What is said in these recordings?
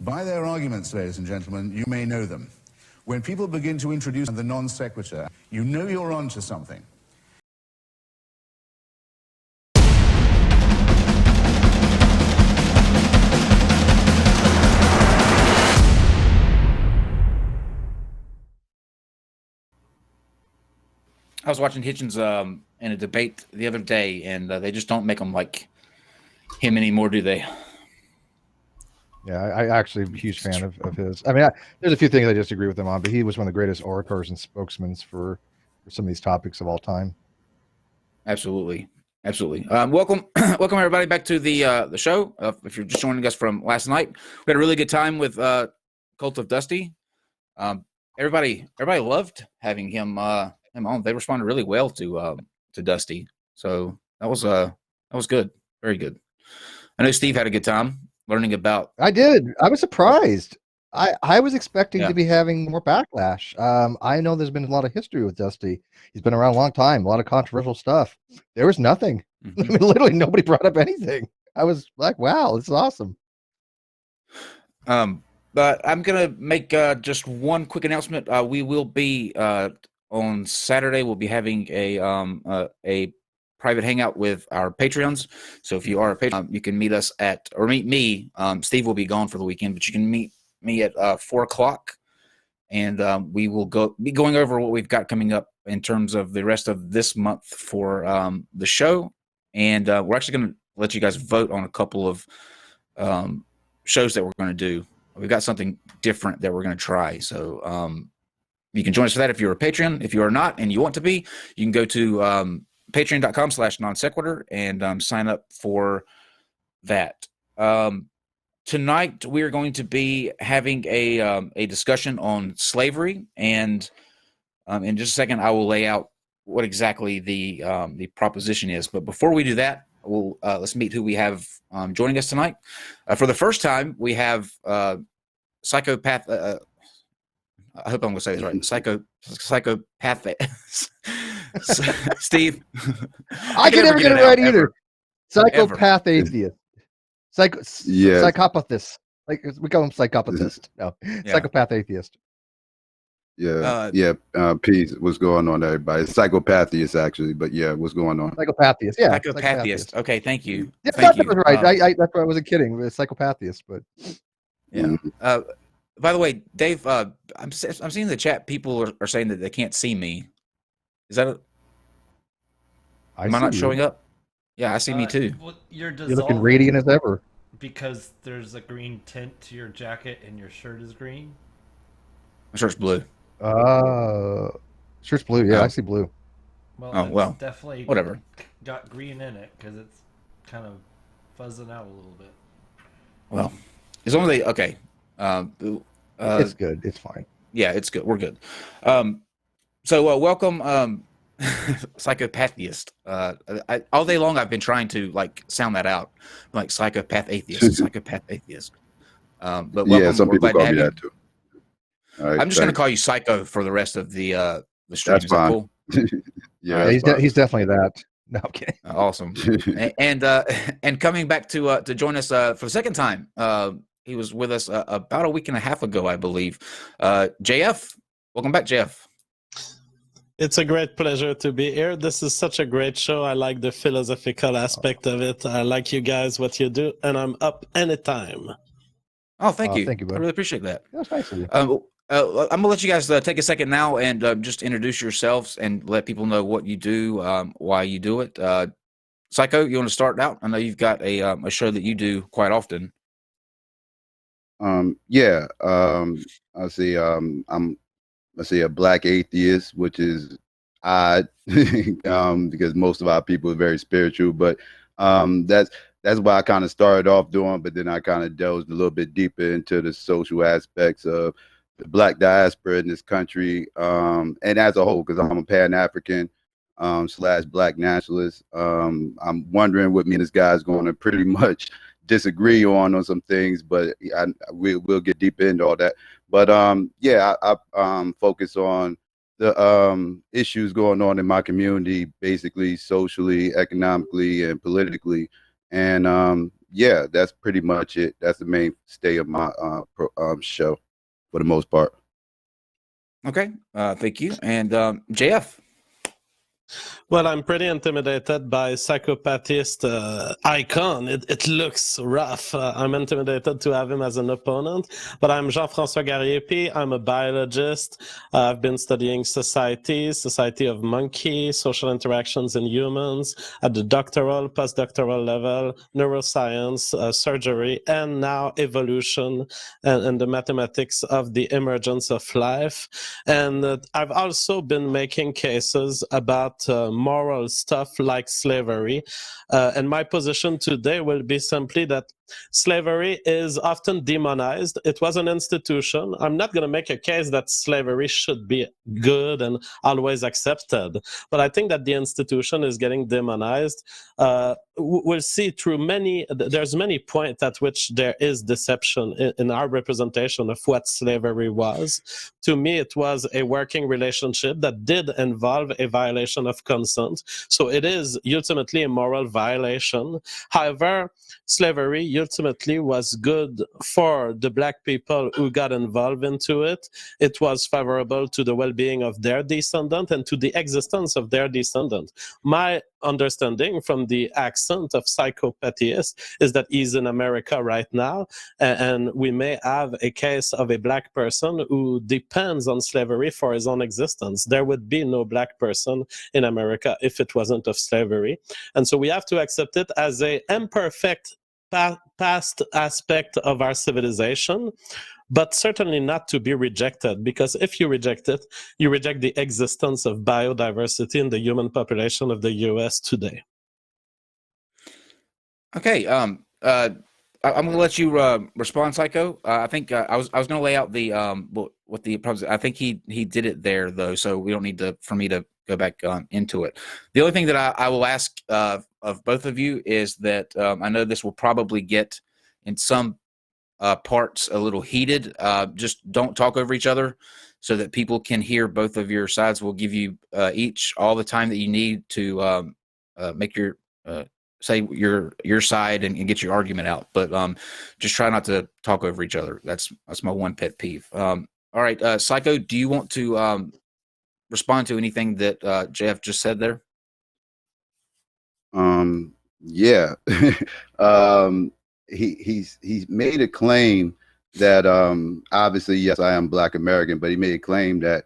By their arguments, ladies and gentlemen, you may know them. When people begin to introduce the non sequitur, you know you're onto something. I was watching Hitchens in a debate the other day, and they just don't make them like him anymore, do they? Yeah, I actually am a huge fan of his. I mean, there's a few things I disagree with him on, but he was one of the greatest orators and spokesmen for some of these topics of all time. Absolutely, absolutely. Welcome, welcome everybody back to the show. If you're just joining us from last night, we had a really good time with Cult of Dusty. Everybody loved having him on. They responded really well to Dusty, so that was good, very good. I know Steve had a good time learning about. I did. I was surprised. I was expecting to be having more backlash. I know there's been a lot of history with Dusty. He's been around a long time, a lot of controversial stuff. There was nothing. I mean, literally nobody brought up anything. I was like, wow, this is awesome. But I'm gonna make just one quick announcement. We will be on Saturday. We'll be having a private hangout with our Patreons. So if you are a Patreon, you can meet us meet me. Steve will be gone for the weekend, but you can meet me at 4:00, and we will be going over what we've got coming up in terms of the rest of this month for the show. And we're actually going to let you guys vote on a couple of shows that we're going to do. We've got something different that we're going to try. So you can join us for that if you're a Patreon. If you are not and you want to be, you can go to patreon.com/nonsequitur and sign up for that. Tonight we are going to be having a discussion on slavery, and in just a second I will lay out what exactly the proposition is. But before we do that, let's meet who we have joining us tonight. For the first time, we have psychopath. I hope I'm going to say this right. Psychopath. Steve. I can never get it right either. Psychopath atheist. Sykopathiest. Like we call him Sykopathiest. No, psychopath atheist. Peace. What's going on, everybody? Sykopathiest, actually, but yeah, what's going on? Sykopathiest, yeah. Psychopathiest. Okay, thank you. Yeah, thank you. That was right. That's why I wasn't kidding. It was Sykopathiest, but yeah. By the way, Dave, I'm seeing in the chat people are saying that they can't see me. Is that? Am I not showing up? Yeah, I see me too. Well, you're looking radiant as ever. Because there's a green tint to your jacket and your shirt is green. My shirt's blue. Shirt's blue. Yeah, I see blue. Well, definitely whatever. Got green in it because it's kind of fuzzing out a little bit. Well, as long as they okay. It's good. It's fine. Yeah, it's good. We're good. So welcome, Sykopathiest. All day long I've been trying to like sound that out, like psychopath atheist, psychopath atheist. But welcome. Yeah, some people call me that too. All right, I'm just going to call you Psycho for the rest of the stream. That's fine. Cool? Yeah, he's definitely that. No, I'm kidding. Awesome. and coming back to join us for the second time. He was with us about a week and a half ago, I believe. JF, welcome back, JF. It's a great pleasure to be here. This is such a great show. I like the philosophical aspect of it. I like you guys, what you do, and I'm up anytime. Oh, thank you. Thank you, bud. I really appreciate that. That's nice of you. I'm going to let you guys take a second now and just introduce yourselves and let people know what you do, why you do it. Psycho, you want to start out? I know you've got a show that you do quite often. I see. I see a black atheist, which is odd because most of our people are very spiritual. But that's what I kind of started off doing. But then I kind of delved a little bit deeper into the social aspects of the black diaspora in this country, and as a whole, because I'm a Pan-African / black nationalist. I'm wondering what me and this guy is going to pretty much disagree on some things, but we'll get deep into all that. But I focus on the issues going on in my community, basically socially, economically, and politically. And yeah, that's pretty much it. That's the mainstay of my show for the most part. Okay, thank you. And JF. Well, I'm pretty intimidated by Sykopathiest icon. It looks rough. I'm intimidated to have him as an opponent. But I'm Jean-François Gariepy. I'm a biologist. I've been studying society of monkeys, social interactions in humans at the doctoral, postdoctoral level, neuroscience, surgery, and now evolution and the mathematics of the emergence of life. And I've also been making cases about moral stuff like slavery. And my position today will be simply that slavery is often demonized. It was an institution. I'm not going to make a case that slavery should be good and always accepted, but I think that the institution is getting demonized. We'll see through there's many points at which there is deception in our representation of what slavery was. To me, it was a working relationship that did involve a violation of consent. So it is ultimately a moral violation. However, slavery ultimately was good for the Black people who got involved into it. It was favorable to the well-being of their descendant and to the existence of their descendant. My understanding from the accent of Sykopathiest is that he's in America right now, and we may have a case of a Black person who depends on slavery for his own existence. There would be no Black person in America if it wasn't of slavery. And so we have to accept it as an imperfect past aspect of our civilization, but certainly not to be rejected, because if you reject it, you reject the existence of biodiversity in the human population of the US today. Okay, I'm going to let you respond, Psycho. I think I was going to lay out the what the I think he did it there though, so we don't need for me to go back into it. The only thing that I will ask of both of you is that I know this will probably get in some parts a little heated. Just don't talk over each other so that people can hear both of your sides. We'll give you each all the time that you need to make your say your side and get your argument out, but just try not to talk over each other. That's my one pet peeve. All right, Psycho, do you want to respond to anything that Jeff just said there? Yeah. He's made a claim that obviously, yes, I am Black American, but he made a claim that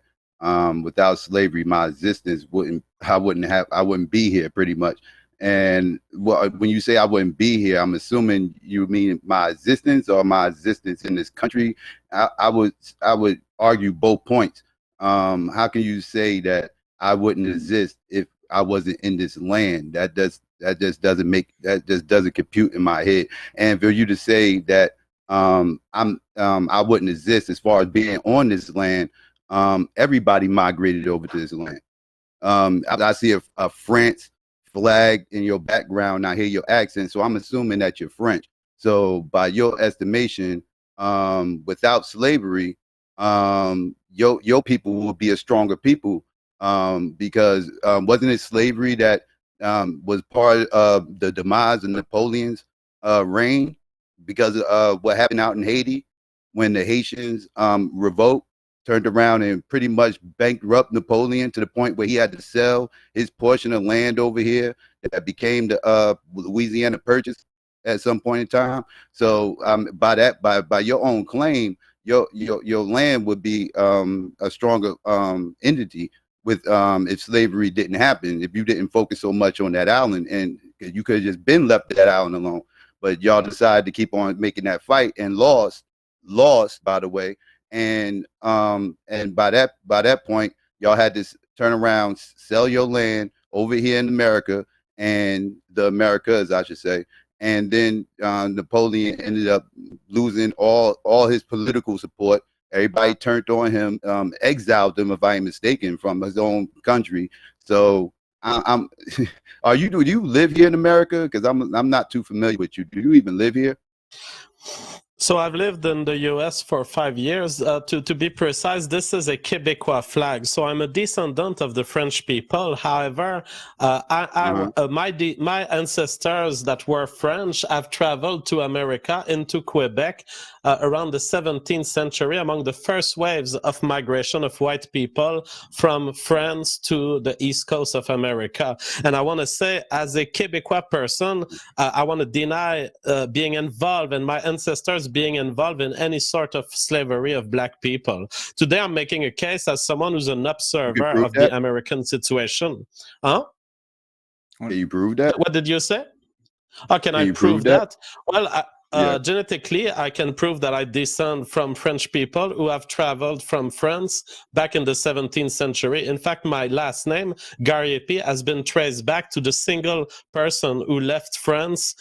without slavery, my existence I wouldn't be here pretty much. And when you say I wouldn't be here, I'm assuming you mean my existence or my existence in this country. I would argue both points. How can you say that I wouldn't exist if I wasn't in this land? That just doesn't compute in my head. And for you to say that I wouldn't exist as far as being on this land, everybody migrated over to this land. I see a France flag in your background. I hear your accent, so I'm assuming that you're French. So by your estimation, without slavery, your people will be a stronger people, because wasn't it slavery that was part of the demise of Napoleon's reign, because of what happened out in Haiti when the Haitians revolt, turned around and pretty much bankrupt Napoleon to the point where he had to sell his portion of land over here that became the Louisiana Purchase at some point in time. So by your own claim, your land would be a stronger entity with if slavery didn't happen, if you didn't focus so much on that island, and you could have just been left that island alone. But y'all decided to keep on making that fight and lost, by the way. And by that point, y'all had to turn around, sell your land over here in America, and the Americas, I should say. And then Napoleon ended up losing all his political support. Everybody turned on him, exiled him, if I am mistaken, from his own country. So do you live here in America? Because I'm not too familiar with you. Do you even live here? So I've lived in the U.S. for 5 years. To be precise, this is a Québécois flag. So I'm a descendant of the French people. However, my ancestors that were French have traveled to America, into Quebec, around the 17th century, among the first waves of migration of white people from France to the east coast of America. And I want to say, as a Québécois person, I want to deny being involved, and my ancestors being involved in any sort of slavery of black people. Today, I'm making a case as someone who's an observer of the American situation. Huh? Can you prove that? What did you say? How can I prove that? Well, genetically, I can prove that I descend from French people who have traveled from France back in the 17th century. In fact, my last name, Gariepy, has been traced back to the single person who left France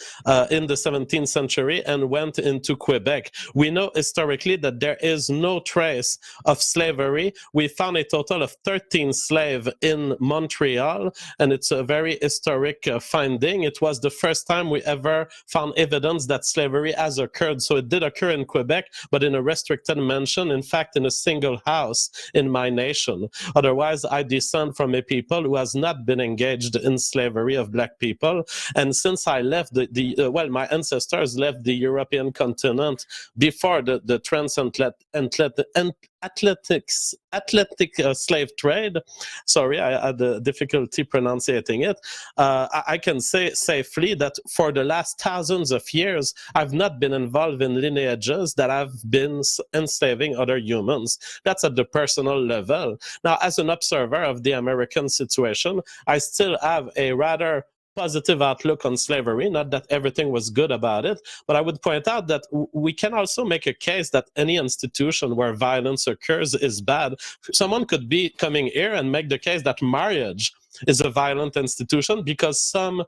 in the 17th century and went into Quebec. We know historically that there is no trace of slavery. We found a total of 13 slaves in Montreal, and it's a very historic finding. It was the first time we ever found evidence that slavery has occurred. So it did occur in Quebec, but in a restricted mansion, in fact, in a single house in my nation. Otherwise, I descend from a people who has not been engaged in slavery of black people. And since I left my ancestors left the European continent before the transatlantic slave trade. Sorry, I had a difficulty pronouncing it. I can say safely that for the last thousands of years, I've not been involved in lineages that have been enslaving other humans. That's at the personal level. Now, as an observer of the American situation, I still have a rather positive outlook on slavery, not that everything was good about it, but I would point out that we can also make a case that any institution where violence occurs is bad. Someone could be coming here and make the case that marriage is a violent institution because some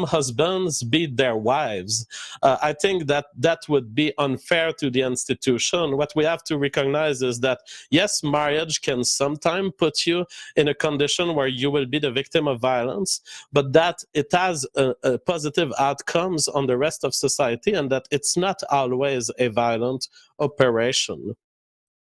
husbands beat their wives. I think that would be unfair to the institution. What we have to recognize is that, yes, marriage can sometimes put you in a condition where you will be the victim of violence, but that it has a positive outcomes on the rest of society, and that it's not always a violent operation.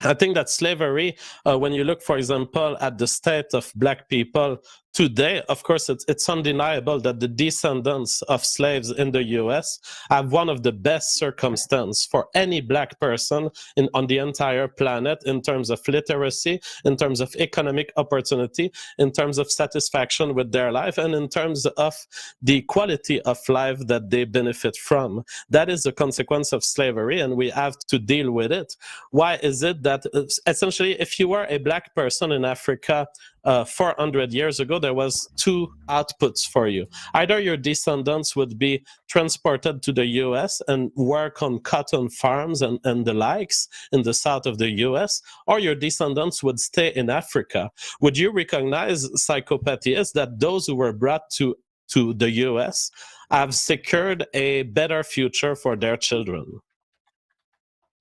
I think that slavery, when you look, for example, at the state of black people today, of course, it's undeniable that the descendants of slaves in the U.S. have one of the best circumstances for any black person on the entire planet in terms of literacy, in terms of economic opportunity, in terms of satisfaction with their life, and in terms of the quality of life that they benefit from. That is a consequence of slavery, and we have to deal with it. Why is it that essentially, if you were a black person in Africa 400 years ago, there was two outputs for you. Either your descendants would be transported to the US and work on cotton farms and the likes in the south of the US, or your descendants would stay in Africa. Would you recognize, Sykopathiest, that those who were brought to the US have secured a better future for their children?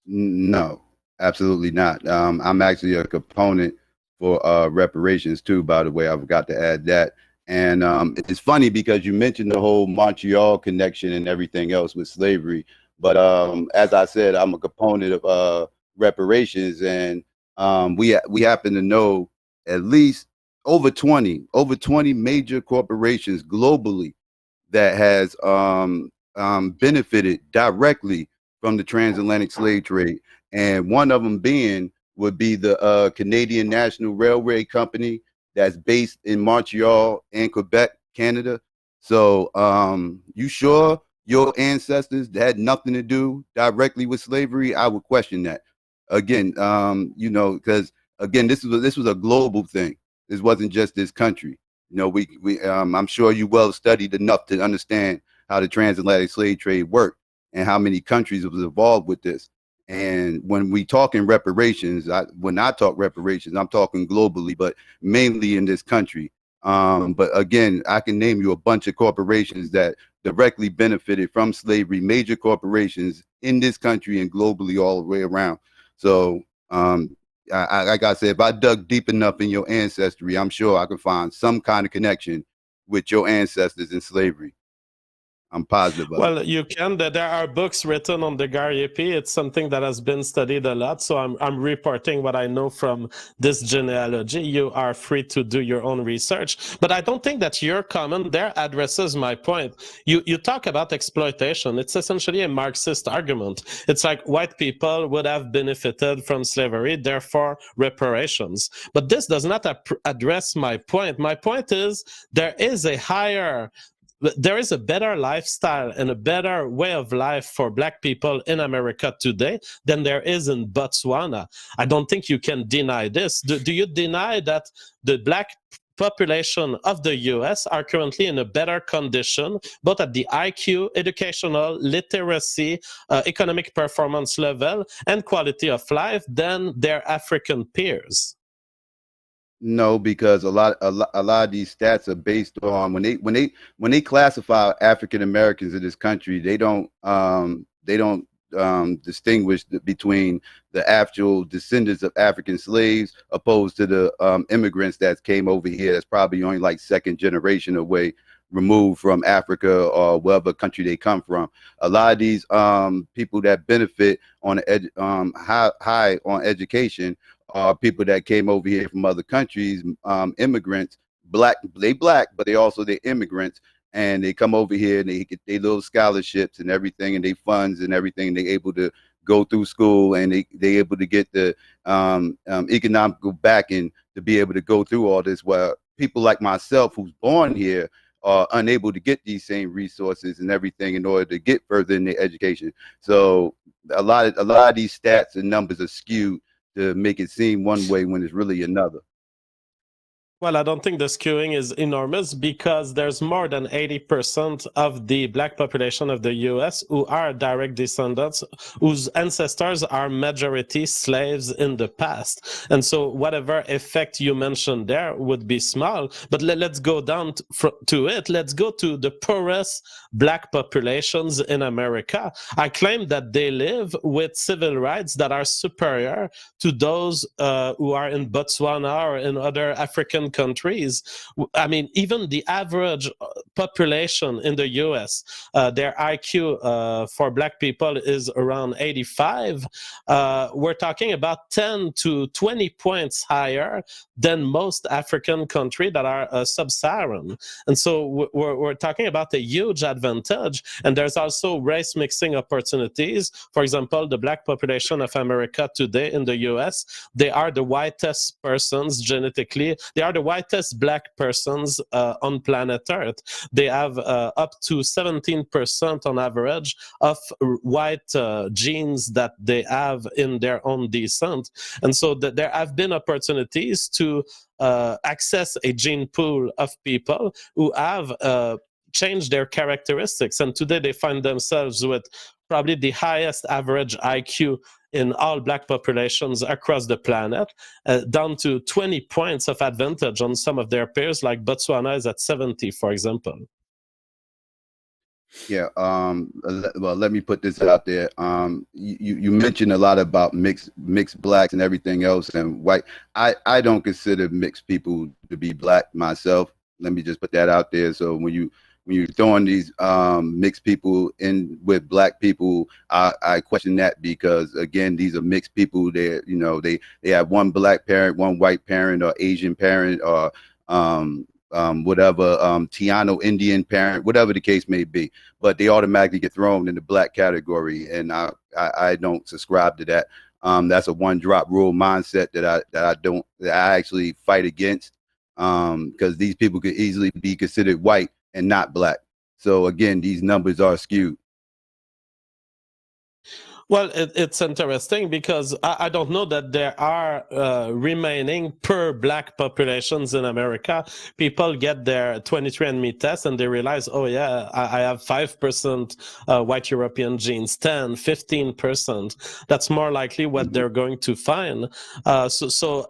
No, absolutely not. I'm actually a component for reparations too, by the way. I forgot to add that. And it's funny because you mentioned the whole Montreal connection and everything else with slavery. But as I said, I'm a component of reparations, and we happen to know at least over 20 major corporations globally that has benefited directly from the transatlantic slave trade. And one of them would be the Canadian National Railway Company that's based in Montreal and Quebec, Canada. So you sure your ancestors had nothing to do directly with slavery? I would question that. Again, you know, because again, this was a global thing. This wasn't just this country. You know, I'm sure you well studied enough to understand how the transatlantic slave trade worked and how many countries was involved with this. And when we talk in reparations, when I talk reparations, I'm talking globally, but mainly in this country. But again, I can name you a bunch of corporations that directly benefited from slavery, major corporations in this country and globally all the way around. So like I said, if I dug deep enough in your ancestry, I'm sure I could find some kind of connection with your ancestors in slavery. I'm positive of. Well, you can. There are books written on the Gariepy. It's something that has been studied a lot. So I'm reporting what I know from this genealogy. You are free to do your own research. But I don't think that your comment there addresses my point. You talk about exploitation. It's essentially a Marxist argument. It's like white people would have benefited from slavery, therefore reparations. But this does not address my point. My point is there is a better lifestyle and a better way of life for Black people in America today than there is in Botswana. I don't think you can deny this. Do you deny that the Black population of the US are currently in a better condition, both at the IQ, educational, literacy, economic performance level, and quality of life than their African peers? No, because a lot of these stats are based on when they classify African Americans in this country, they don't distinguish between the actual descendants of African slaves opposed to the immigrants that came over here. That's probably only like second generation away removed from Africa or whatever country they come from. A lot of these people that benefit on high on education are people that came over here from other countries, immigrants, black, but they also they're immigrants, and they come over here and they get their little scholarships and everything, and they funds and everything. And they able to go through school, and they able to get the economical backing to be able to go through all this. While people like myself, who's born here, are unable to get these same resources and everything in order to get further in their education. So a lot of these stats and numbers are skewed to make it seem one way when it's really another. Well, I don't think the skewing is enormous because there's more than 80% of the Black population of the US who are direct descendants, whose ancestors are majority slaves in the past. And so whatever effect you mentioned there would be small, but let's go down to it. Let's go to the poorest Black populations in America. I claim that they live with civil rights that are superior to those who are in Botswana or in other African countries. I mean, even the average population in the US, their IQ for Black people is around 85. We're talking about 10 to 20 points higher than most African countries that are sub-Saharan. And so we're talking about a huge advantage. And there's also race mixing opportunities. For example, the Black population of America today in the US, they are the whitest persons genetically. They are the whitest Black persons on planet Earth. They have up to 17% on average of white genes that they have in their own descent. And so there have been opportunities to access a gene pool of people who have changed their characteristics. And today they find themselves with probably the highest average IQ in all Black populations across the planet, down to 20 points of advantage on some of their peers, like Botswana is at 70, for example. Yeah, well, let me put this out there. You mentioned a lot about mixed Blacks and everything else and white. I don't consider mixed people to be Black myself. Let me just put that out there. So when you're throwing these mixed people in with Black people, I question that, because again, these are mixed people. They have one Black parent, one white parent, or Asian parent, or whatever, Tiano Indian parent, whatever the case may be, but they automatically get thrown in the Black category, and I don't subscribe to that. That's a one-drop rule mindset that I actually fight against, because these people could easily be considered white and not Black. So again, these numbers are skewed. Well, it's interesting because I don't know that there are remaining per Black populations in America. People get their 23andMe test and they realize, oh yeah, I have 5% white European genes, 10, 15%. That's more likely what they're going to find. So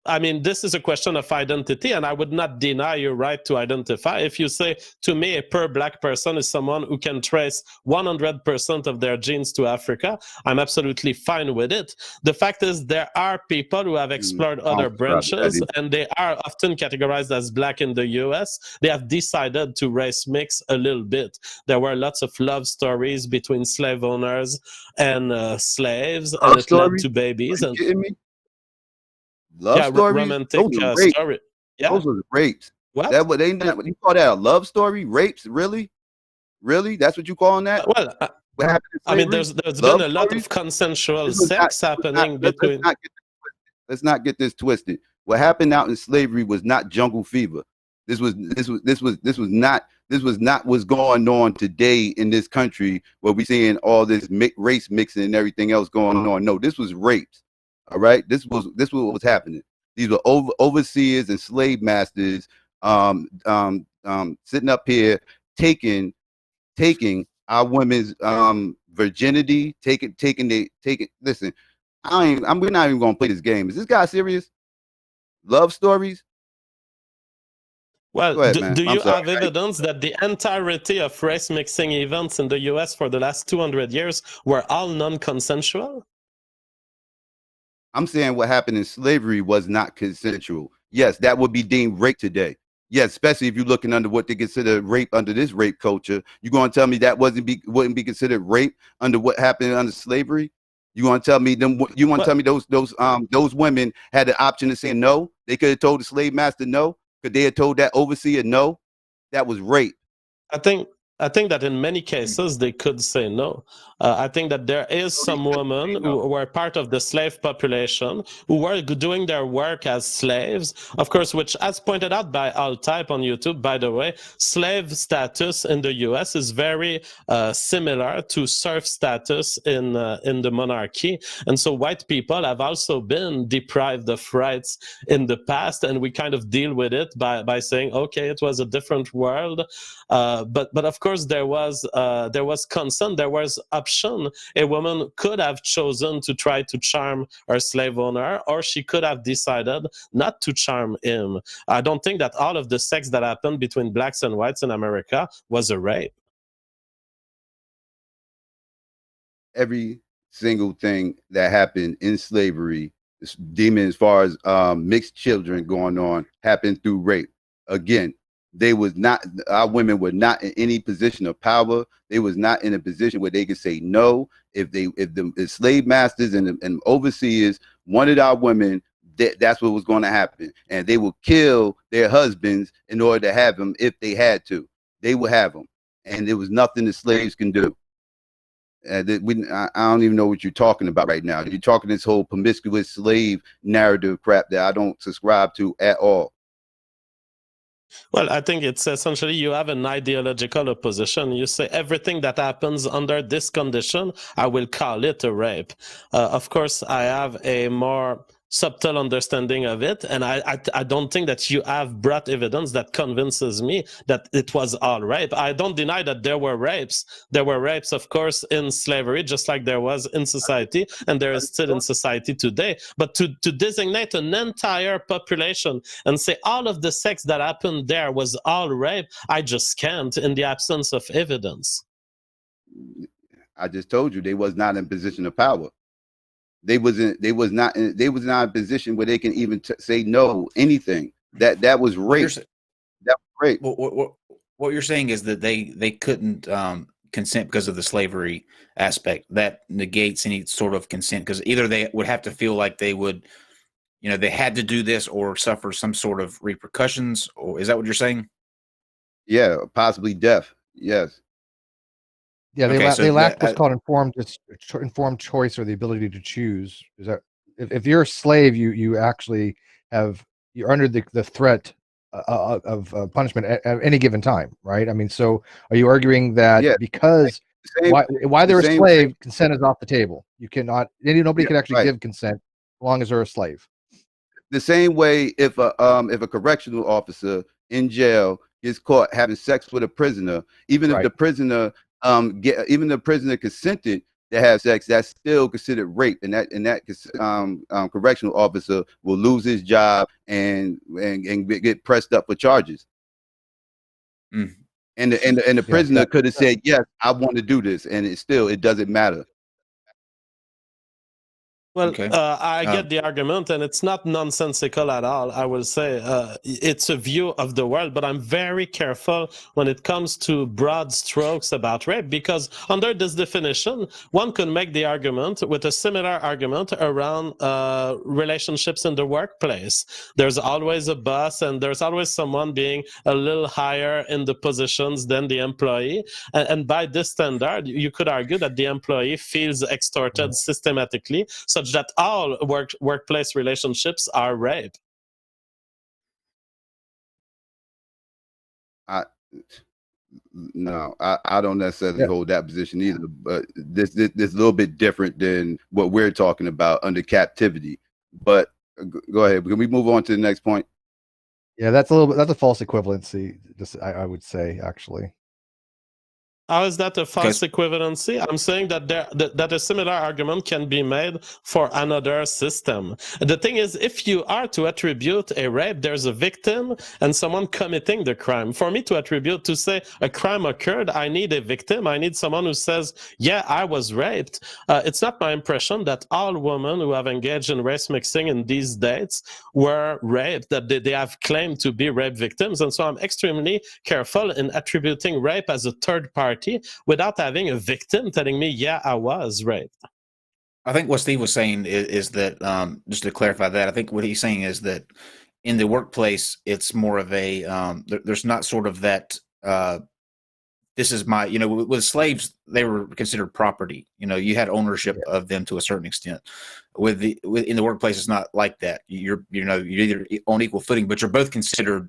I mean, this is a question of identity, and I would not deny your right to identify. If you say to me a poor black person is someone who can trace 100% of their genes to Africa, I'm absolutely fine with it. The fact is there are people who have explored other branches, and they are often categorized as black in the US. They have decided to race mix a little bit. There were lots of love stories between slave owners and slaves, and it led to babies. Are you kidding me? Love stories? Romantic story. Yeah. Those are rapes. What? That what they you call that a love story? Rapes? Really? Really? That's what you calling that? Well, what happened I mean, there's been a lot of consensual sex happening between. Let's not get this twisted. What happened out in slavery was not jungle fever. This was not what's going on today in this country where we seeing all this race mixing and everything else going on. No, this was rapes. All right, this was what was happening. These were overseers and slave masters sitting up here taking our women's virginity, taking. Listen, we're not even gonna play this game. Is this guy serious? Love stories? Well, ahead, do you have evidence that the entirety of race mixing events in the US for the last 200 years were all non-consensual? I'm saying what happened in slavery was not consensual. Yes, that would be deemed rape today. Yes, especially if you're looking under what they consider rape under this rape culture. You're going to tell me that wouldn't be considered rape under what happened under slavery? You want to tell me them? You want to tell me those women had the option to say no? They could have told the slave master no. Could they have told that overseer no? That was rape. I think that in many cases they could say no. I think that there is some women who were part of the slave population who were doing their work as slaves, of course, which, as pointed out by Alltype on YouTube, by the way, slave status in the US is very similar to serf status in the monarchy. And so white people have also been deprived of rights in the past, and we kind of deal with it by saying, okay, it was a different world. But of course, there was consent, there was option. A woman could have chosen to try to charm her slave owner, or she could have decided not to charm him. I don't think that all of the sex that happened between blacks and whites in America was a rape. Every single thing that happened in slavery, demon as far as mixed children going on, happened through rape. Again, our women were not in any position of power. They was not in a position where they could say no. If the slave masters and overseers wanted our women, that's what was going to happen. And they would kill their husbands in order to have them if they had to. They would have them. And there was nothing the slaves can do. I don't even know what you're talking about right now. You're talking this whole promiscuous slave narrative crap that I don't subscribe to at all. Well, I think it's essentially you have an ideological opposition. You say everything that happens under this condition, I will call it a rape. Of course, I have a more subtle understanding of it, and I don't think that you have brought evidence that convinces me that it was all rape. I don't deny that there were rapes. There were rapes, of course, in slavery, just like there was in society, and there is still in society today. But to designate an entire population and say all of the sex that happened there was all rape, I just can't in the absence of evidence. I just told you they was not in position of power. They was not in a position where they can even say no anything. That was rape. That was rape. What you're saying is that they couldn't consent because of the slavery aspect. That negates any sort of consent, because either they would have to feel like they would, they had to do this or suffer some sort of repercussions. Or is that what you're saying? Yeah, possibly death. Yes. Yeah, they lack what's called informed choice, or the ability to choose. Is that if you're a slave, you're under the threat of punishment at any given time, right? I mean, so are you arguing that because why they're a slave, consent is off the table? You cannot, nobody can actually give consent as long as they're a slave. The same way if a correctional officer in jail gets caught having sex with a prisoner, even if the prisoner even the prisoner consented, that have sex, that's still considered rape, and that correctional officer will lose his job and get pressed up for charges. Mm. And the prisoner could have said, yes, I want to do this, and it doesn't matter. Well, Okay. I get the argument, and it's not nonsensical at all. I will say it's a view of the world, but I'm very careful when it comes to broad strokes about rape, because under this definition, one could make the argument with a similar argument around relationships in the workplace. There's always a boss, and there's always someone being a little higher in the positions than the employee. And by this standard, you could argue that the employee feels extorted systematically, such that all workplace relationships are rape. No, I don't necessarily hold that position either. But this is a little bit different than what we're talking about under captivity. But go ahead. Can we move on to the next point? Yeah, that's a false equivalency. Just I would say, actually. How is that a false equivalency? I'm saying that that a similar argument can be made for another system. The thing is, if you are to attribute a rape, there's a victim and someone committing the crime. For me to attribute, to say a crime occurred, I need a victim. I need someone who says, yeah, I was raped. It's not my impression that all women who have engaged in race mixing in these dates were raped, that they have claimed to be rape victims. And so I'm extremely careful in attributing rape as a third party without having a victim telling me, yeah, I was raped. I think what Steve was saying is that, just to clarify that, I think what he's saying is that in the workplace, it's more of a, there's not sort of that, this is my, with slaves, they were considered property. You had ownership of them to a certain extent. In the workplace, it's not like that. You're either on equal footing, but you're both considered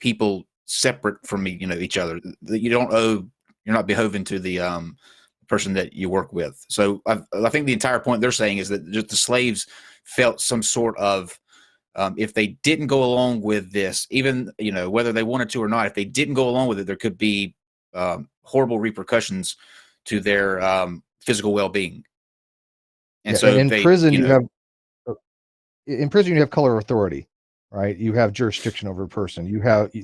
people separate from each other. You're not beholden to the person that you work with. So I think the entire point they're saying is that just the slaves felt some sort of, if they didn't go along with this, even, whether they wanted to or not, if they didn't go along with it, there could be horrible repercussions to their physical well-being. And so in prison, you have color authority. Right, you have jurisdiction over a person.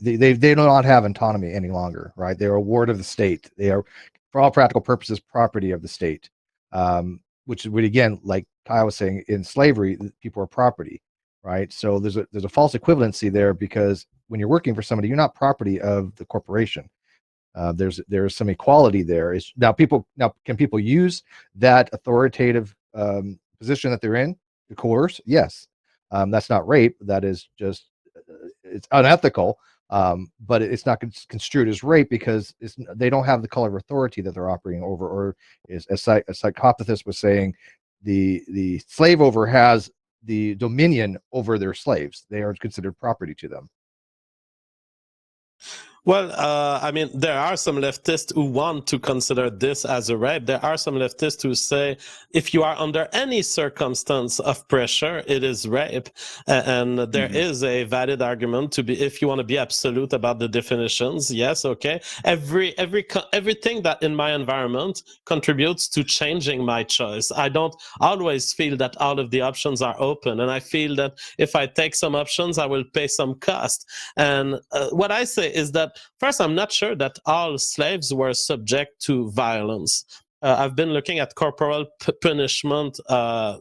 They do not have autonomy any longer. Right, they're a ward of the state. They are, for all practical purposes, property of the state. Which would, again, like Kyle was saying, in slavery, people are property. Right, so there's a false equivalency there, because when you're working for somebody, you're not property of the corporation. There's some equality there. Now can people use that authoritative position that they're in to coerce? Yes. That's not rape. That is just, it's unethical, but it's not construed as rape, because they don't have the color of authority that they're operating over. Or as Sykopathiest was saying, the slave owner has the dominion over their slaves. They are considered property to them. Well, I mean, there are some leftists who want to consider this as a rape. There are some leftists who say if you are under any circumstance of pressure, it is rape. And there is a valid argument to be, if you want to be absolute about the definitions, yes, okay. Everything that in my environment contributes to changing my choice. I don't always feel that all of the options are open. And I feel that if I take some options, I will pay some cost. And what I say is that, first, I'm not sure that all slaves were subject to violence. I've been looking at corporal punishment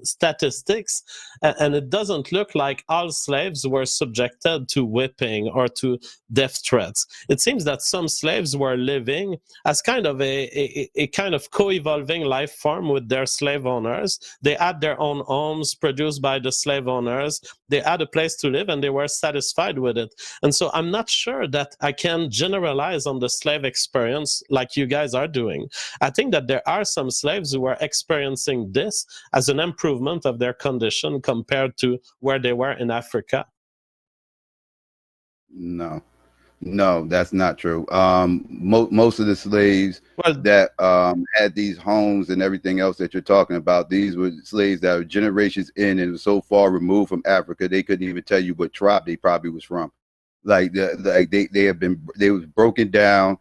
statistics, and it doesn't look like all slaves were subjected to whipping or to death threats. It seems that some slaves were living as kind of a kind of co-evolving life form with their slave owners. They had their own homes produced by the slave owners. They had a place to live, and they were satisfied with it. And so I'm not sure that I can generalize on the slave experience like you guys are doing. I think that there are some slaves who are experiencing this as an improvement of their condition compared to where they were in Africa. No, that's not true. Most of the slaves that had these homes and everything else that you're talking about, these were slaves that were generations in and so far removed from Africa, they couldn't even tell you what tribe they probably was from. Like they was broken down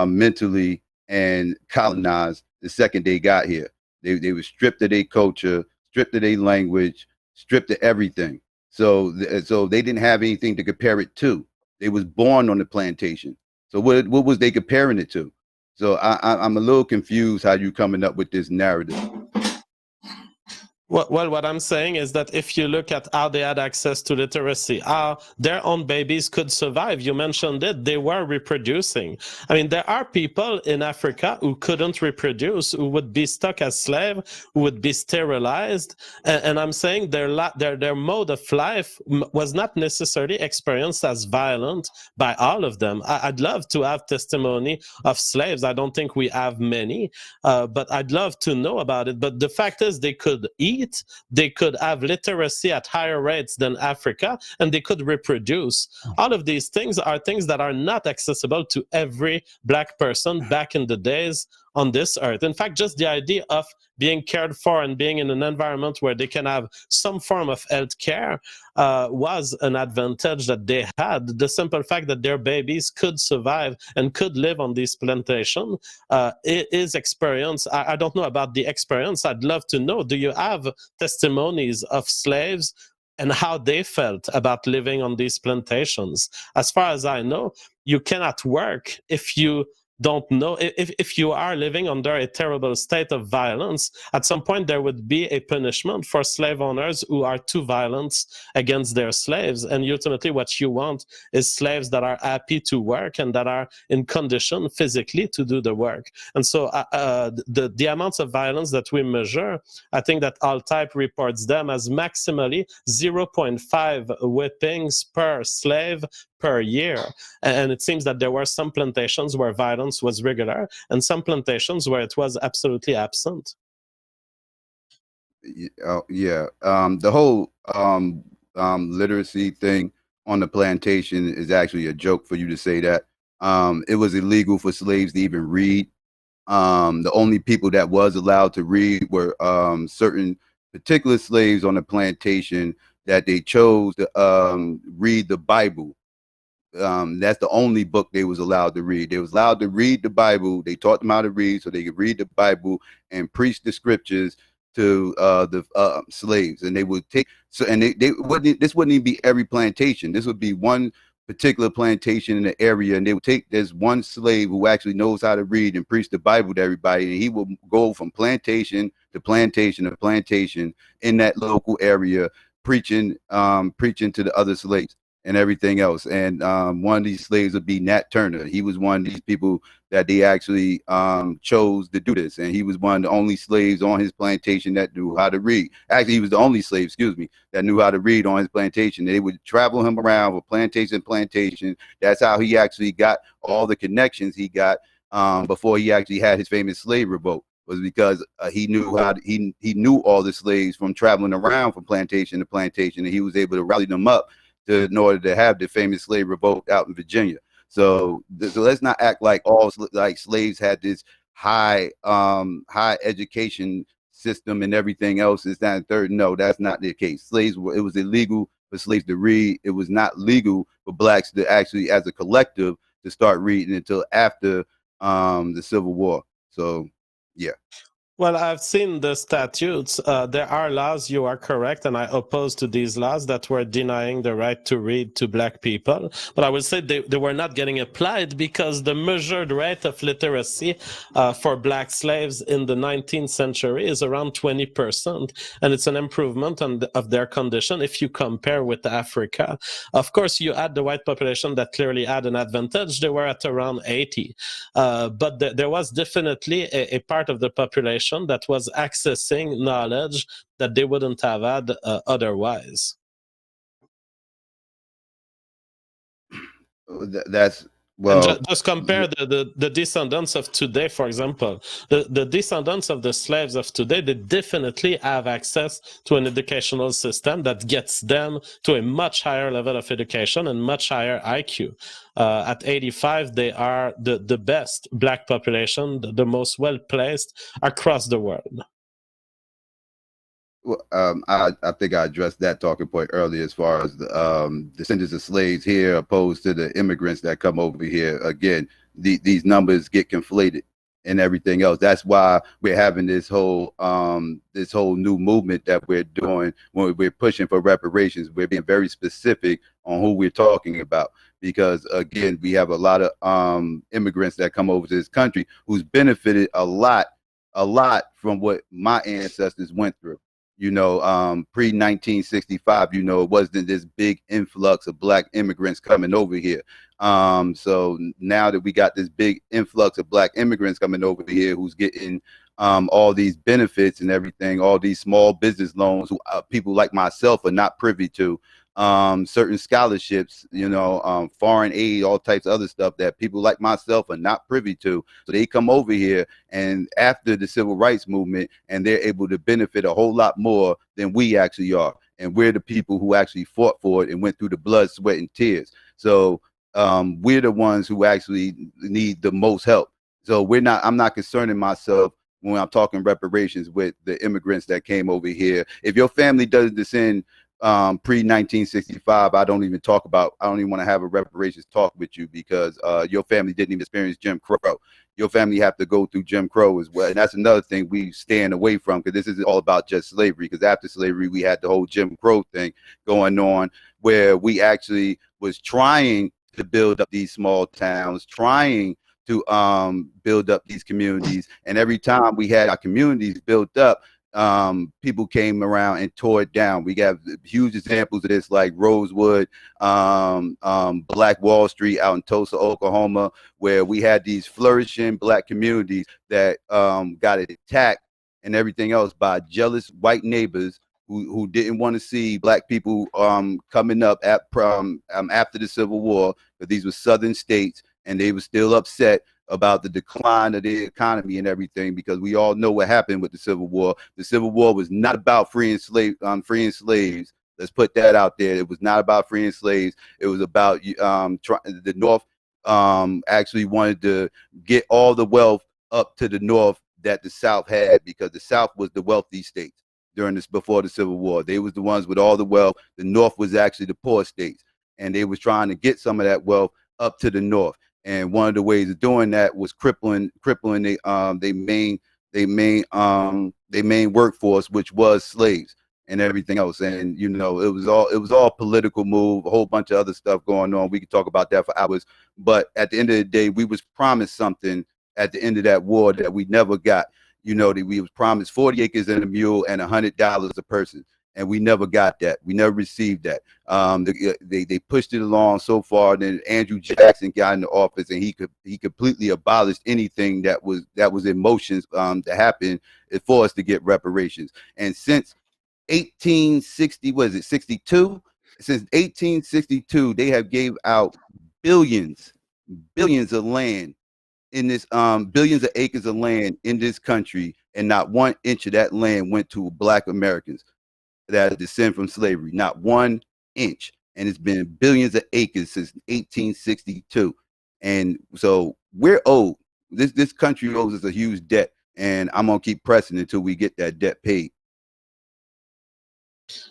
mentally and colonized the second they got here. They were stripped of their culture, stripped of their language, stripped of everything. So they didn't have anything to compare it to. They was born on the plantation. So what was they comparing it to? So I'm a little confused how you coming up with this narrative. Well, what I'm saying is that if you look at how they had access to literacy, how their own babies could survive, you mentioned it, they were reproducing. I mean, there are people in Africa who couldn't reproduce, who would be stuck as slaves, who would be sterilized. And I'm saying their mode of life was not necessarily experienced as violent by all of them. I'd love to have testimony of slaves. I don't think we have many, but I'd love to know about it. But the fact is they could eat, they could have literacy at higher rates than Africa, and they could reproduce. All of these things are things that are not accessible to every Black person back in the days on this earth. In fact, just the idea of being cared for and being in an environment where they can have some form of health care was an advantage that they had. The simple fact that their babies could survive and could live on this plantation is experience. I don't know about the experience. I'd love to know, do you have testimonies of slaves and how they felt about living on these plantations? As far as I know, you cannot work if you don't know. If you are living under a terrible state of violence, at some point there would be a punishment for slave owners who are too violent against their slaves. And ultimately what you want is slaves that are happy to work and that are in condition physically to do the work. And so the amounts of violence that we measure, I think that All-Type reports them as maximally 0.5 whippings per slave per year. And it seems that there were some plantations where violence was regular and some plantations where it was absolutely absent. Yeah. The whole literacy thing on the plantation is actually a joke for you to say that. It was illegal for slaves to even read. The only people that was allowed to read were certain particular slaves on the plantation that they chose to read the Bible. That's the only book they was allowed to read. They was allowed to read the Bible. They taught them how to read so they could read the Bible and preach the scriptures to the slaves. And they would take, so, and they wouldn't, this wouldn't even be every plantation. This would be one particular plantation in the area, and they would take this one slave who actually knows how to read and preach the Bible to everybody, and he will go from plantation to plantation to plantation in that local area, preaching to the other slaves and everything else. And one of these slaves would be Nat Turner. He was one of these people that they actually chose to do this. And he was one of the only slaves on his plantation that knew how to read. Actually, he was the only slave, that knew how to read on his plantation. They would travel him around from plantation to plantation. That's how he actually got all the connections he got before he actually had his famous slave revolt, was because he knew how to, he knew all the slaves from traveling around from plantation to plantation, and he was able to rally them up in order to have the famous slave revolt out in Virginia. So let's not act like all slaves had this high education system and everything else is that third. No, that's not the case. It was illegal for slaves to read. It was not legal for blacks to actually, as a collective, to start reading until after the Civil War. So yeah. Well, I've seen the statutes. There are laws, you are correct, and I oppose to these laws that were denying the right to read to black people. But I would say they were not getting applied because the measured rate of literacy for black slaves in the 19th century is around 20%, and it's an improvement of their condition if you compare with Africa. Of course, you had the white population that clearly had an advantage. They were at around 80. But there was definitely a part of the population that was accessing knowledge that they wouldn't have had otherwise. That's well. Just compare the descendants of today, for example. The descendants of the slaves of today, they definitely have access to an educational system that gets them to a much higher level of education and much higher IQ. At 85, they are the best black population, the most well-placed across the world. Well, I think I addressed that talking point earlier as far as the descendants of slaves here opposed to the immigrants that come over here. Again, these numbers get conflated. and everything else. That's why we're having this whole new movement that we're doing when we're pushing for reparations. We're being very specific on who we're talking about, because again, we have a lot of immigrants that come over to this country who's benefited a lot from what my ancestors went through. You know, pre 1965, you know, it wasn't this big influx of black immigrants coming over here. So now that we got this big influx of black immigrants coming over here, who's getting all these benefits and everything, all these small business loans, who people like myself are not privy to, certain scholarships, you know, foreign aid, all types of other stuff that people like myself are not privy to. So they come over here, and after the civil rights movement, and they're able to benefit a whole lot more than we actually are. And we're the people who actually fought for it and went through the blood, sweat, and tears. So we're the ones who actually need the most help. So I'm not concerning myself when I'm talking reparations with the immigrants that came over here. If your family doesn't descend pre-1965, I don't even want to have a reparations talk with you, because your family didn't even experience Jim Crow. Your family have to go through Jim Crow as well. And that's another thing we stand away from, because this isn't all about just slavery, because after slavery, we had the whole Jim Crow thing going on, where we actually was trying to build up these small towns, trying to build up these communities. And every time we had our communities built up, people came around and tore it down. We got huge examples of this, like Rosewood, Black Wall Street out in Tulsa, Oklahoma, where we had these flourishing black communities that got attacked and everything else by jealous white neighbors who didn't want to see black people coming up after the Civil War, but these were southern states, and they were still upset about the decline of the economy and everything, because we all know what happened with the Civil War. The Civil War was not about freeing slaves. Let's put that out there. It was not about freeing slaves. It was about the North actually wanted to get all the wealth up to the North that the South had, because the South was the wealthy states before the Civil War. They was the ones with all the wealth. The North was actually the poor states, and they was trying to get some of that wealth up to the North. And one of the ways of doing that was crippling their main workforce, which was slaves and everything else. And you know, it was all political move, a whole bunch of other stuff going on. We could talk about that for hours. But at the end of the day, we was promised something at the end of that war that we never got. You know, that we was promised 40 acres and a mule and $100 a person. And we never got that. We never received that. They pushed it along so far. Then Andrew Jackson got into office, and he completely abolished anything that was in motions to happen for us to get reparations. And since 62? Since 1862, they have gave out billions of land in this billions of acres of land in this country, and not 1 inch of that land went to Black Americans that descend from slavery, not 1 inch. And it's been billions of acres since 1862. And so we're owed. This country owes us a huge debt, and I'm gonna keep pressing until we get that debt paid.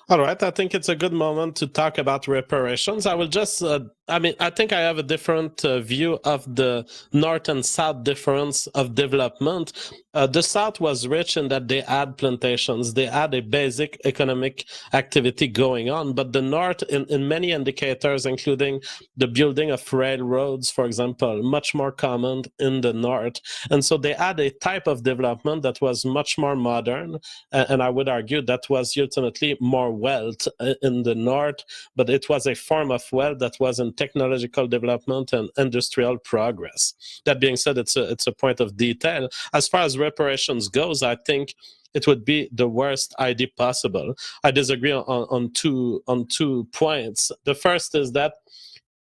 All right, I think it's a good moment to talk about reparations. I will just, I think I have a different view of the North and South difference of development. The South was rich in that they had plantations, they had a basic economic activity going on, but the North, in many indicators, including the building of railroads, for example, much more common in the North. And so they had a type of development that was much more modern, and I would argue that was ultimately more wealth in the North, but it was a form of wealth that was in technological development and industrial progress. That being said, it's a point of detail. As far as reparations goes, I think it would be the worst idea possible. I disagree on two points. The first is that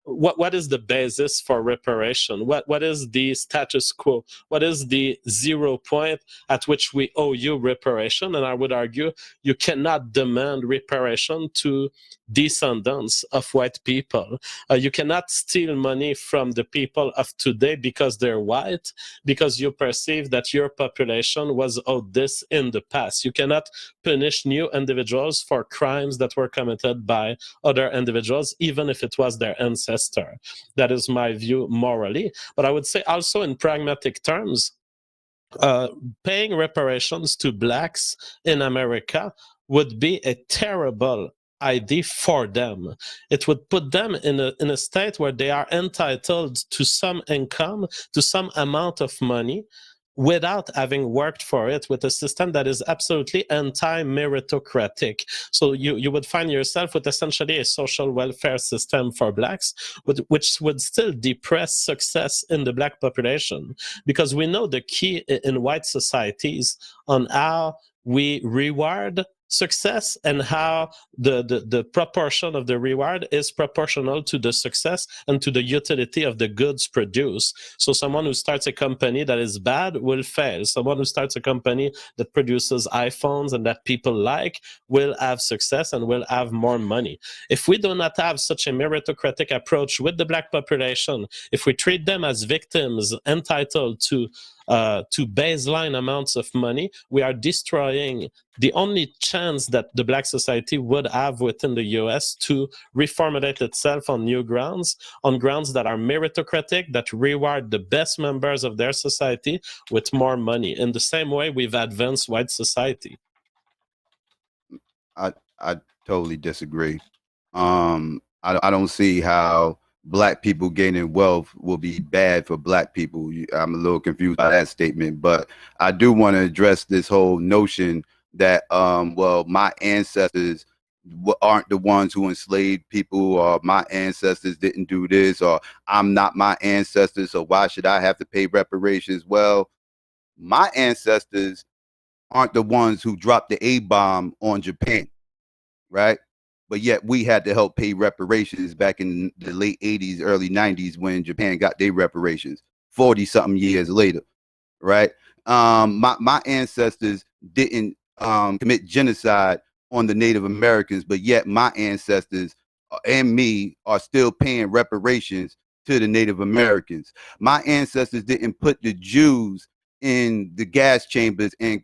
what is the basis for reparation? What is the status quo? What is the 0 point at which we owe you reparation? And I would argue you cannot demand reparation to descendants of white people. You cannot steal money from the people of today because they're white, because you perceive that your population was owed this in the past. You cannot punish new individuals for crimes that were committed by other individuals, even if it was their ancestor. That is my view morally. But I would say also in pragmatic terms, paying reparations to blacks in America would be a terrible idea for them. It would put them in a state where they are entitled to some income, to some amount of money, without having worked for it, with a system that is absolutely anti-meritocratic. So you would find yourself with essentially a social welfare system for blacks, which would still depress success in the black population. Because we know the key in white societies on how we reward success and how the proportion of the reward is proportional to the success and to the utility of the goods produced. So someone who starts a company that is bad will fail. Someone who starts a company that produces iPhones and that people like will have success and will have more money. If we do not have such a meritocratic approach with the black population, if we treat them as victims entitled to baseline amounts of money, we are destroying the only chance that the black society would have within the US to reformulate itself on new grounds, on grounds that are meritocratic, that reward the best members of their society with more money. In the same way, we've advanced white society. I totally disagree. I don't see how black people gaining wealth will be bad for black people. I'm a little confused by that statement, but I do want to address this whole notion that, well, my ancestors aren't the ones who enslaved people, or my ancestors didn't do this, or I'm not my ancestors, so why should I have to pay reparations? Well, my ancestors aren't the ones who dropped the A-bomb on Japan, right? But yet we had to help pay reparations back in the late 80s, early 90s when Japan got their reparations 40-something years later, right? My ancestors didn't commit genocide on the Native Americans, but yet my ancestors and me are still paying reparations to the Native Americans. My ancestors didn't put the Jews in the gas chambers and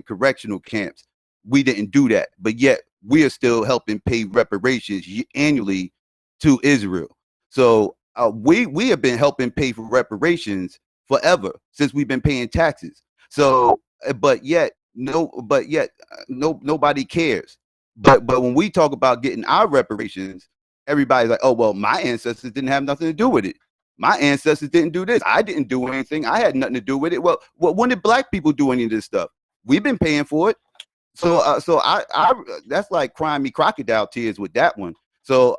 correctional camps. We didn't do that, but yet we are still helping pay reparations annually to Israel. So we have been helping pay for reparations forever, since we've been paying taxes. So, but yet nobody cares. But when we talk about getting our reparations, everybody's like, oh, well, my ancestors didn't have nothing to do with it. My ancestors didn't do this. I didn't do anything. I had nothing to do with it. Well, when did black people do any of this stuff? We've been paying for it. So I that's like crying me crocodile tears with that one. So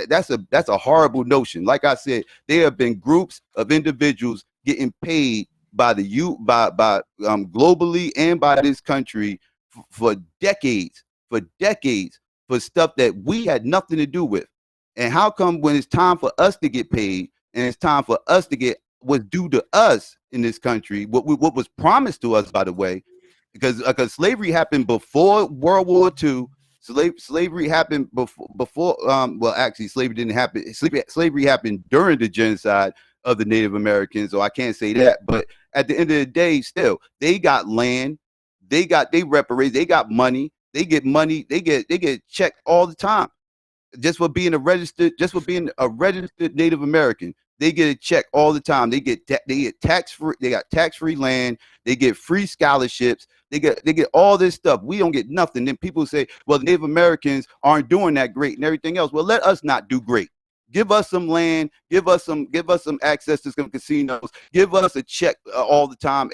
that's a horrible notion. Like I said, there have been groups of individuals getting paid by globally and by this country for decades for stuff that we had nothing to do with. And how come when it's time for us to get paid and it's time for us to get what's due to us in this country, what was promised to us, by the way, because slavery happened before World War II. Slavery happened before. Well, actually, slavery didn't happen. Slavery happened during the genocide of the Native Americans. So I can't say that. But at the end of the day, still, they got land. They reparations. They got money. They get money. They get checked all the time, just for being a registered Native American. They get a check all the time. They get tax-free. They got tax-free land. They get free scholarships. They get all this stuff. We don't get nothing. Then people say, well, the Native Americans aren't doing that great and everything else. Well, let us not do great. Give us some land. Give us some access to some casinos. Give us a check all the time,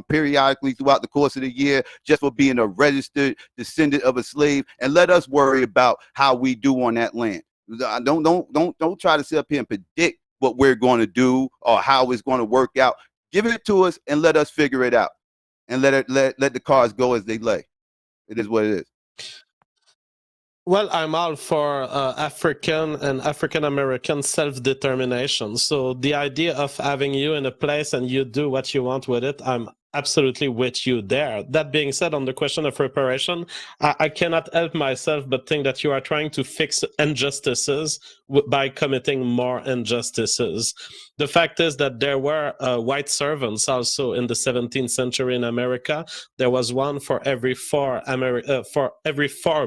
periodically throughout the course of the year, just for being a registered descendant of a slave, and let us worry about how we do on that land. Don't try to sit up here and predict what we're going to do or how it's going to work out. Give it to us and let us figure it out, and let the cards go as they lay. It is what it is. Well, I'm all for African and African-American self-determination. So the idea of having you in a place and you do what you want with it, I'm absolutely with you there. That being said, on the question of reparation, I cannot help myself but think that you are trying to fix injustices by committing more injustices. The fact is that there were white servants also in the 17th century in America. There was one for every four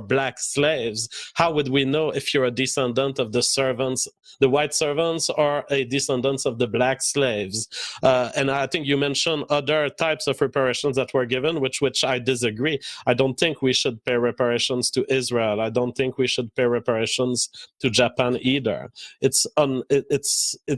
black slaves. How would we know if you're a descendant of the servants, the white servants, or a descendant of the black slaves? And I think you mentioned other types of reparations that were given, which I disagree. I don't think we should pay reparations to Israel. I don't think we should pay reparations to Japan either. It's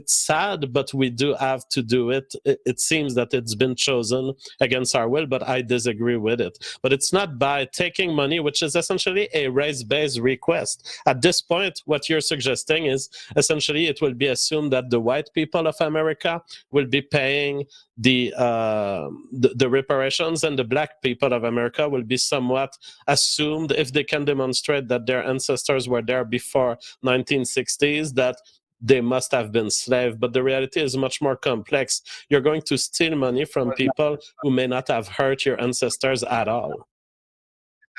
sad, but we do have to do it. It seems that it's been chosen against our will, but I disagree with it. But it's not by taking money, which is essentially a race-based request. At this point, what you're suggesting is essentially it will be assumed that the white people of America will be paying the reparations, and the black people of America will be somewhat assumed, if they can demonstrate that their ancestors were there before 1960s, that they must have been slaves. But the reality is much more complex. You're going to steal money from people who may not have hurt your ancestors at all.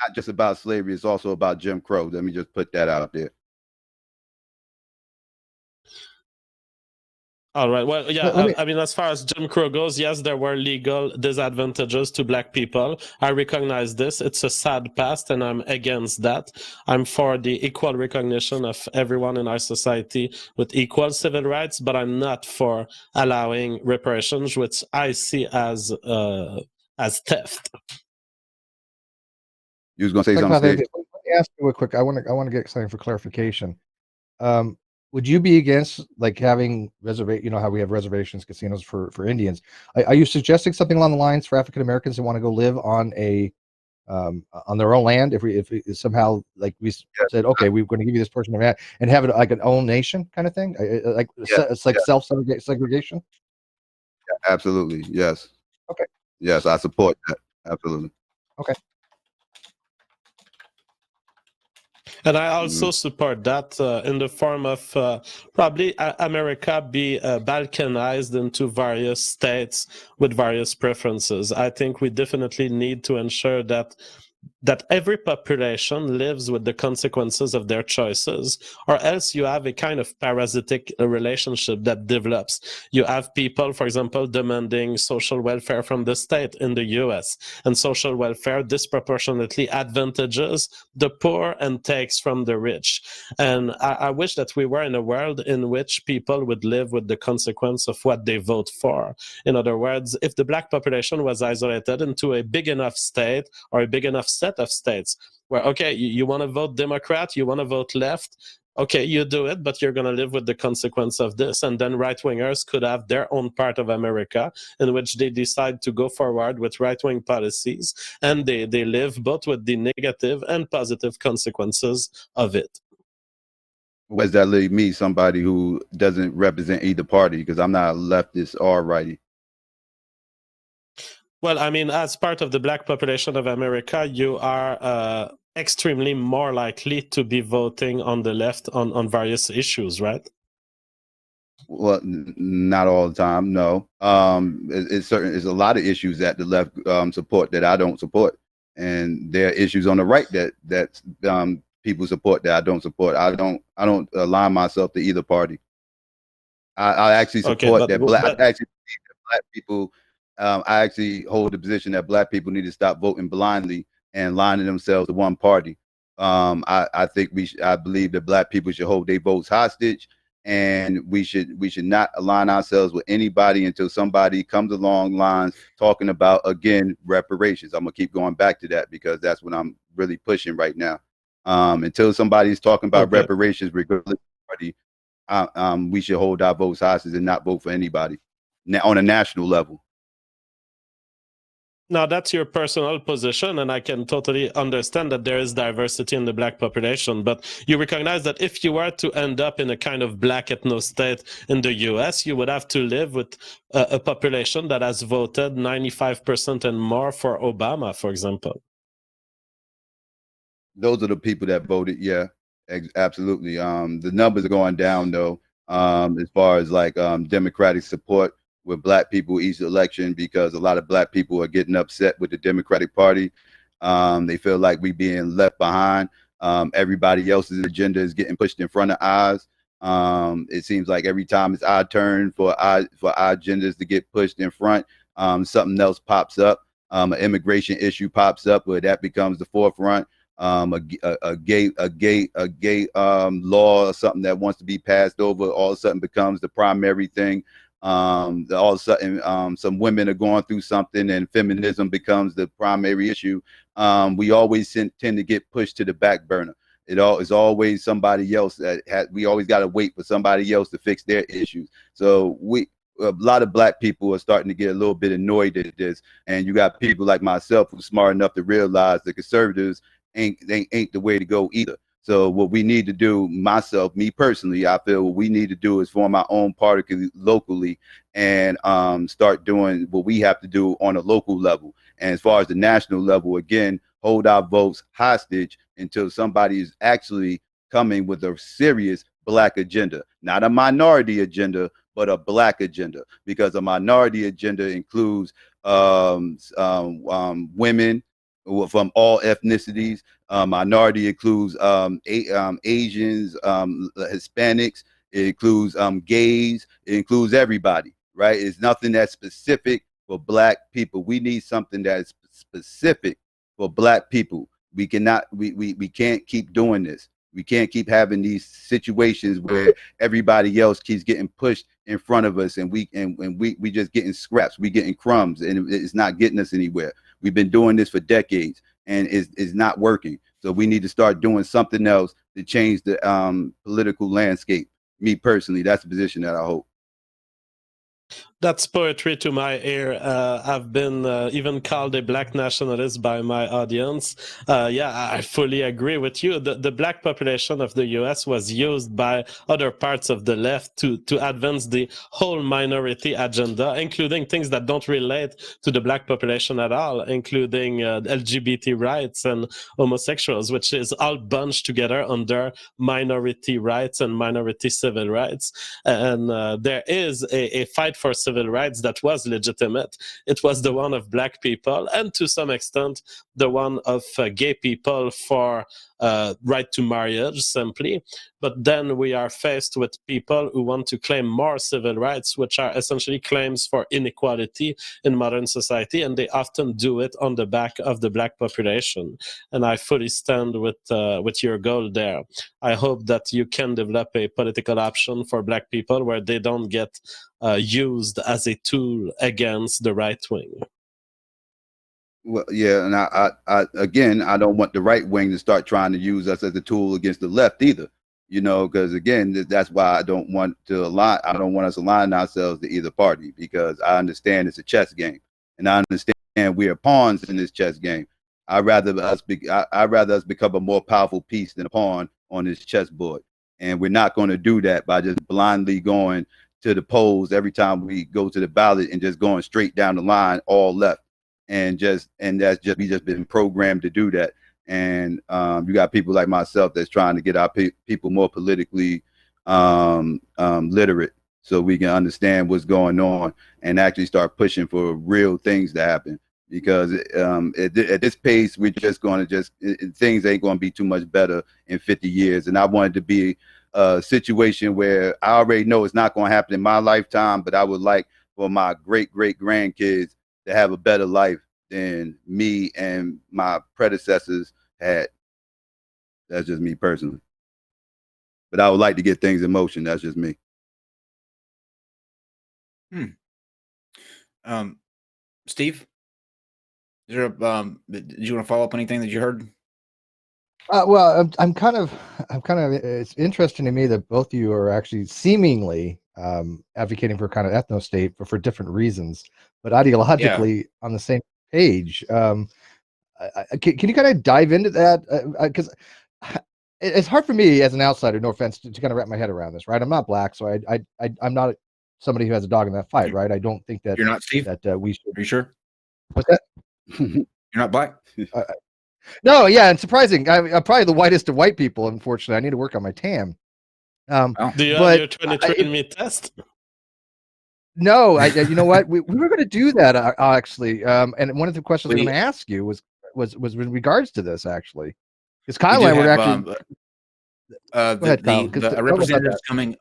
Not just about slavery, it's also about Jim Crow. Let me just put that out there. All right. Well, yeah, I mean, as far as Jim Crow goes, yes, there were legal disadvantages to black people. I recognize this. It's a sad past, and I'm against that. I'm for the equal recognition of everyone in our society with equal civil rights, but I'm not for allowing reparations, which I see as theft. You was going to say something, Steve? Let me ask you a quick. I want to get something for clarification. Would you be against like having how we have reservations, casinos for Indians? Are you suggesting something along the lines for African Americans that want to go live on on their own land? If we somehow like we said, okay, we're going to give you this portion of land and have it like an own nation kind of thing, it's like self-segregation. Yeah, absolutely, yes. Okay. Yes, I support that. Absolutely. Okay. And I also support that in the form of probably America be balkanized into various states with various preferences. I think we definitely need to ensure that every population lives with the consequences of their choices, or else you have a kind of parasitic relationship that develops. You have people, for example, demanding social welfare from the state in the US, and social welfare disproportionately advantages the poor and takes from the rich. And I wish that we were in a world in which people would live with the consequence of what they vote for. In other words, if the black population was isolated into a big enough state or a big enough set of states where, okay, you want to vote Democrat, you want to vote left, okay, you do it, but you're going to live with the consequence of this. And then right-wingers could have their own part of America in which they decide to go forward with right-wing policies, and they live both with the negative and positive consequences of it. Where does that leave me, somebody who doesn't represent either party, because I'm not a leftist or righty? Well, I mean, as part of the black population of America, you are extremely more likely to be voting on the left on various issues, right? Well, not all the time, no. It's a lot of issues that the left support that I don't support, and there are issues on the right that people support that I don't support. I don't align myself to either party. I actually support that black. I actually believe that black people. I actually hold the position that black people need to stop voting blindly and lining themselves to one party. I think I believe that black people should hold their votes hostage, and we should not align ourselves with anybody until somebody comes along lines talking about, again, reparations. I'm gonna keep going back to that because that's what I'm really pushing right now. Until somebody's talking about reparations, regardless of party, we should hold our votes hostage and not vote for anybody on a national level. Now, that's your personal position, and I can totally understand that there is diversity in the black population, but you recognize that if you were to end up in a kind of black ethno state in the US, you would have to live with a population that has voted 95% and more for Obama, for example. Those are the people that voted, yeah, absolutely. The numbers are going down, though, as far as like Democratic support with black people each election, because a lot of black people are getting upset with the Democratic Party. They feel like we being left behind. Everybody else's agenda is getting pushed in front of ours. It seems like every time it's our turn for our agendas to get pushed in front, something else pops up. An immigration issue pops up where that becomes the forefront. A gay law or something that wants to be passed over all of a sudden becomes the primary thing. All of a sudden, some women are going through something and feminism becomes the primary issue. We always tend to get pushed to the back burner. It's always somebody else we always got to wait for somebody else to fix their issues. So a lot of black people are starting to get a little bit annoyed at this, and you got people like myself who's smart enough to realize the conservatives ain't the way to go either. So what we need to do, me personally, I feel what we need to do is form our own party locally and start doing what we have to do on a local level. And as far as the national level, again, hold our votes hostage until somebody is actually coming with a serious black agenda, not a minority agenda, but a black agenda, because a minority agenda includes women from all ethnicities. Minority includes Asians, Hispanics. It includes gays. It includes everybody, right? It's nothing that's specific for black people. We need something that is specific for black people. We can't keep doing this. We can't keep having these situations where everybody else keeps getting pushed in front of us, and we just getting scraps, we getting crumbs, and it's not getting us anywhere. We've been doing this for decades, and it's not working. So we need to start doing something else to change the political landscape. Me personally, that's the position that I hold. That's poetry to my ear. I've been even called a black nationalist by my audience. Yeah, I fully agree with you. The black population of the US was used by other parts of the left to advance the whole minority agenda, including things that don't relate to the black population at all, including LGBT rights and homosexuals, which is all bunched together under minority rights and minority civil rights. And there is a fight for civil rights that was legitimate. It was the one of black people, and to some extent the one of gay people for right to marriage simply. But then we are faced with people who want to claim more civil rights, which are essentially claims for inequality in modern society, and they often do it on the back of the black population. And I fully stand with your goal there. I hope that you can develop a political option for black people where they don't get used as a tool against the right wing. Well, yeah, and I don't want the right wing to start trying to use us as a tool against the left either. You know, because again, that's why I don't want us aligning ourselves to either party, because I understand it's a chess game, and I understand we are pawns in this chess game. I'd rather us become a more powerful piece than a pawn on this chessboard, and we're not going to do that by just blindly going to the polls every time we go to the ballot and just going straight down the line, all left. We just been programmed to do that. And you got people like myself that's trying to get our people more politically literate, so we can understand what's going on and actually start pushing for real things to happen. Because at this pace, we're just going to things ain't going to be too much better in 50 years. And I wanted to be a situation where I already know it's not going to happen in my lifetime, but I would like for my great grandkids to have a better life than me and my predecessors had. That's just me personally. But I would like to get things in motion. That's just me. Steve, is there did you want to follow up on anything that you heard? Well, I'm kind of. It's interesting to me that both of you are actually seemingly advocating for kind of ethno state, but for different reasons, but ideologically on the same page. Can you kind of dive into that? Because it's hard for me as an outsider, no offense, to kind of wrap my head around this. Right, I'm not black, so I'm not somebody who has a dog in that fight. Right, I don't think that you're not Steve. That we should. Are you sure? What's that? You're not black. No, yeah, and surprising. I'm probably the whitest of white people. Unfortunately, I need to work on my tan. Do you have your 23andMe test? No, you know what? We were going to do that actually. And one of the questions I'm going to ask you was in regards to this actually. Because Kyle and I were actually. Go ahead, Kyle. A representative is coming.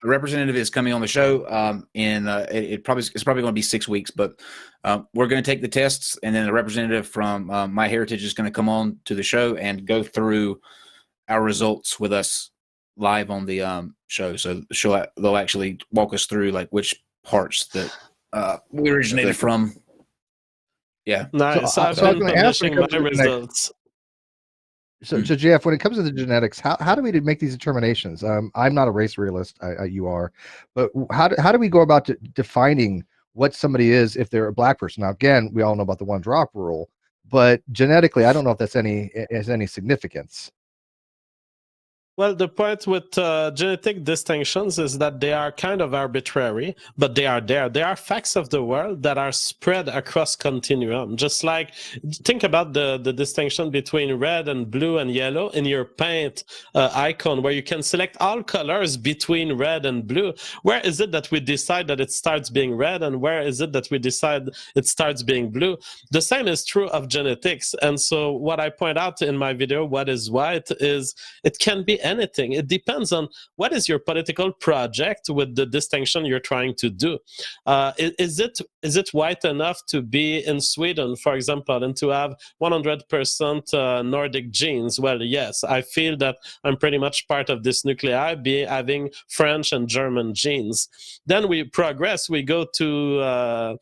A representative is coming on the show, and it's probably going to be 6 weeks. But we're going to take the tests, and then a representative from MyHeritage is going to come on to the show and go through our results with us live on the show. So they'll actually walk us through like which parts that we originated from. Yeah. Nice. So, I've so I was been going to ask publishing my results. So Jeff, when it comes to the genetics, how do we make these determinations? I'm not a race realist, you are, but how do we go about defining what somebody is if they're a black person? Now, again, we all know about the one drop rule, but genetically, I don't know if that's has any significance. Well, the point with genetic distinctions is that they are kind of arbitrary, but they are there. They are facts of the world that are spread across continuum. Just like, think about the distinction between red and blue and yellow in your paint icon, where you can select all colors between red and blue. Where is it that we decide that it starts being red, and where is it that we decide it starts being blue? The same is true of genetics. And so what I point out in my video, What is White, is it can be anything. It depends on what is your political project with the distinction you're trying to do. Is it white enough to be in Sweden, for example, and to have 100% Nordic genes? Well, yes, I feel that I'm pretty much part of this nuclei, having French and German genes. Then we progress. We go to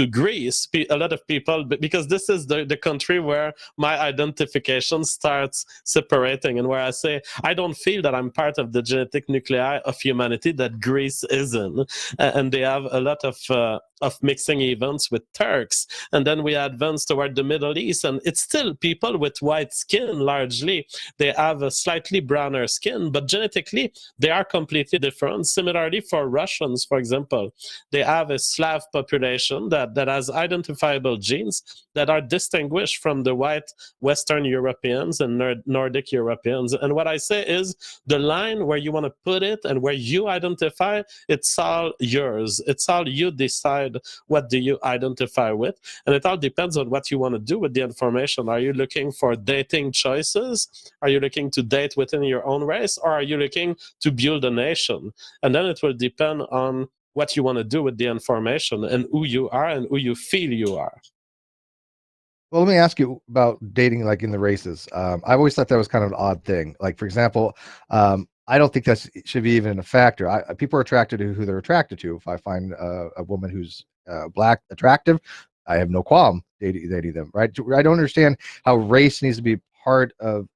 Greece. A lot of people, because this is the country where my identification starts separating, and where I say I don't feel that I'm part of the genetic nuclei of humanity that Greece is in, and they have a lot of mixing events with Turks. And then we advance toward the Middle East, and it's still people with white skin largely. They have a slightly browner skin, but genetically they are completely different. Similarly for Russians, for example, they have a Slav population that has identifiable genes that are distinguished from the white Western Europeans and Nordic Europeans. And what I say is, the line where you want to put it and where you identify, it's all yours. It's all you decide what do you identify with. And it all depends on what you want to do with the information. Are you looking for dating choices? Are you looking to date within your own race? Or are you looking to build a nation? And then it will depend on what you want to do with the information and who you are and who you feel you are. Well, let me ask you about dating, like in the races. I've always thought that was kind of an odd thing. Like, for example, I don't think that should be even a factor. People are attracted to who they're attracted to. If I find a woman who's black attractive, I have no qualm dating them, right? I don't understand how race needs to be part of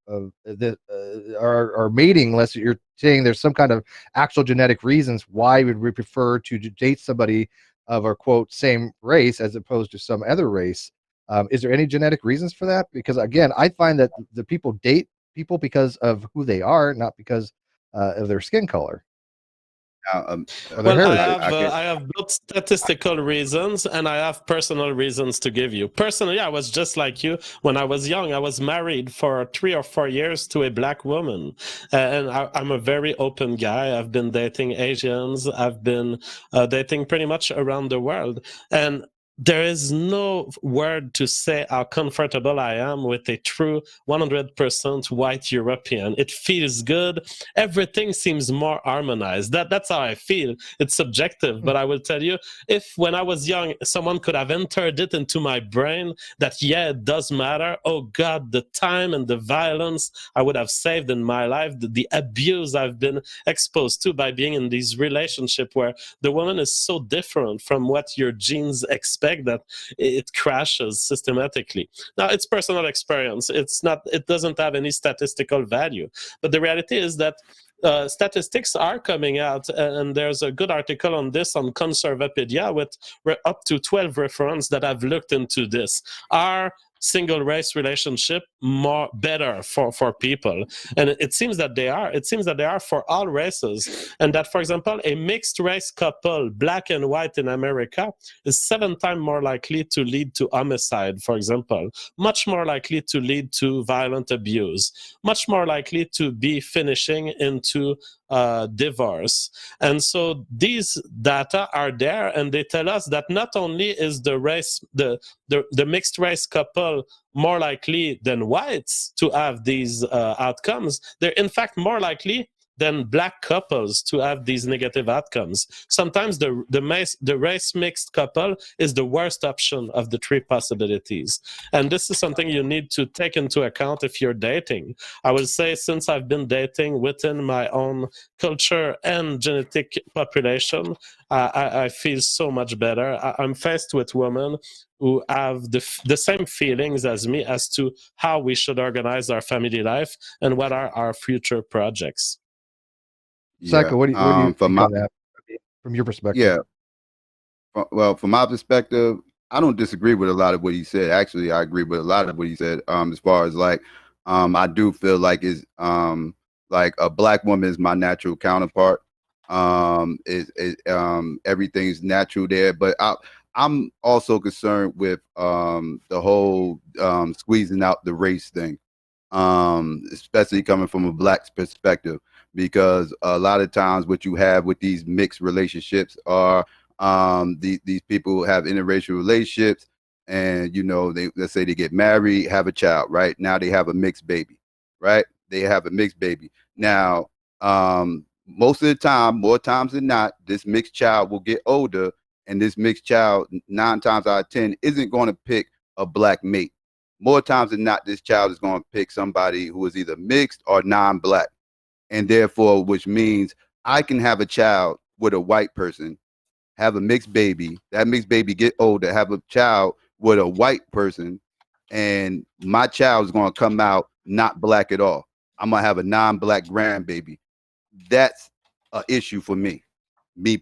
our mating, unless you're saying there's some kind of actual genetic reasons why would we prefer to date somebody of our, quote, same race as opposed to some other race. Is there any genetic reasons for that? Because again, I find that the people date people because of who they are, not because of their skin color. I have both statistical reasons and I have personal reasons to give you. Personally, I was just like you. When I was young, I was married for 3 or 4 years to a black woman. And I'm a very open guy. I've been dating Asians. I've been dating pretty much around the world. And there is no word to say how comfortable I am with a true 100% white European. It feels good. Everything seems more harmonized. That's how I feel. It's subjective, but I will tell you, if when I was young, someone could have entered it into my brain that, yeah, it does matter. Oh God, the time and the violence I would have saved in my life, the abuse I've been exposed to by being in these relationships where the woman is so different from what your genes expect that it crashes systematically. Now, it's personal experience. It doesn't have any statistical value. But the reality is that statistics are coming out, and there's a good article on this on Conservapedia with up to 12 references that have looked into this. Are single race relationship better for people? And it seems that they are. It seems that they are for all races, and that, for example, a mixed race couple, black and white in America, is 7 times more likely to lead to homicide, for example, much more likely to lead to violent abuse, much more likely to be finishing into divorce. And so these data are there, and they tell us that not only is the mixed race couple more likely than whites to have these outcomes, they're in fact more likely than black couples to have these negative outcomes. Sometimes the race mixed couple is the worst option of the three possibilities. And this is something you need to take into account if you're dating. I would say, since I've been dating within my own culture and genetic population, I feel so much better. I'm faced with women who have the same feelings as me as to how we should organize our family life and what are our future projects. Psycho, what do you think on that from your perspective? Yeah. Well, from my perspective, I don't disagree with a lot of what he said. Actually, I agree with a lot of what he said. As far as like, I do feel like it's like a black woman is my natural counterpart. Everything's natural there, but I'm also concerned with the whole squeezing out the race thing, especially coming from a black perspective, because a lot of times what you have with these mixed relationships are these people have interracial relationships, and let's say they get married, have a child, right? Now they have a mixed baby, right? They have a mixed baby. Now, most of the time, more times than not, this mixed child will get older, and this mixed child 9 times out of 10 isn't going to pick a black mate. More times than not, this child is going to pick somebody who is either mixed or non-black. And therefore, which means I can have a child with a white person, have a mixed baby, that mixed baby get older, have a child with a white person, and my child is going to come out not black at all. I'm going to have a non-black grandbaby. That's an issue for me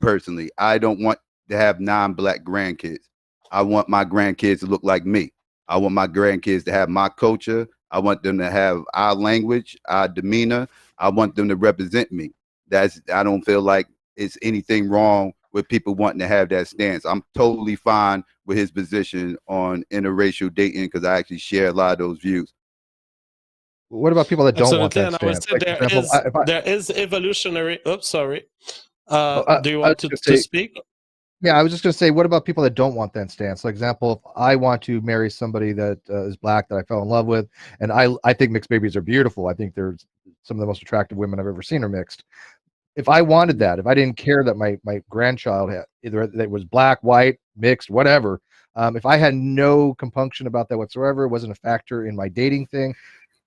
personally. I don't want to have non-black grandkids. I want my grandkids to look like me. I want my grandkids to have my culture. I want them to have our language, our demeanor. I want them to represent me. I don't feel like it's anything wrong with people wanting to have that stance. I'm totally fine with his position on interracial dating, because I actually share a lot of those views. What about people that don't want that And stance? I would say there is evolutionary. Oops, sorry. Do you want to speak? Yeah, I was just going to say, what about people that don't want that stance? For example, if I want to marry somebody that is black that I fell in love with, and I think mixed babies are beautiful. I think they're some of the most attractive women I've ever seen are mixed. If I wanted that, if I didn't care that my grandchild had either that was black, white, mixed, whatever, if I had no compunction about that whatsoever, it wasn't a factor in my dating thing,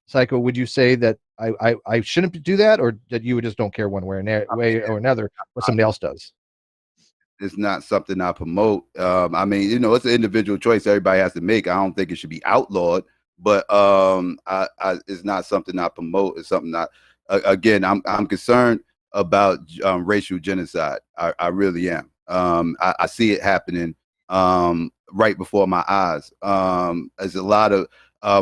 Psycho, would you say that I shouldn't do that, or that you just don't care one way or another what somebody else does? It's not something I promote. I mean, it's an individual choice everybody has to make. I don't think it should be outlawed, but it's not something I promote. It's something again, I'm concerned about racial genocide. I really am. I see it happening right before my eyes. There's a lot of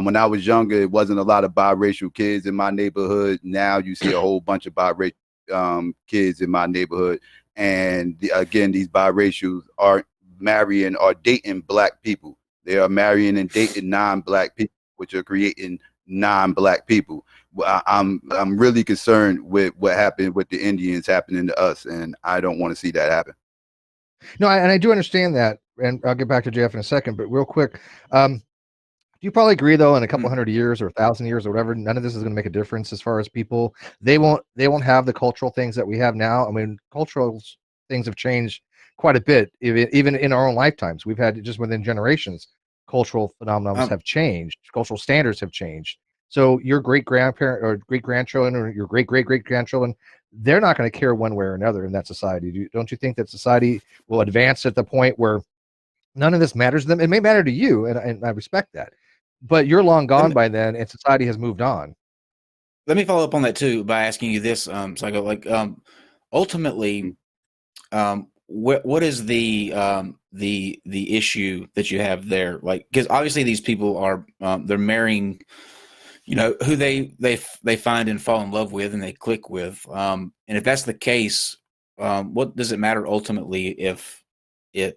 when I was younger, it wasn't a lot of biracial kids in my neighborhood. Now you see a whole bunch of biracial kids in my neighborhood. And again, these biracials are marrying or dating black people. They are marrying and dating non-black people, which are creating non-black people. I'm really concerned with what happened with the Indians happening to us, and I don't want to see that happen. No, and I do understand that, and I'll get back to Jeff in a second. But real quick, you probably agree, though, in a couple hundred years or 1,000 years or whatever, none of this is going to make a difference as far as people. They won't have the cultural things that we have now. I mean, cultural things have changed quite a bit, even in our own lifetimes. We've had, just within generations, cultural phenomena have changed. Cultural standards have changed. So your great-grandparent or great-grandchildren or your great-great-great-grandchildren, they're not going to care one way or another in that society. Don't you think that society will advance at the point where none of this matters to them? It may matter to you, and I respect that. But you're long gone by then, and society has moved on. Let me follow up on that too by asking you this, Psycho. Like, ultimately, what is the issue that you have there? Like, because obviously these people are they're marrying, who they find and fall in love with and they click with. And if that's the case, what does it matter ultimately if we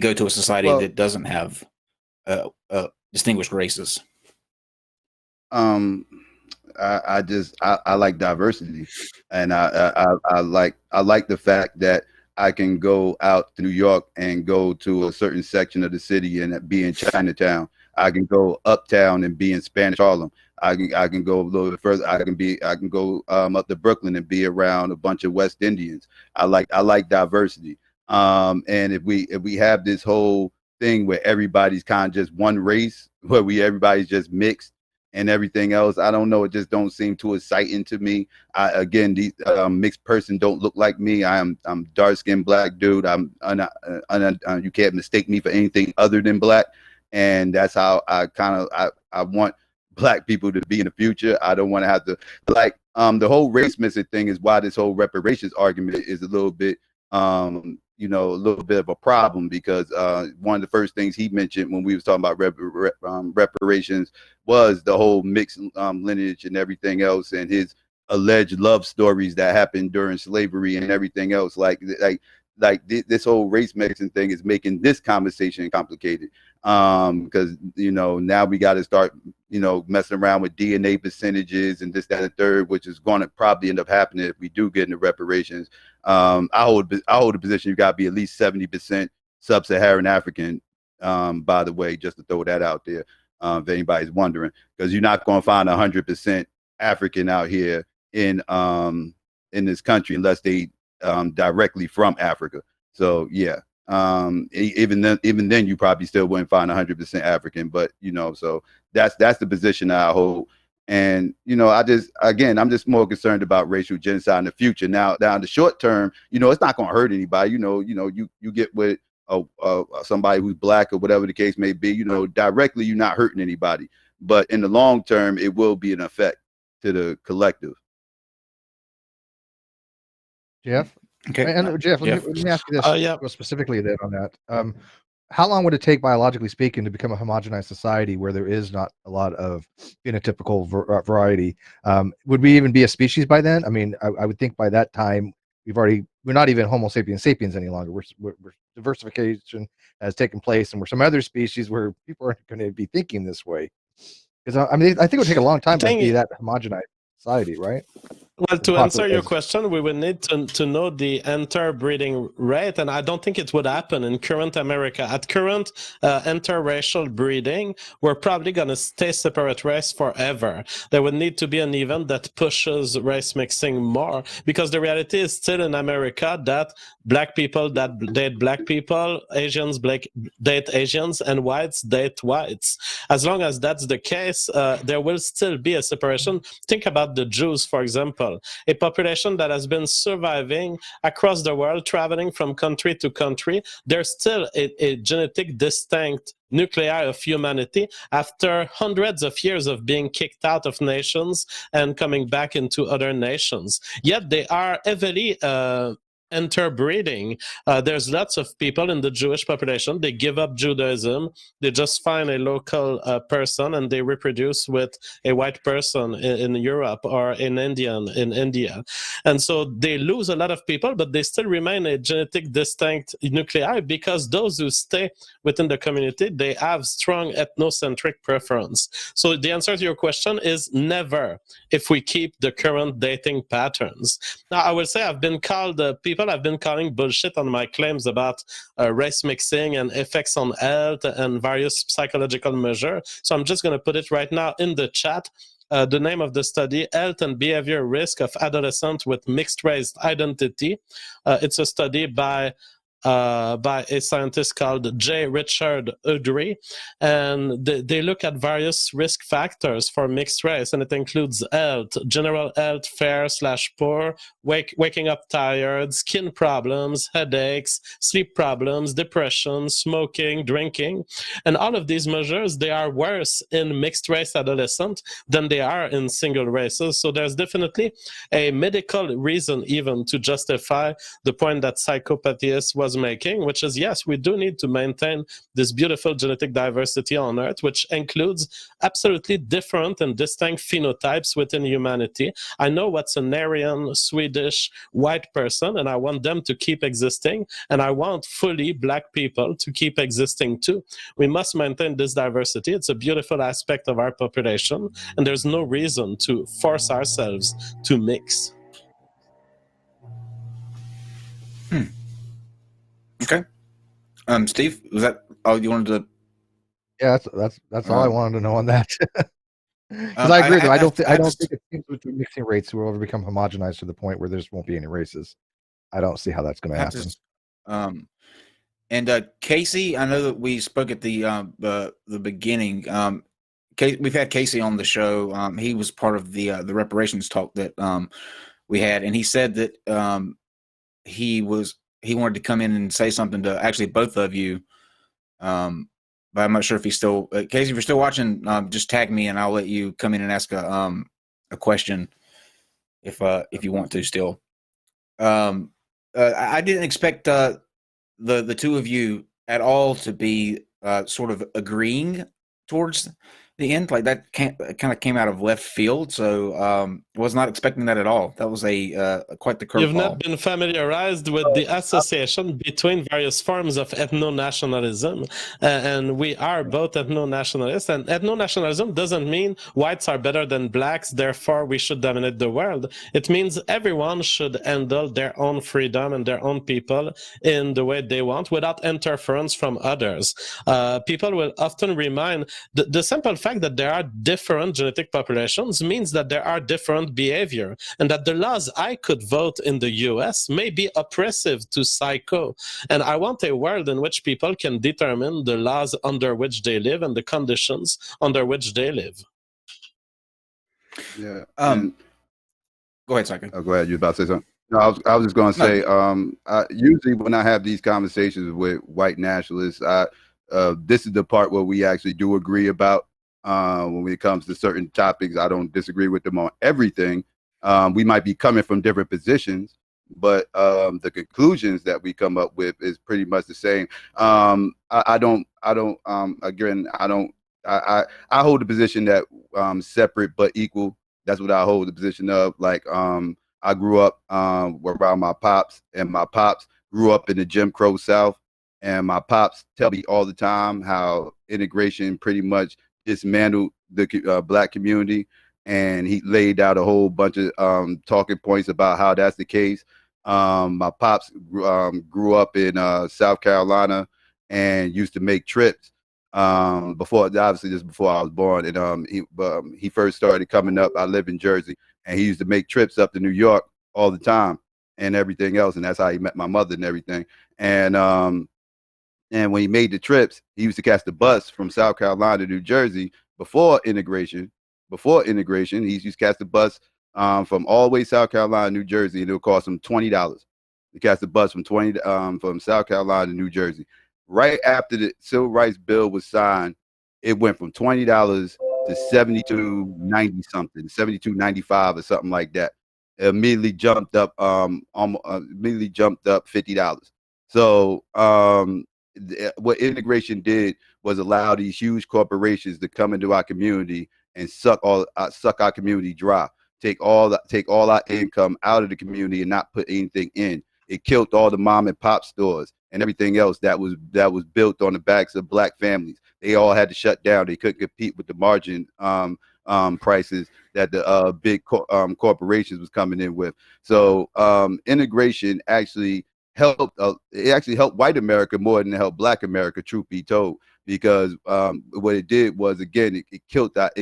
go to a society that doesn't have distinguished races? I like diversity, and I like the fact that I can go out to New York and go to a certain section of the city and be in Chinatown. I can go uptown and be in Spanish Harlem. I can go a little bit further. I can go up to Brooklyn and be around a bunch of West Indians. I like diversity. And if we have this whole thing where everybody's kind of just one race, where everybody's just mixed and everything else, I don't know. It just don't seem too exciting to me. Again, these mixed person don't look like me. I'm dark skinned black dude. You can't mistake me for anything other than black. And that's how I want black people to be in the future. I don't want to have to the whole race mixing thing is why this whole reparations argument is a little bit a little bit of a problem, because one of the first things he mentioned when we was talking about reparations was the whole mixed lineage and everything else, and his alleged love stories that happened during slavery and everything else. This whole race mixing thing is making this conversation complicated, because now we got to start messing around with DNA percentages and this, that, and third, which is going to probably end up happening if we do get into reparations. I hold the position you got to be at least 70% sub-Saharan African, by the way, just to throw that out there, if anybody's wondering, because you're not going to find 100% African out here in this country unless they directly from Africa. So yeah, even then you probably still wouldn't find 100% African, but so that's the position I hold. And I'm just more concerned about racial genocide in the future. Now in the short term, it's not going to hurt anybody. You get with somebody who's black or whatever the case may be, directly you're not hurting anybody, but in the long term it will be an effect to the collective. Jeff? Okay. And Jeff, let me ask you this specifically then on that. How long would it take, biologically speaking, to become a homogenized society where there is not a lot of phenotypical variety? Would we even be a species by then? I mean, I would think by that time we're not even Homo sapiens sapiens any longer. We're diversification has taken place, and we're some other species where people aren't going to be thinking this way. Because I think it would take a long time to be that homogenized society, right? Well, to answer your question, we would need to know the interbreeding rate, and I don't think it would happen in current America. At current interracial breeding, we're probably going to stay separate race forever. There would need to be an event that pushes race mixing more, because the reality is still in America that black people that date black people, Asians date Asians, and whites date whites. As long as that's the case, there will still be a separation. Think about the Jews, for example. A population that has been surviving across the world, traveling from country to country. There's still a genetic distinct nuclei of humanity after hundreds of years of being kicked out of nations and coming back into other nations. Yet they are heavily interbreeding. There's lots of people in the Jewish population, they give up Judaism, they just find a local person and they reproduce with a white person in Europe or an Indian in India. And so they lose a lot of people, but they still remain a genetic distinct nuclei, because those who stay within the community, they have strong ethnocentric preference. So the answer to your question is never, if we keep the current dating patterns. Now, I will say I've been called people have been calling bullshit on my claims about race mixing and effects on health and various psychological measures. So I'm just going to put it right now in the chat. The name of the study, Health and Behavior Risk of Adolescents with Mixed Race Identity. It's a study by a scientist called J. Richard Udry, and they look at various risk factors for mixed race, and it includes health, general health, fair/poor, waking up tired, skin problems, headaches, sleep problems, depression, smoking, drinking, and all of these measures, they are worse in mixed race adolescents than they are in single races. So there's definitely a medical reason even to justify the point that Sykopathiest was making, which is, yes, we do need to maintain this beautiful genetic diversity on Earth, which includes absolutely different and distinct phenotypes within humanity. I know what's an Aryan, Swedish, white person, and I want them to keep existing, and I want fully black people to keep existing too. We must maintain this diversity. It's a beautiful aspect of our population, and there's no reason to force ourselves to mix. Steve, was that all you wanted to? Yeah, that's all I wanted to know on that. Because I agree, though. I don't think it seems with the mixing rates will ever become homogenized to the point where there just won't be any races. I don't see how that's going to happen. And Casey, I know that we spoke at the beginning. We've had Casey on the show. He was part of the reparations talk that we had, and he said that he wanted to come in and say something to actually both of you. But I'm not sure if he's still Casey. If you're still watching, just tag me and I'll let you come in and ask a question if you want to still. I didn't expect the two of you at all to be sort of agreeing towards the end. Like that kind of came out of left field, so was not expecting that at all. That was quite the curveball. You've not been familiarized with the association between various forms of ethno-nationalism, and we are both ethno-nationalists, and ethno-nationalism doesn't mean whites are better than blacks, therefore we should dominate the world. It means everyone should handle their own freedom and their own people in the way they want without interference from others. People will often remind the simple fact that there are different genetic populations means that there are different behavior, and that the laws I could vote in the US may be oppressive to Psycho. And I want a world in which people can determine the laws under which they live and the conditions under which they live. Yeah. Go ahead, Psycho. Oh, go ahead. You about to say something? No, I was just going to say, usually when I have these conversations with white nationalists, this is the part where we actually do agree about. When it comes to certain topics, I don't disagree with them on everything. We might be coming from different positions, but the conclusions that we come up with is pretty much the same. I hold the position that separate but equal. That's what I hold the position of. Like, I grew up around my pops, and my pops grew up in the Jim Crow South, and my pops tell me all the time how integration pretty much dismantled the black community, and he laid out a whole bunch of talking points about how that's the case. My pops grew up in South Carolina and used to make trips before I was born. And he first started coming up. I live in Jersey, and he used to make trips up to New York all the time and everything else. And that's how he met my mother and everything. And when he made the trips, he used to catch the bus from South Carolina to New Jersey before integration. He used to catch the bus from all the way South Carolina, New Jersey, and it would cost him $20 to catch the bus from South Carolina to New Jersey. Right after the Civil Rights Bill was signed, it went from $20 to $72.90 something, $72.95 or something like that. It immediately jumped up $50. So what integration did was allow these huge corporations to come into our community and suck our community dry, take all our income out of the community and not put anything in. It killed all the mom and pop stores and everything else that was built on the backs of black families. They all had to shut down. They couldn't compete with the margin prices that the big corporations was coming in with. So integration actually helped white America more than it helped black America, truth be told, because what it did was, again, it killed that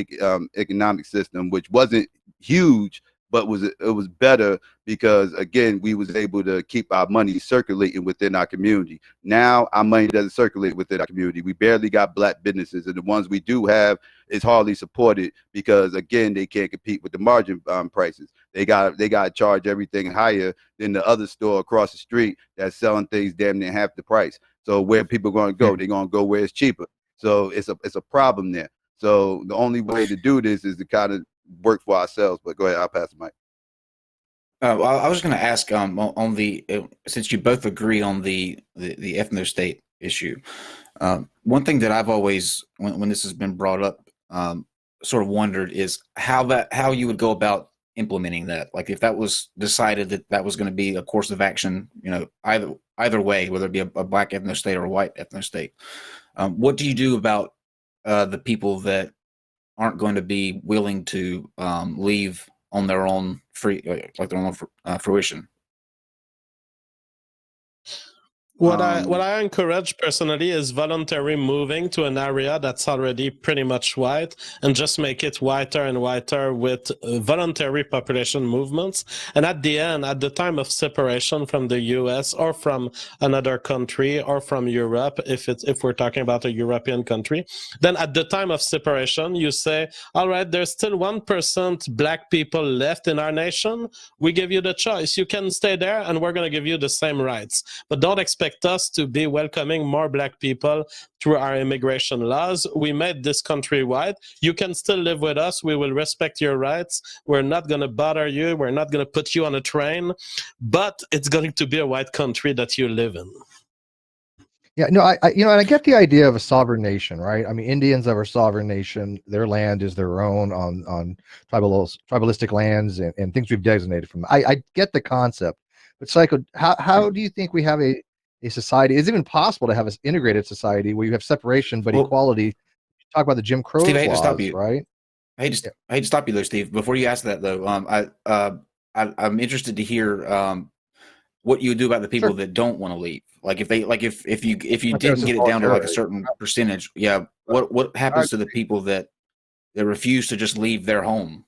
economic system, which wasn't huge, but it was better because, again, we was able to keep our money circulating within our community. Now our money doesn't circulate within our community. We barely got black businesses, and the ones we do have is hardly supported because, again, they can't compete with the margin prices. They got to charge everything higher than the other store across the street that's selling things damn near half the price. So where people are going to go? They're going to go where it's cheaper. So it's a problem there. So the only way to do this is to kind of work for ourselves. But go ahead, I'll pass the mic. I was going to ask on the since you both agree on the ethno-state issue. One thing that I've always, when this has been brought up, sort of wondered is how you would go about implementing that. Like if that was decided that was going to be a course of action, either way, whether it be a black ethno-state or a white ethno-state. What do you do about the people that aren't going to be willing to leave on their own fruition? What I encourage personally is voluntary moving to an area that's already pretty much white, and just make it whiter and whiter with voluntary population movements. And at the end, at the time of separation from the US or from another country or from Europe, if we're talking about a European country, then at the time of separation, you say, all right, there's still 1% black people left in our nation. We give you the choice. You can stay there and we're going to give you the same rights. But don't expect us to be welcoming more black people through our immigration laws. We made this country white. You can still live with us. We will respect your rights. We're not going to bother you. We're not going to put you on a train, but it's going to be a white country that you live in. Yeah, no, and I get the idea of a sovereign nation, right? I mean, Indians are a sovereign nation. Their land is their own on tribalistic lands and things we've designated from. I get the concept, but Psycho, how do you think we have a society? Is it even possible to have an integrated society where you have separation but equality? Talk about the Jim Crow Steve, I hate laws, to stop you. right? I hate to stop you there, Steve. Before you ask that, though, I'm interested to hear what you would do about the people that don't want to leave. Like if you didn't get it down to like a certain percentage, what happens to the people that refuse to just leave their home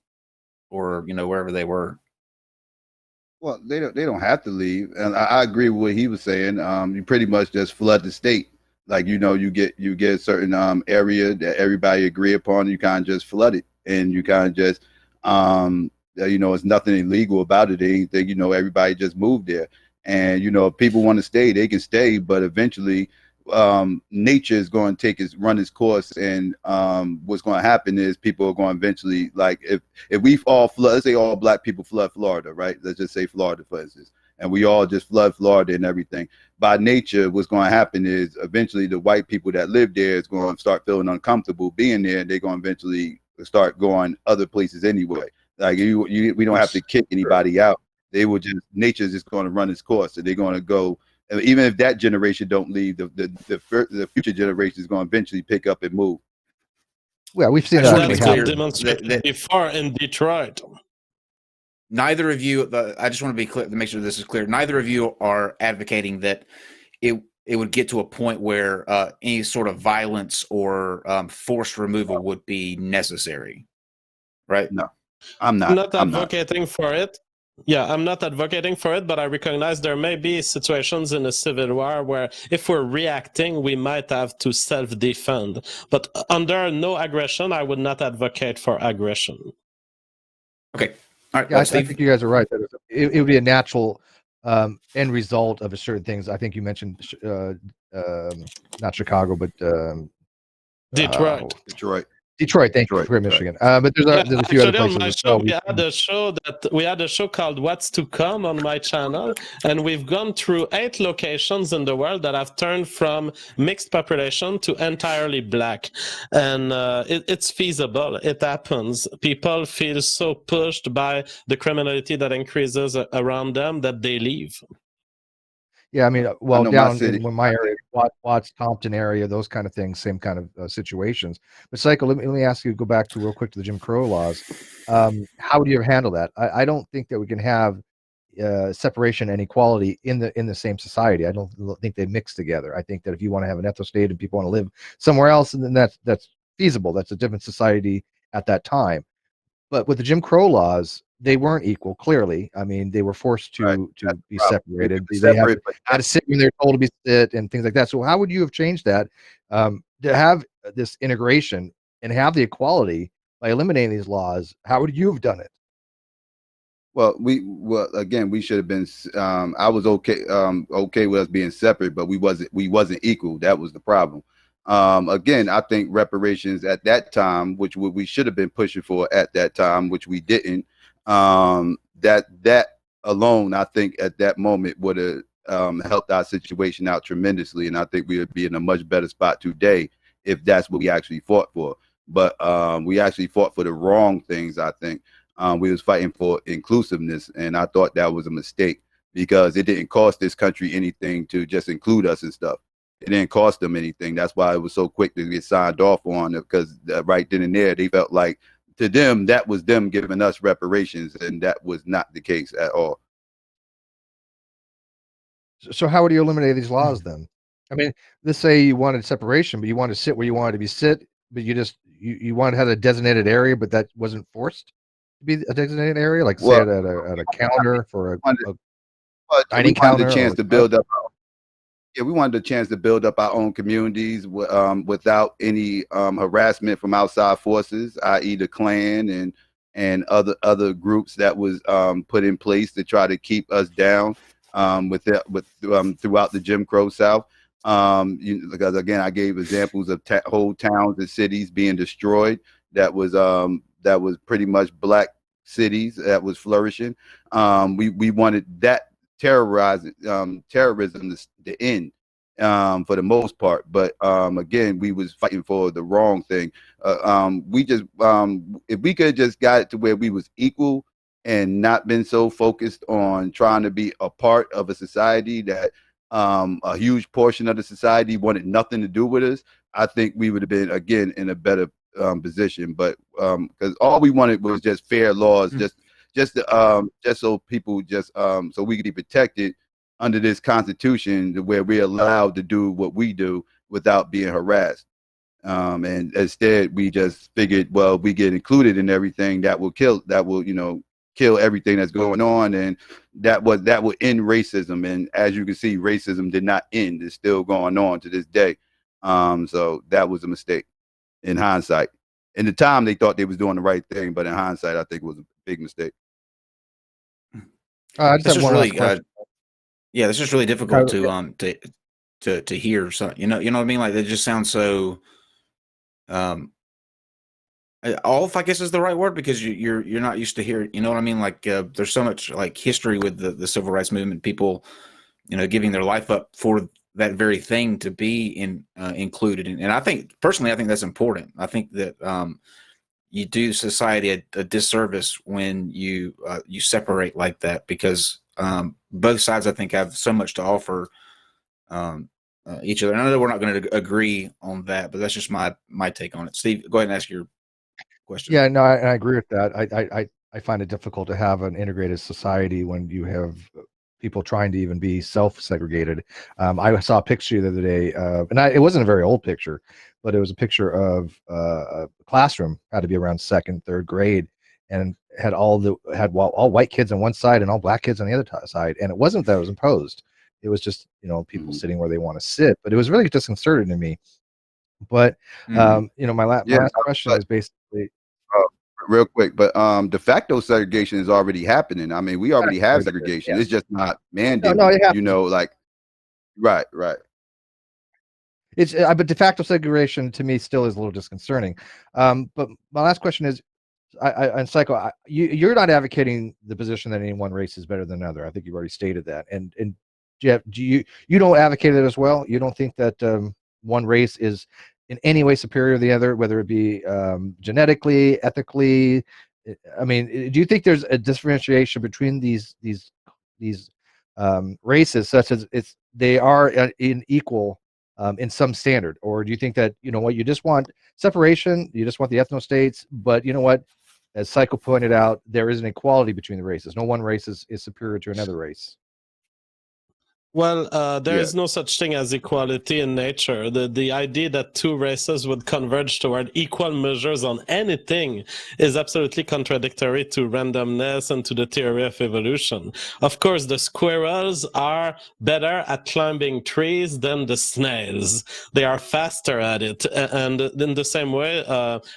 or wherever they were? Well, they don't have to leave, and I agree with what he was saying. You pretty much just flood the state, like you get a certain area that everybody agree upon. You kind of just flood it, and you kind of just it's nothing illegal about it. Anything, everybody just moved there, and if people want to stay, they can stay, but eventually nature is going to run its course, and what's going to happen is people are going to eventually, like if we all flood, let's say all black people flood Florida, right? Let's just say Florida, for instance, and we all just flood Florida and everything. By nature, what's going to happen is eventually the white people that live there is going to start feeling uncomfortable being there, and they're going to eventually start going other places anyway. Like we don't have to kick anybody out. They will just, nature's just going to run its course, and they're going to go. Even if that generation don't leave, the future generation is going to eventually pick up and move. Well, we've seen that actually happen. Demonstrated before in Detroit. Neither of you, I just want to be clear to make sure this is clear. Neither of you are advocating that it would get to a point where any sort of violence or forced removal would be necessary, right? No, I'm not. I'm not advocating for it. Yeah, I'm not advocating for it, but I recognize there may be situations in a civil war where if we're reacting, we might have to self-defend. But under no aggression, I would not advocate for aggression. Okay. All right. Yeah, I think you guys are right. It would be a natural end result of certain things. I think you mentioned not Chicago, but Detroit. Detroit, thank you, Detroit, Michigan. But there's a few other places. On my show, we had a show called "What's to Come" on my channel, and we've gone through 8 locations in the world that have turned from mixed population to entirely black, and it's feasible. It happens. People feel so pushed by the criminality that increases around them that they leave. Yeah, I mean, well, down in my area, Watts, Compton area, those kind of things, same kind of situations. But Psycho, let me ask you to go back to real quick to the Jim Crow laws. How would you handle that? I don't think that we can have separation and equality in the same society. I don't think they mix together. I think that if you want to have an ethno-state and people want to live somewhere else, and then that's feasible. That's a different society at that time. But with the Jim Crow laws, they weren't equal, clearly. I mean, they were forced to be separated. They had to sit when they're told to be sit and things like that. So how would you have changed that to have this integration and have the equality by eliminating these laws? How would you have done it? Well, again, we should have been. I was okay with us being separate, but we wasn't equal. That was the problem. Again, I think reparations at that time, which we should have been pushing for at that time, which we didn't. That alone, I think at that moment would have helped our situation out tremendously, and I think we would be in a much better spot today if that's what we actually fought for. But we actually fought for the wrong things. I think we was fighting for inclusiveness, and I thought that was a mistake because it didn't cost this country anything to just include us and stuff. It didn't cost them anything. That's why it was so quick to get signed off on it, because right then and there they felt like, to them, that was them giving us reparations, and that was not the case at all. So how would you eliminate these laws then? I mean, let's say you wanted separation, but you wanted to sit where you wanted to be sit, but you wanted to have a designated area, but that wasn't forced to be a designated area, like say Well, at a counter for a we dining wanted a counter chance or to build up. Yeah, we wanted a chance to build up our own communities without any harassment from outside forces, i.e., the Klan and other groups that was put in place to try to keep us down throughout the Jim Crow South. Because again, I gave examples of whole towns and cities being destroyed. That was pretty much black cities that was flourishing. We wanted that terrorism to end for the most part, but again, we was fighting for the wrong thing. We just if we could just got it to where we was equal and not been so focused on trying to be a part of a society that a huge portion of the society wanted nothing to do with us, I think we would have been again in a better position. But because all we wanted was just fair laws, just so people so we could be protected under this constitution where we're allowed to do what we do without being harassed. And instead we just figured, well, we get included in everything that will kill everything that's going on, and that would end racism. And as you can see, racism did not end. It's still going on to this day. So that was a mistake in hindsight. In the time they thought they was doing the right thing, but in hindsight I think it was a big mistake. I just have one last question. Yeah, this is really difficult to hear. So you know what I mean. Like it just sounds so. Off, I guess, is the right word, because you're not used to hear. You know what I mean. Like there's so much like history with the civil rights movement. People, giving their life up for that very thing to be included. And I think personally, I think that's important. I think that you do society a disservice when you separate like that, because both sides, I think, have so much to offer each other. And I know we're not going to agree on that, but that's just my take on it. Steve, go ahead and ask your question. Yeah, no, I agree with that. I find it difficult to have an integrated society when you have people trying to even be self-segregated. I saw a picture the other day, and it wasn't a very old picture, but it was a picture of a classroom, had to be around second, third grade, and had all white kids on one side and all black kids on the other side. And it wasn't that it was imposed. It was just, people sitting where they want to sit. But it was really disconcerting to me. But my last question is basically real quick, but de facto segregation is already happening. I mean, we already have segregation. Yeah. It's just not mandated. Right. It's but de facto segregation to me still is a little disconcerting. But my last question is, and Psycho, you're not advocating the position that any one race is better than another. I think you've already stated that. And Jeff, you don't advocate it as well? You don't think that one race is in any way superior to the other, whether it be genetically, ethically? I mean, do you think there's a differentiation between these races, such as they are in equal in some standard, or do you think that you just want separation, you just want the ethno states, but as Psycho pointed out, there is an equality between the races. No one race is superior to another race. Well, there is no such thing as equality in nature. The idea that two races would converge toward equal measures on anything is absolutely contradictory to randomness and to the theory of evolution. Of course, the squirrels are better at climbing trees than the snails. They are faster at it. And in the same way,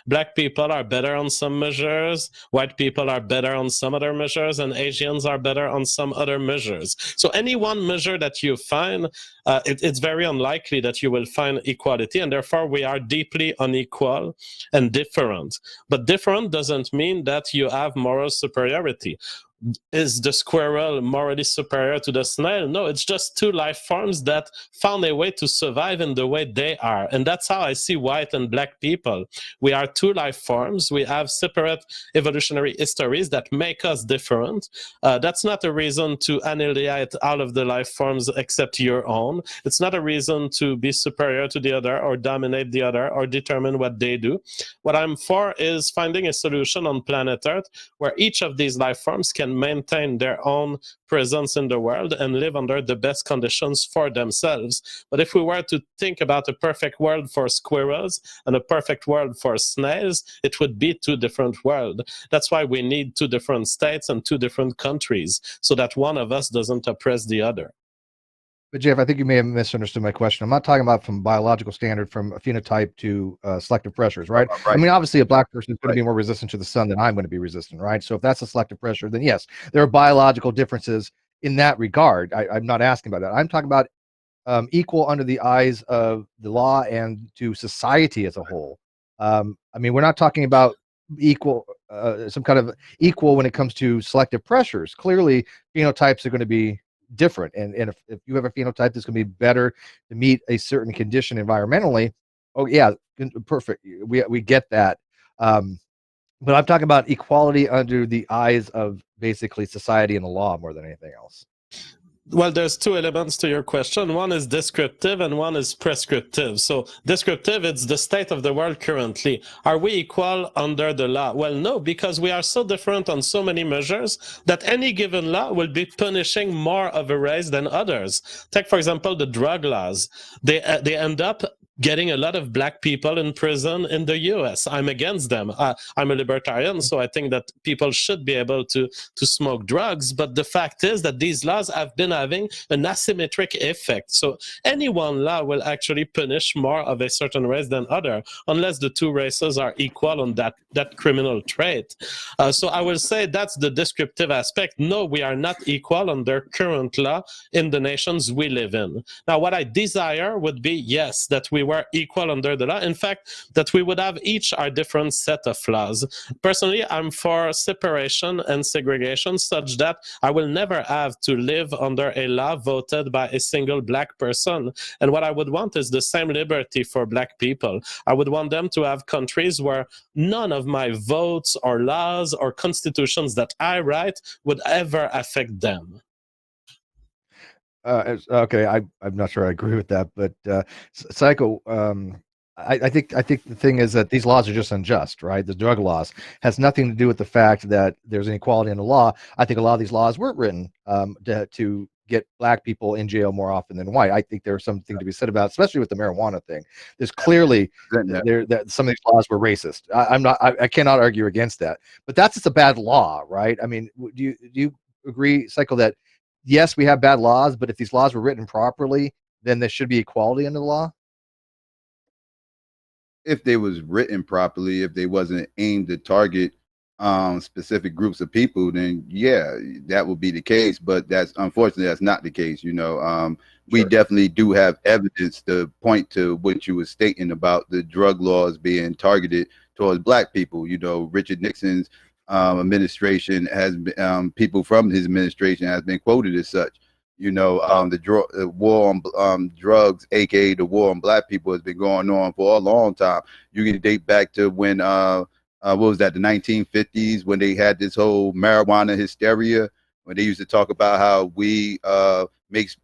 black people are better on some measures, white people are better on some other measures, and Asians are better on some other measures. So any one measure that you find, it's very unlikely that you will find equality, and therefore we are deeply unequal and different. But different doesn't mean that you have moral superiority. Is the squirrel morally superior to the snail? No, it's just two life forms that found a way to survive in the way they are. And that's how I see white and black people. We are two life forms. We have separate evolutionary histories that make us different. That's not a reason to annihilate all of the life forms except your own. It's not a reason to be superior to the other or dominate the other or determine what they do. What I'm for is finding a solution on planet Earth where each of these life forms can can maintain their own presence in the world and live under the best conditions for themselves. But if we were to think about a perfect world for squirrels and a perfect world for snails, it would be two different worlds. That's why we need two different states and two different countries, so that one of us doesn't oppress the other. But Jeff, I think you may have misunderstood my question. I'm not talking about from biological standard, from a phenotype to selective pressures, right? I mean, obviously, a black person is going to be more resistant to the sun than I'm going to be resistant, right? So if that's a selective pressure, then yes, there are biological differences in that regard. I'm not asking about that. I'm talking about equal under the eyes of the law and to society as a whole. I mean, we're not talking about equal, some kind of equal when it comes to selective pressures. Clearly, phenotypes are going to be different, and if you have a phenotype that's going to be better to meet a certain condition environmentally, oh yeah, perfect, we get that. But I'm talking about equality under the eyes of basically society and the law more than anything else. Well, there's two elements to your question. One is descriptive and one is prescriptive. So descriptive, it's the state of the world currently. Are we equal under the law? Well, no, because we are so different on so many measures that any given law will be punishing more of a race than others. Take, for example, the drug laws. They end up getting a lot of black people in prison in the US. I'm against them. I'm a libertarian, so I think that people should be able to smoke drugs. But the fact is that these laws have been having an asymmetric effect. So any one law will actually punish more of a certain race than other, unless the two races are equal on that criminal trait. So I will say that's the descriptive aspect. No, we are not equal under current law in the nations we live in. Now, what I desire would be, yes, that we were equal under the law. In fact, that we would have each our different set of laws. Personally, I'm for separation and segregation such that I will never have to live under a law voted by a single black person. And what I would want is the same liberty for black people. I would want them to have countries where none of my votes or laws or constitutions that I write would ever affect them. Okay, I'm not sure I agree with that, but Psycho, I think the thing is that these laws are just unjust, right? The drug laws has nothing to do with the fact that there's inequality in the law. I think a lot of these laws weren't written to get black people in jail more often than white. I think there's something to be said about, especially with the marijuana thing. There's clearly that some of these laws were racist. I cannot argue against that, but that's just a bad law, right? I mean, do you agree, Psycho, that yes, we have bad laws, but if these laws were written properly, then there should be equality under the law? If they was written properly, if they wasn't aimed to target specific groups of people, then yeah, that would be the case. But that's unfortunately that's not the case. We definitely do have evidence to point to what you were stating about the drug laws being targeted towards black people. Richard Nixon's administration has been, people from his administration has been quoted as such. The war on drugs, aka the war on black people, has been going on for a long time. You can date back to when what was that, the 1950s, when they had this whole marijuana hysteria, when they used to talk about how weed makes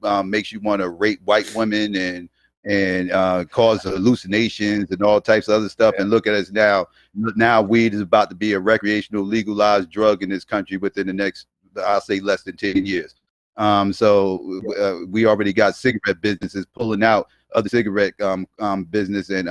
you want to rape white women and cause hallucinations and all types of other stuff. And look at us now. Now weed is about to be a recreational legalized drug in this country within the next, I'll say, less than 10 years. We already got cigarette businesses pulling out of the cigarette business and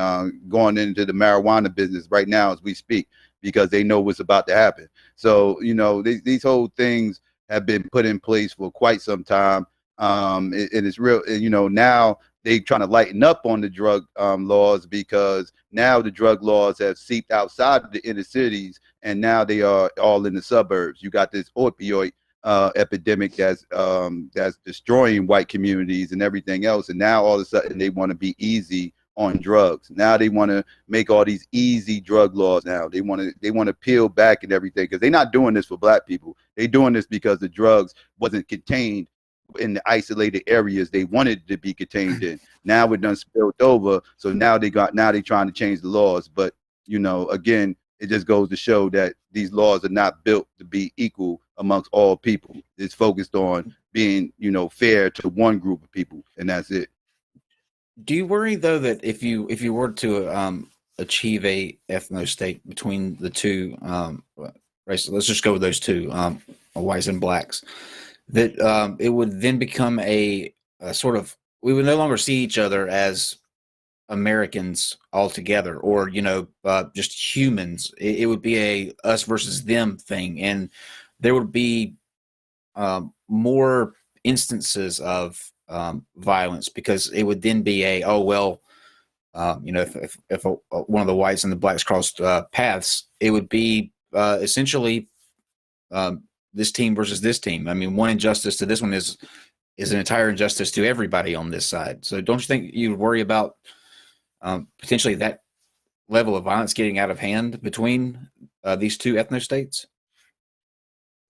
going into the marijuana business right now as we speak, because they know what's about to happen. So, these whole things have been put in place for quite some time. And it's real, now they trying to lighten up on the drug laws, because now the drug laws have seeped outside of the inner cities, and now they are all in the suburbs. You got this opioid epidemic that's destroying white communities and everything else, and now all of a sudden they want to be easy on drugs. Now they want to make all these easy drug laws. Now they want to peel back and everything, because they're not doing this for black people. They're doing this because the drugs wasn't contained in the isolated areas they wanted to be contained in. Now it done spilled over, so now they're trying to change the laws. But again, it just goes to show that these laws are not built to be equal amongst all people. It's focused on being, fair to one group of people, and that's it. Do you worry though that if you were to achieve a ethno state between the two races, let's just go with those two, whites and blacks, that it would then become a sort of, we would no longer see each other as Americans altogether, or just humans. It would be a us versus them thing, and there would be more instances of violence, because it would then be a, oh well, if one of the whites and the blacks crossed paths, it would be essentially this team versus this team. I mean, one injustice to this one is an entire injustice to everybody on this side. So don't you think you would worry about potentially that level of violence getting out of hand between these two ethno-states?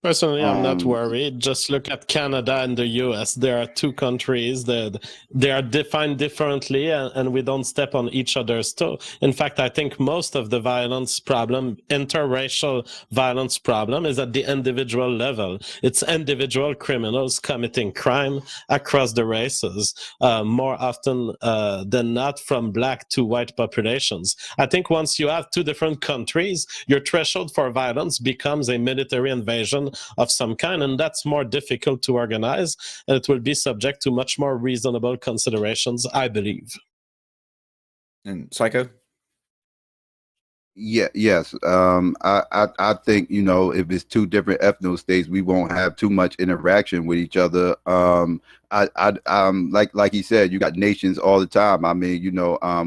Personally, I'm not worried. Just look at Canada and the US. There are two countries that they are defined differently, and we don't step on each other's toe. In fact, I think most of the violence problem, interracial violence problem, is at the individual level. It's individual criminals committing crime across the races, more often than not from black to white populations. I think once you have two different countries, your threshold for violence becomes a military invasion of some kind, and that's more difficult to organize, and it will be subject to much more reasonable considerations, I believe. And Psycho? Yes. I think, if it's two different ethno states, we won't have too much interaction with each other. Like he said, you got nations all the time. I mean,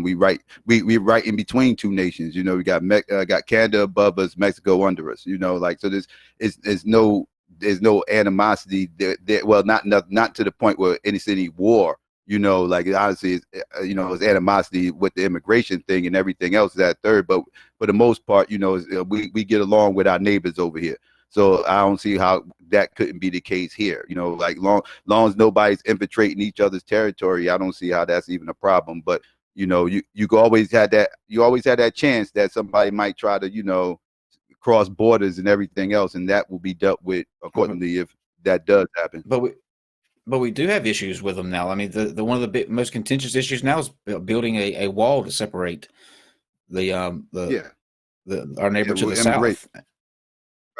we right in between two nations. We got Canada above us, Mexico under us. So there's no animosity there. Well, not to the point where it's any war. Honestly, it's animosity with the immigration thing and everything else, that third. But for the most part, we get along with our neighbors over here. So I don't see how that couldn't be the case here. Long as nobody's infiltrating each other's territory, I don't see how that's even a problem. But you always had that. You always had that chance that somebody might try to cross borders and everything else, and that will be dealt with accordingly if that does happen. But we do have issues with them now. I mean, the one of the most contentious issues now is building a wall to separate our neighbor to the south.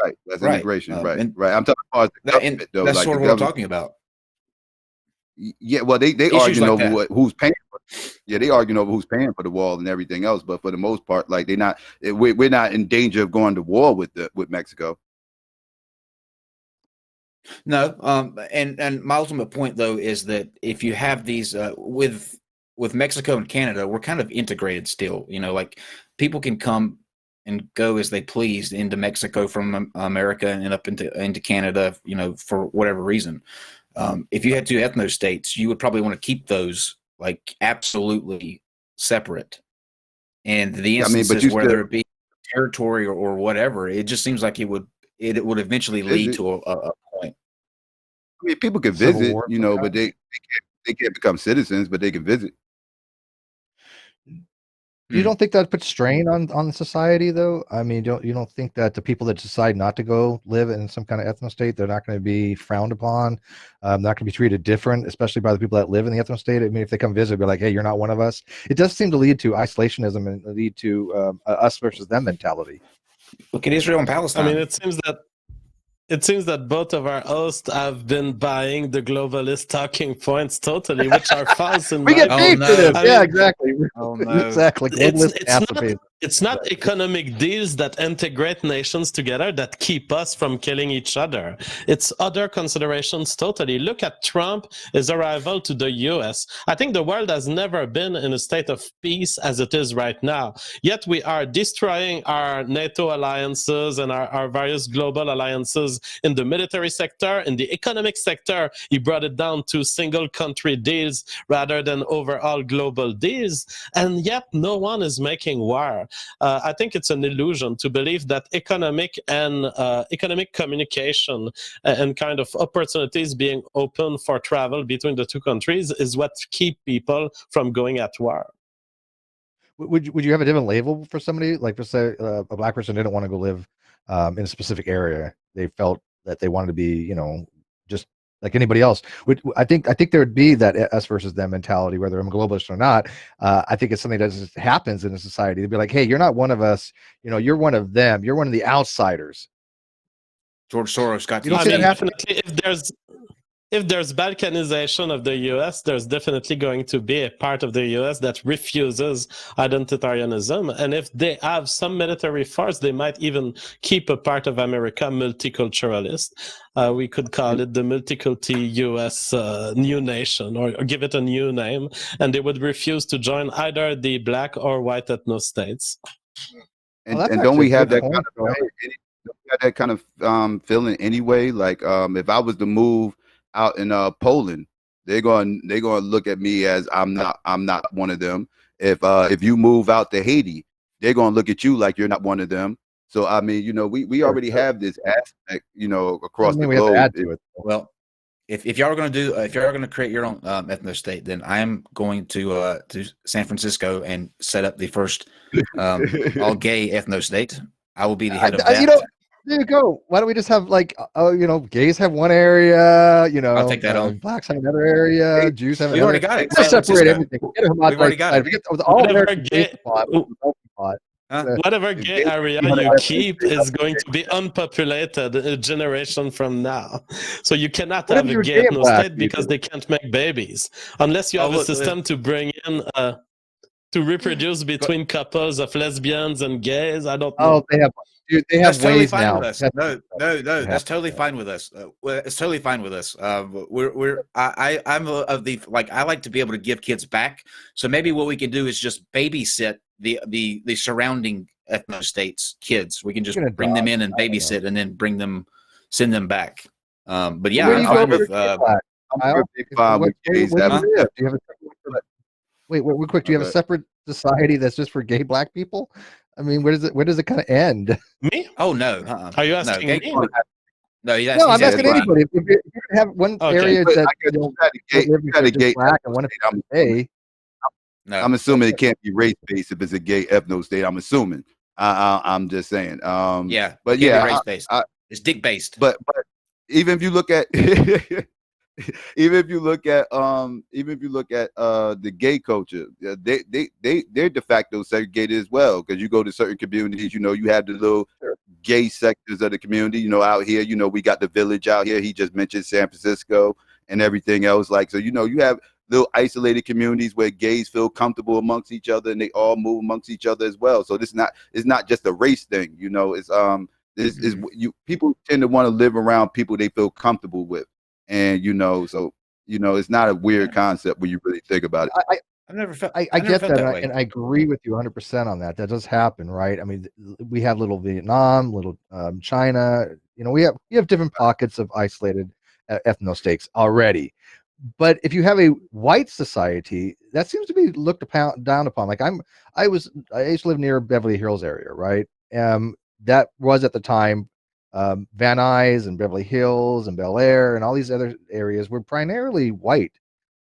Right, that's immigration. Right. I'm talking about the government, though. That's sort of what I'm talking about. Yeah, well, they arguing over who's paying for it. Yeah, they arguing over who's paying for the wall and everything else. But for the most part, we're not in danger of going to war with Mexico. No, and my ultimate point, though, is that if you have these with Mexico and Canada, we're kind of integrated still. People can come and go as they please into Mexico from America and up into Canada, for whatever reason. If you had two ethno states, you would probably want to keep those absolutely separate. And the instances whether it be territory or whatever, it just seems like it would eventually lead to a point. I mean, people can visit, but they can't become citizens, but they can visit. You don't think that puts strain on society, though? I mean, you don't think that the people that decide not to go live in some kind of ethno state, they're not going to be frowned upon, not going to be treated different, especially by the people that live in the ethno state? I mean, if they come visit, be like, hey, you're not one of us. It does seem to lead to isolationism and lead to us versus them mentality. Look at Israel and Palestine. I mean, it seems that both of our hosts have been buying the globalist talking points totally, which are false. We get paid for this. Yeah, exactly. Oh, no. Exactly. It's not economic deals that integrate nations together that keep us from killing each other. It's other considerations totally. Look at Trump, his arrival to the US. I think the world has never been in a state of peace as it is right now. Yet we are destroying our NATO alliances and our various global alliances in the military sector, in the economic sector. He brought it down to single country deals rather than overall global deals. And yet no one is making war. I think it's an illusion to believe that economic communication and kind of opportunities being open for travel between the two countries is what keep people from going at war. Would you have a different label for somebody? Like, for say, a black person didn't want to go live in a specific area. They felt that they wanted to be, just like anybody else. I think there would be that us versus them mentality, whether I'm a globalist or not. I think it's something that just happens in a society. They'd be like, hey, you're not one of us. You're one of them. You're one of the outsiders. George Soros got You to don't see that happen? definitely, if there's balkanization of the U.S., there's definitely going to be a part of the U.S. that refuses identitarianism. And if they have some military force, they might even keep a part of America multiculturalist. We could call it the multiculti U.S. New nation, or give it a new name. And they would refuse to join either the black or white ethno-states. And, that's and don't actually we a have good that point, kind of feeling anyway? Like if I was to move out in Poland, they're going to look at me as I'm not one of them. If you move out to Haiti, they're going to look at you like you're not one of them. So I mean, you know, we already have this aspect, you know, across the we have to globe. add to it. Well, if y'all are going to do, if y'all are going to create your own ethno state, then I am going to San Francisco and set up the first all gay ethno state. I will be the head of that. You know, there you go. Why don't we just have like, you know, gays have one area, you know, I'll take that on. blacks have another area, Jews have We've another. already got it. Let's San separate Francisco. everything. Forget about, We've already got it. Forget all Whatever American gay- pot. Whatever gay area you keep is going to be unpopulated a generation from now. So you cannot What if have you a were gay gay and ethno black state because they can't make babies. Unless you have a system to bring in, to reproduce between couples of lesbians and gays. I don't know. Oh, they have That's totally ways fine now. with us. No, that's totally fine with us. It's totally fine with us. I'm of the, like, I like to be able to give kids back. So maybe what we can do is just babysit the surrounding ethno states kids. We can just bring them in and babysit, and then send them back. But yeah, I'm fine with. Wait, real quick. Do you have a separate society that's just for gay black people? I mean, where does it kind of end? Me? Oh no! Are you asking me? No, I'm asking anybody. If you have one area that you black and one is gay. No, I'm assuming it can't be race based if it's a gay ethno state. I'm assuming. I'm just saying. Yeah, but yeah, race based. It's dick based. But even if you look at even if you look at the gay culture, they're de facto segregated as well, because you go to certain communities, you know, you have the little gay sectors of the community, you know, out here, you know, we got the Village out here. He just mentioned San Francisco and everything else. Like, so, you know, you have little isolated communities where gays feel comfortable amongst each other and they all move amongst each other as well. So it's not just a race thing, you know, people tend to want to live around people they feel comfortable with. And, you know, so, you know, it's not a weird concept when you really think about it. I've never felt. I get that, and I agree with you 100% on that. That does happen, right? I mean, we have little Vietnam, little China. You know, we have different pockets of isolated ethno states already. But if you have a white society, that seems to be looked down upon. Like I used to live near Beverly Hills area, right? That was at the time. Van Nuys and Beverly Hills and Bel Air and all these other areas were primarily white,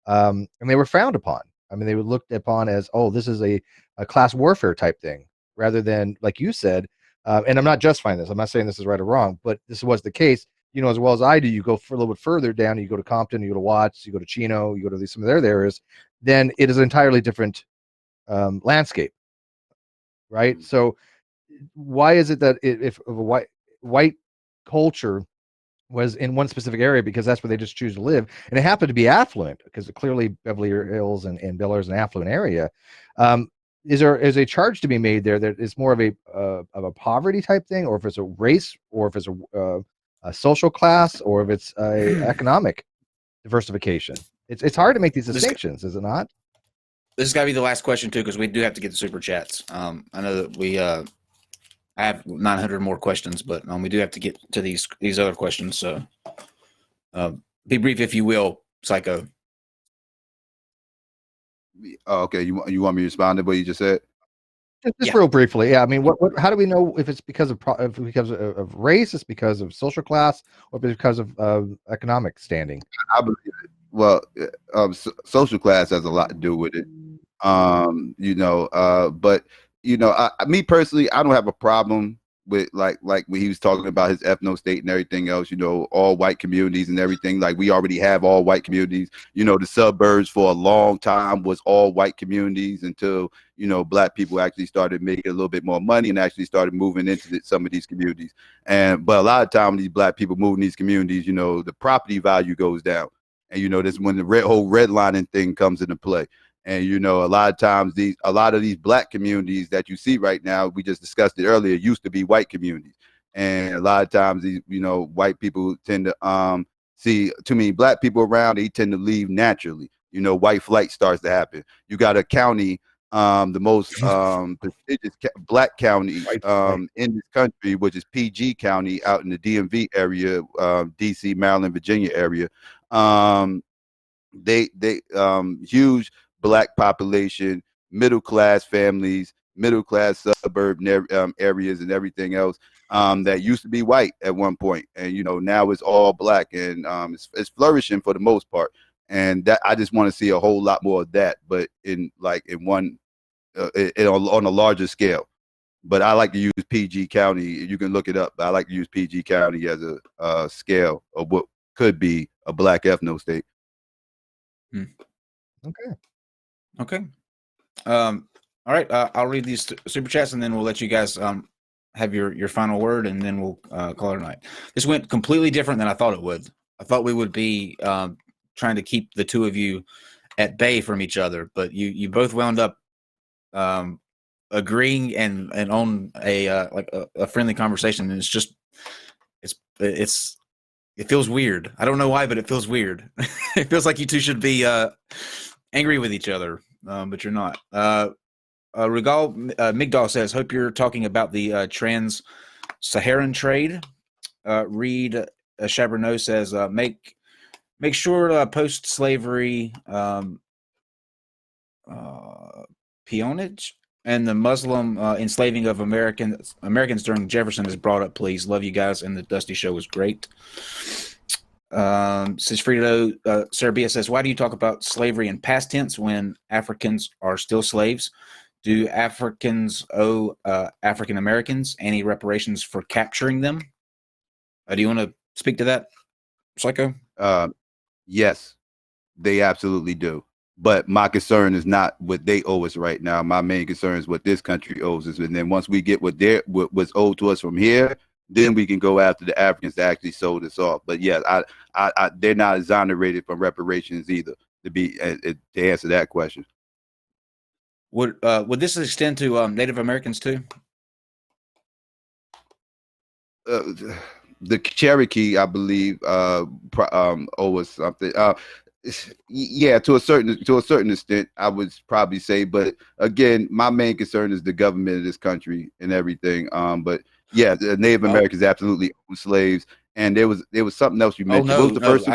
and they were frowned upon. I mean, they were looked upon as, oh, this is a class warfare type thing, rather than, like you said, and I'm not justifying this. I'm not saying this is right or wrong, but this was the case. You know, as well as I do, you go for a little bit further down, you go to Compton, you go to Watts, you go to Chino, you go to some of their areas, then it is an entirely different landscape, right? So why is it that if a white culture was in one specific area because that's where they just choose to live, and it happened to be affluent, because clearly Beverly Hills and Bel Air is an affluent area, is a charge to be made there that it's more of a poverty type thing, or if it's a race, or if it's a social class, or if it's a economic diversification? It's hard to make these distinctions, is it not? This has got to be the last question too, because we do have to get the super chats. I know that we I have 900 more questions, but we do have to get to these other questions. So be brief, if you will, Psycho. Oh, okay. You want me to respond to what you just said? Just real briefly, yeah. I mean, how do we know if it's because of race, it's because of social class, or if it's because of economic standing? I believe it. Well, social class has a lot to do with it. You know, but you know, me personally, I don't have a problem with like when he was talking about his ethno state and everything else, all white communities and everything. Like we already have all white communities. The suburbs for a long time was all white communities until black people actually started making a little bit more money and actually started moving into some of these communities. But a lot of time when these black people move in these communities, the property value goes down, and that's when the whole redlining thing comes into play. And a lot of times a lot of these black communities that you see right now, we just discussed it earlier, used to be white communities. And a lot of times these white people tend to see too many black people around, they tend to leave naturally. White flight starts to happen. You got a county, the most prestigious black county in this country, which is PG County out in the DMV area, DC, Maryland, Virginia area. They huge black population, middle class families, middle class suburb areas, and everything else that used to be white at one point, and now it's all black, and it's flourishing for the most part. And that I just want to see a whole lot more of that, but on a larger scale. But I like to use PG County. You can look it up. I like to use PG County as a scale of what could be a black ethno state. Okay. All right. I'll read these super chats, and then we'll let you guys have your final word, and then we'll call it a night. This went completely different than I thought it would. I thought we would be trying to keep the two of you at bay from each other, but you both wound up agreeing and on a friendly conversation, and it feels weird. I don't know why, but it feels weird. It feels like you two should be angry with each other, but you're not. Regal Migdal says, hope you're talking about the trans-Saharan trade. Reed Chaberneau says, make sure post-slavery peonage and the Muslim enslaving of Americans during Jefferson is brought up, please. Love you guys, and the Dusty Show was great. Sigfrido Serbia says, why do you talk about slavery in past tense when Africans are still slaves? Do Africans owe African Americans any reparations for capturing them? Do you want to speak to that, Psycho? Yes, they absolutely do. But my concern is not what they owe us right now. My main concern is what this country owes us. And then once we get what's owed to us from here, then we can go after the Africans that actually sold us off. But yes, they're not exonerated from reparations either. To answer that question. Would this extend to Native Americans too? The Cherokee, I believe, owe us something. Yeah, to a certain extent, I would probably say. But again, my main concern is the government of this country and everything. But yeah, the Native Americans absolutely own slaves. And there was something else you mentioned. What was the first?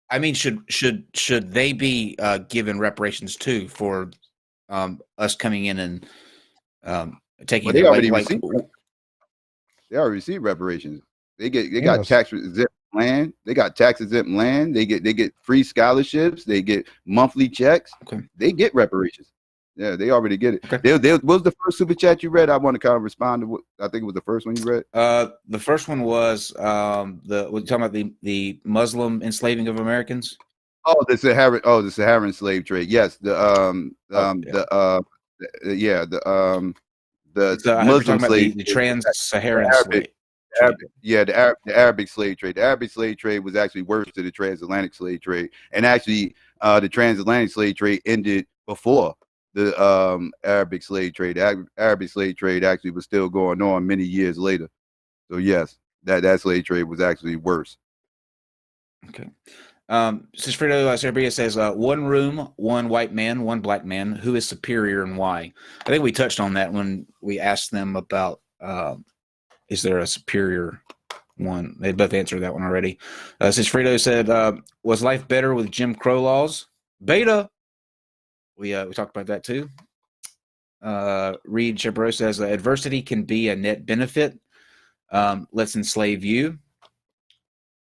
I mean, should they be given reparations too for us coming in and taking? Well, they already received. They already received reparations. They got tax exempt land. They got tax exempt land. They get free scholarships. They get monthly checks. Okay. They get reparations. Yeah, they already get it. Okay. What was the first super chat you read? I want to kind of respond to what I think it was the first one you read. The first one was we're talking about the Muslim enslaving of Americans. Oh, the Saharan slave trade. Yes, the Muslim slave, the trans-Saharan slave. The Arabic slave trade. The Arabic slave trade was actually worse than the transatlantic slave trade, and actually, the transatlantic slave trade ended before the Arabic slave trade. The Arabic slave trade actually was still going on many years later. So yes, that slave trade was actually worse. Okay. Sisfredo Serbia says, one room, one white man, one black man. Who is superior and why? I think we touched on that when we asked them about is there a superior one? They both answered that one already. Sisfredo said, was life better with Jim Crow laws? Beta. We talked about that too. Reed Chabro says, adversity can be a net benefit. Let's enslave you.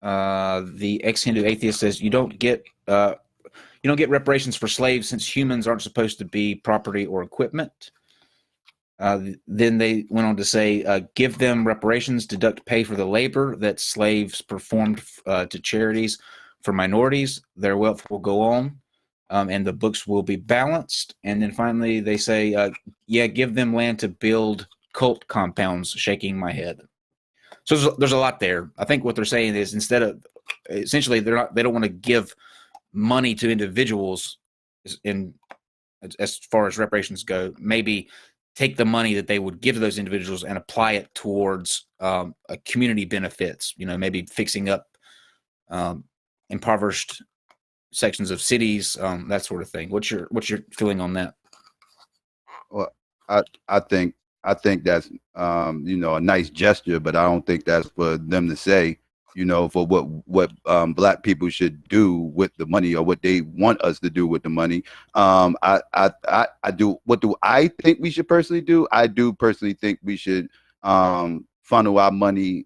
The ex-Hindu atheist says, you don't get reparations for slaves since humans aren't supposed to be property or equipment. Then they went on to say, give them reparations, deduct pay for the labor that slaves performed to charities for minorities. Their wealth will go on, and the books will be balanced. And then finally they say, yeah, give them land to build cult compounds, shaking my head. So there's a lot there. I think what they're saying is instead of, essentially, they don't want to give money to individuals as far as reparations go. Maybe take the money that they would give to those individuals and apply it towards community benefits. Maybe fixing up impoverished sections of cities, that sort of thing. What's your feeling on that? Well, I think that's a nice gesture, but I don't think that's for them to say. For what Black people should do with the money, or what they want us to do with the money. I do. What do I think we should personally do? I do personally think we should funnel our money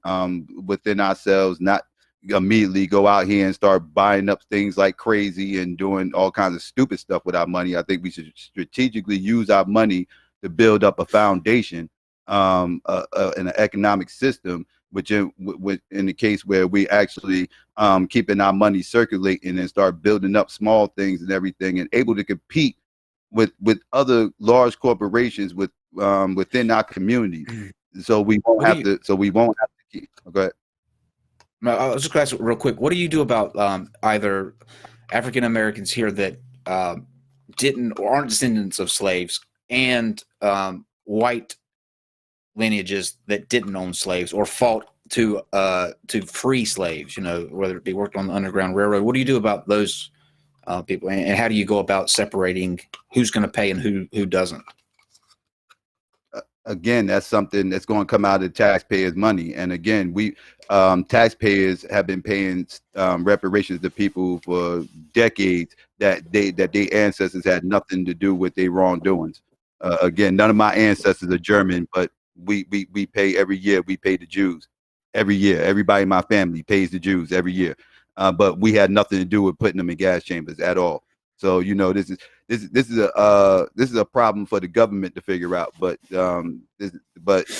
within ourselves, not immediately go out here and start buying up things like crazy and doing all kinds of stupid stuff with our money. I think we should strategically use our money to build up a foundation, in an economic system, which in the case where we actually keeping our money circulating and start building up small things and everything, and able to compete with other large corporations within our community, so we won't have to. Keep. Go ahead. I was just going to ask real quick. What do you do about either African Americans here that didn't or aren't descendants of slaves, and white lineages that didn't own slaves or fought to free slaves, whether it be worked on the Underground Railroad? What do you do about those people, and how do you go about separating who's going to pay and who doesn't? Again, that's something that's going to come out of taxpayers' money. And again, we taxpayers have been paying reparations to people for decades that their ancestors had nothing to do with their wrongdoings. Again, none of my ancestors are German, but we pay every year. We pay the Jews every year. Everybody in my family pays the Jews every year, but we had nothing to do with putting them in gas chambers at all. So this is a problem for the government to figure out. But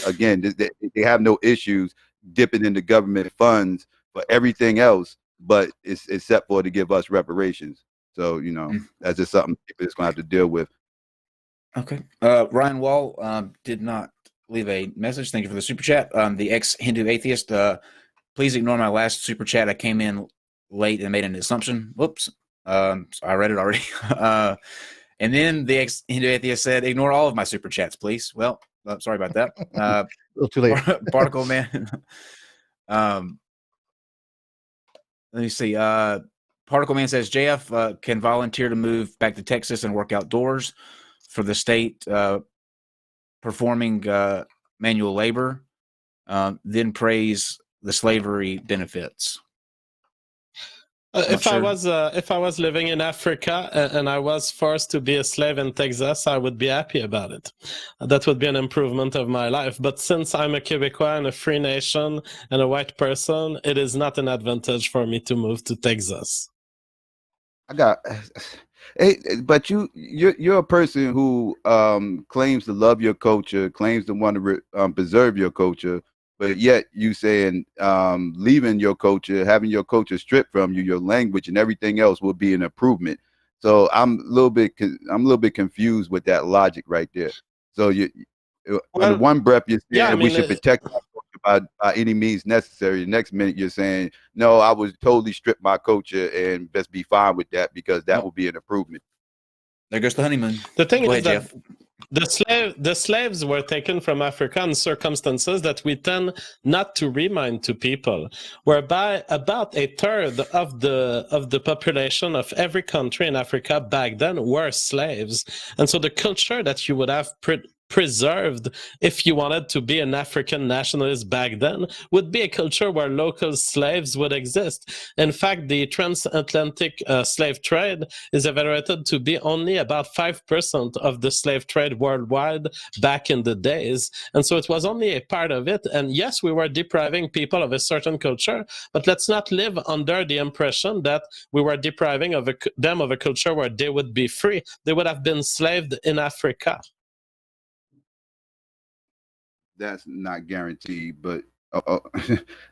again, they have no issues dipping into government funds for everything else, but except for to give us reparations. So that's just something people just gonna have to deal with. Okay. Ryan Wall did not leave a message. Thank you for the super chat. The ex-Hindu atheist, please ignore my last super chat. I came in late and made an assumption. Whoops. So I read it already. And then the ex-Hindu atheist said, ignore all of my super chats, please. Well, sorry about that. A little too late. Particle Man. Let me see. Particle Man says, JF can volunteer to move back to Texas and work outdoors for the state, performing manual labor, then praise the slavery benefits. If I was living in Africa and I was forced to be a slave in Texas, I would be happy about it. That would be an improvement of my life. But since I'm a Quebecois and a free nation and a white person, it is not an advantage for me to move to Texas. But you're a person who claims to love your culture, claims to want to preserve your culture, but yet you saying leaving your culture, having your culture stripped from you, your language and everything else will be an improvement. So I'm a little bit confused with that logic right there. So on the one breath you're saying we should protect our culture by any means necessary. The next minute you're saying no, I would totally strip my culture and best be fine with that because that will be an improvement. There goes the honeymoon. The thing Go is ahead, that the slaves were taken from Africa in circumstances that we tend not to remind to people, whereby about a third of the population of every country in Africa back then were slaves. And so the culture that you would have preserved if you wanted to be an African nationalist back then would be a culture where local slaves would exist. In fact, the transatlantic slave trade is evaluated to be only about 5% of the slave trade worldwide back in the days. And so it was only a part of it. And yes, we were depriving people of a certain culture, but let's not live under the impression that we were depriving them of a culture where they would be free. They would have been enslaved in Africa. that's not guaranteed, but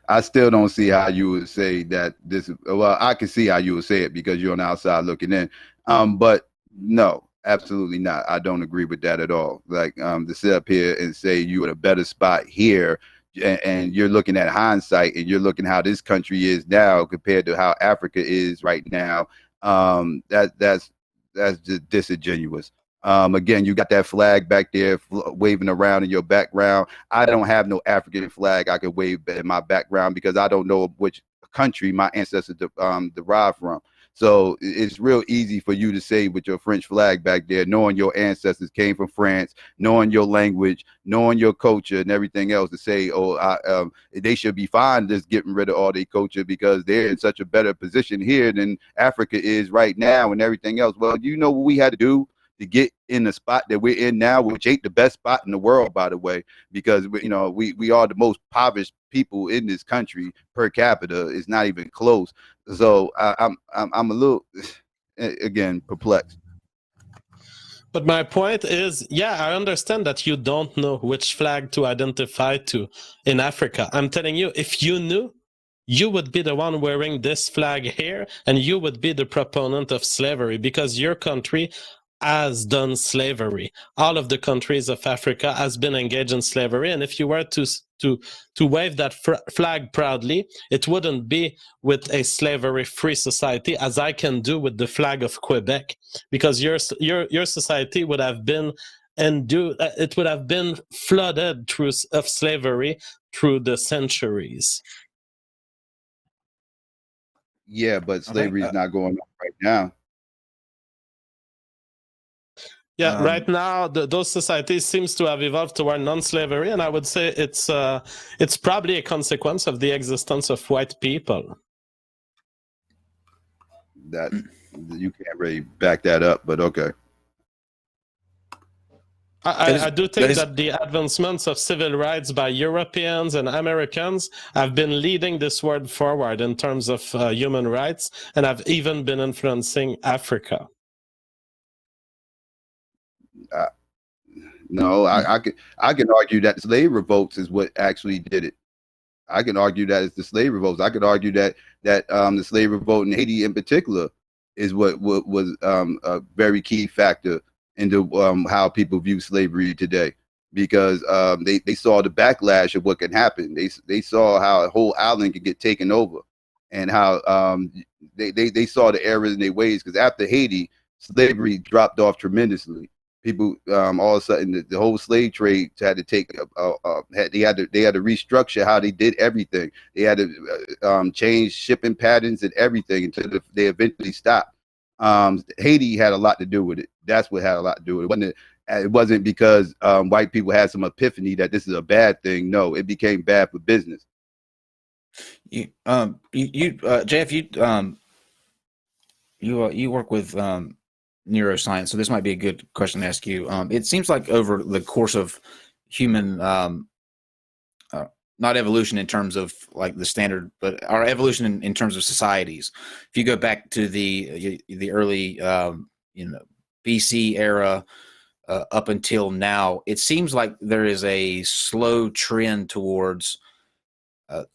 I still don't see how you would say that this. Well, I can see how you would say it because you're on the outside looking in. But no, absolutely not. I don't agree with that at all. Like to sit up here and say you in a better spot here, and you're looking at hindsight, and you're looking how this country is now compared to how Africa is right now. That's just disingenuous. Again, you got that flag back there waving around in your background. I don't have no African flag I could wave in my background because I don't know which country my ancestors derived from. So it's real easy for you to say with your French flag back there, knowing your ancestors came from France, knowing your language, knowing your culture and everything else, to say, oh, they should be fine just getting rid of all their culture because they're in such a better position here than Africa is right now and everything else. Well, you know what we had to do to get in the spot that we're in now, which ain't the best spot in the world, by the way, because we are the most impoverished people in this country per capita. It's not even close. So I'm a little, again, perplexed. But my point is, yeah, I understand that you don't know which flag to identify to in Africa. I'm telling you, if you knew, you would be the one wearing this flag here, and you would be the proponent of slavery because your country has done slavery. All of the countries of Africa has been engaged in slavery, and if you were to wave that flag proudly, it wouldn't be with a slavery-free society, as I can do with the flag of Quebec, because your society would have been it would have been flooded of slavery through the centuries. Yeah, but slavery is not going on right now. Yeah, right now those societies seems to have evolved toward non-slavery, and I would say it's probably a consequence of the existence of white people. That you can't really back that up, but okay. I do think that the advancements of civil rights by Europeans and Americans have been leading this world forward in terms of human rights, and have even been influencing Africa. No, I can argue that slave revolts is what actually did it. I can argue that it's the slave revolts. I could argue that the slave revolt in Haiti in particular is what was a very key factor into how people view slavery today, because they saw the backlash of what can happen. They saw how a whole island could get taken over, and how they saw the errors in their ways. Because after Haiti, slavery dropped off tremendously. People all of a sudden the whole slave trade had to take they had to restructure how they did everything. They had to change shipping patterns and everything until they eventually stopped. Haiti had a lot to do with it. That's what had a lot to do with it. It wasn't because white people had some epiphany that this is a bad thing. No, it became bad for business. JF, you work with neuroscience, so this might be a good question to ask you. It seems like over the course of human, not evolution in terms of like the standard, but our evolution in terms of societies. If you go back to the early, BC era up until now, it seems like there is a slow trend towards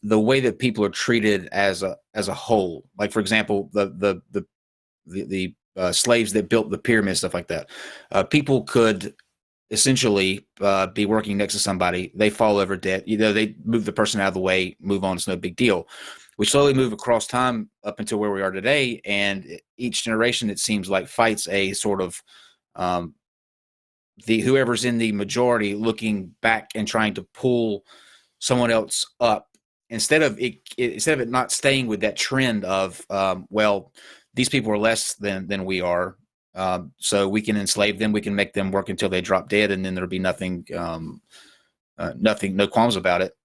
the way that people are treated as a whole. Like, for example, the slaves that built the pyramid, stuff like that. People could essentially be working next to somebody, they fall over dead. They move the person out of the way, move on. It's no big deal. We slowly move across time up until where we are today, and each generation, it seems like, fights a sort of whoever's in the majority looking back and trying to pull someone else up, instead of it not staying with that trend of well, these people are less than we are, so we can enslave them. We can make them work until they drop dead, and then there'll be nothing, no qualms about it.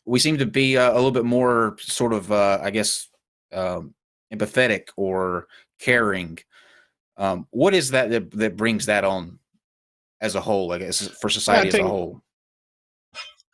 We seem to be a little bit more sort of, I guess, empathetic or caring. What is that brings that on as a whole, I guess, for society as a whole?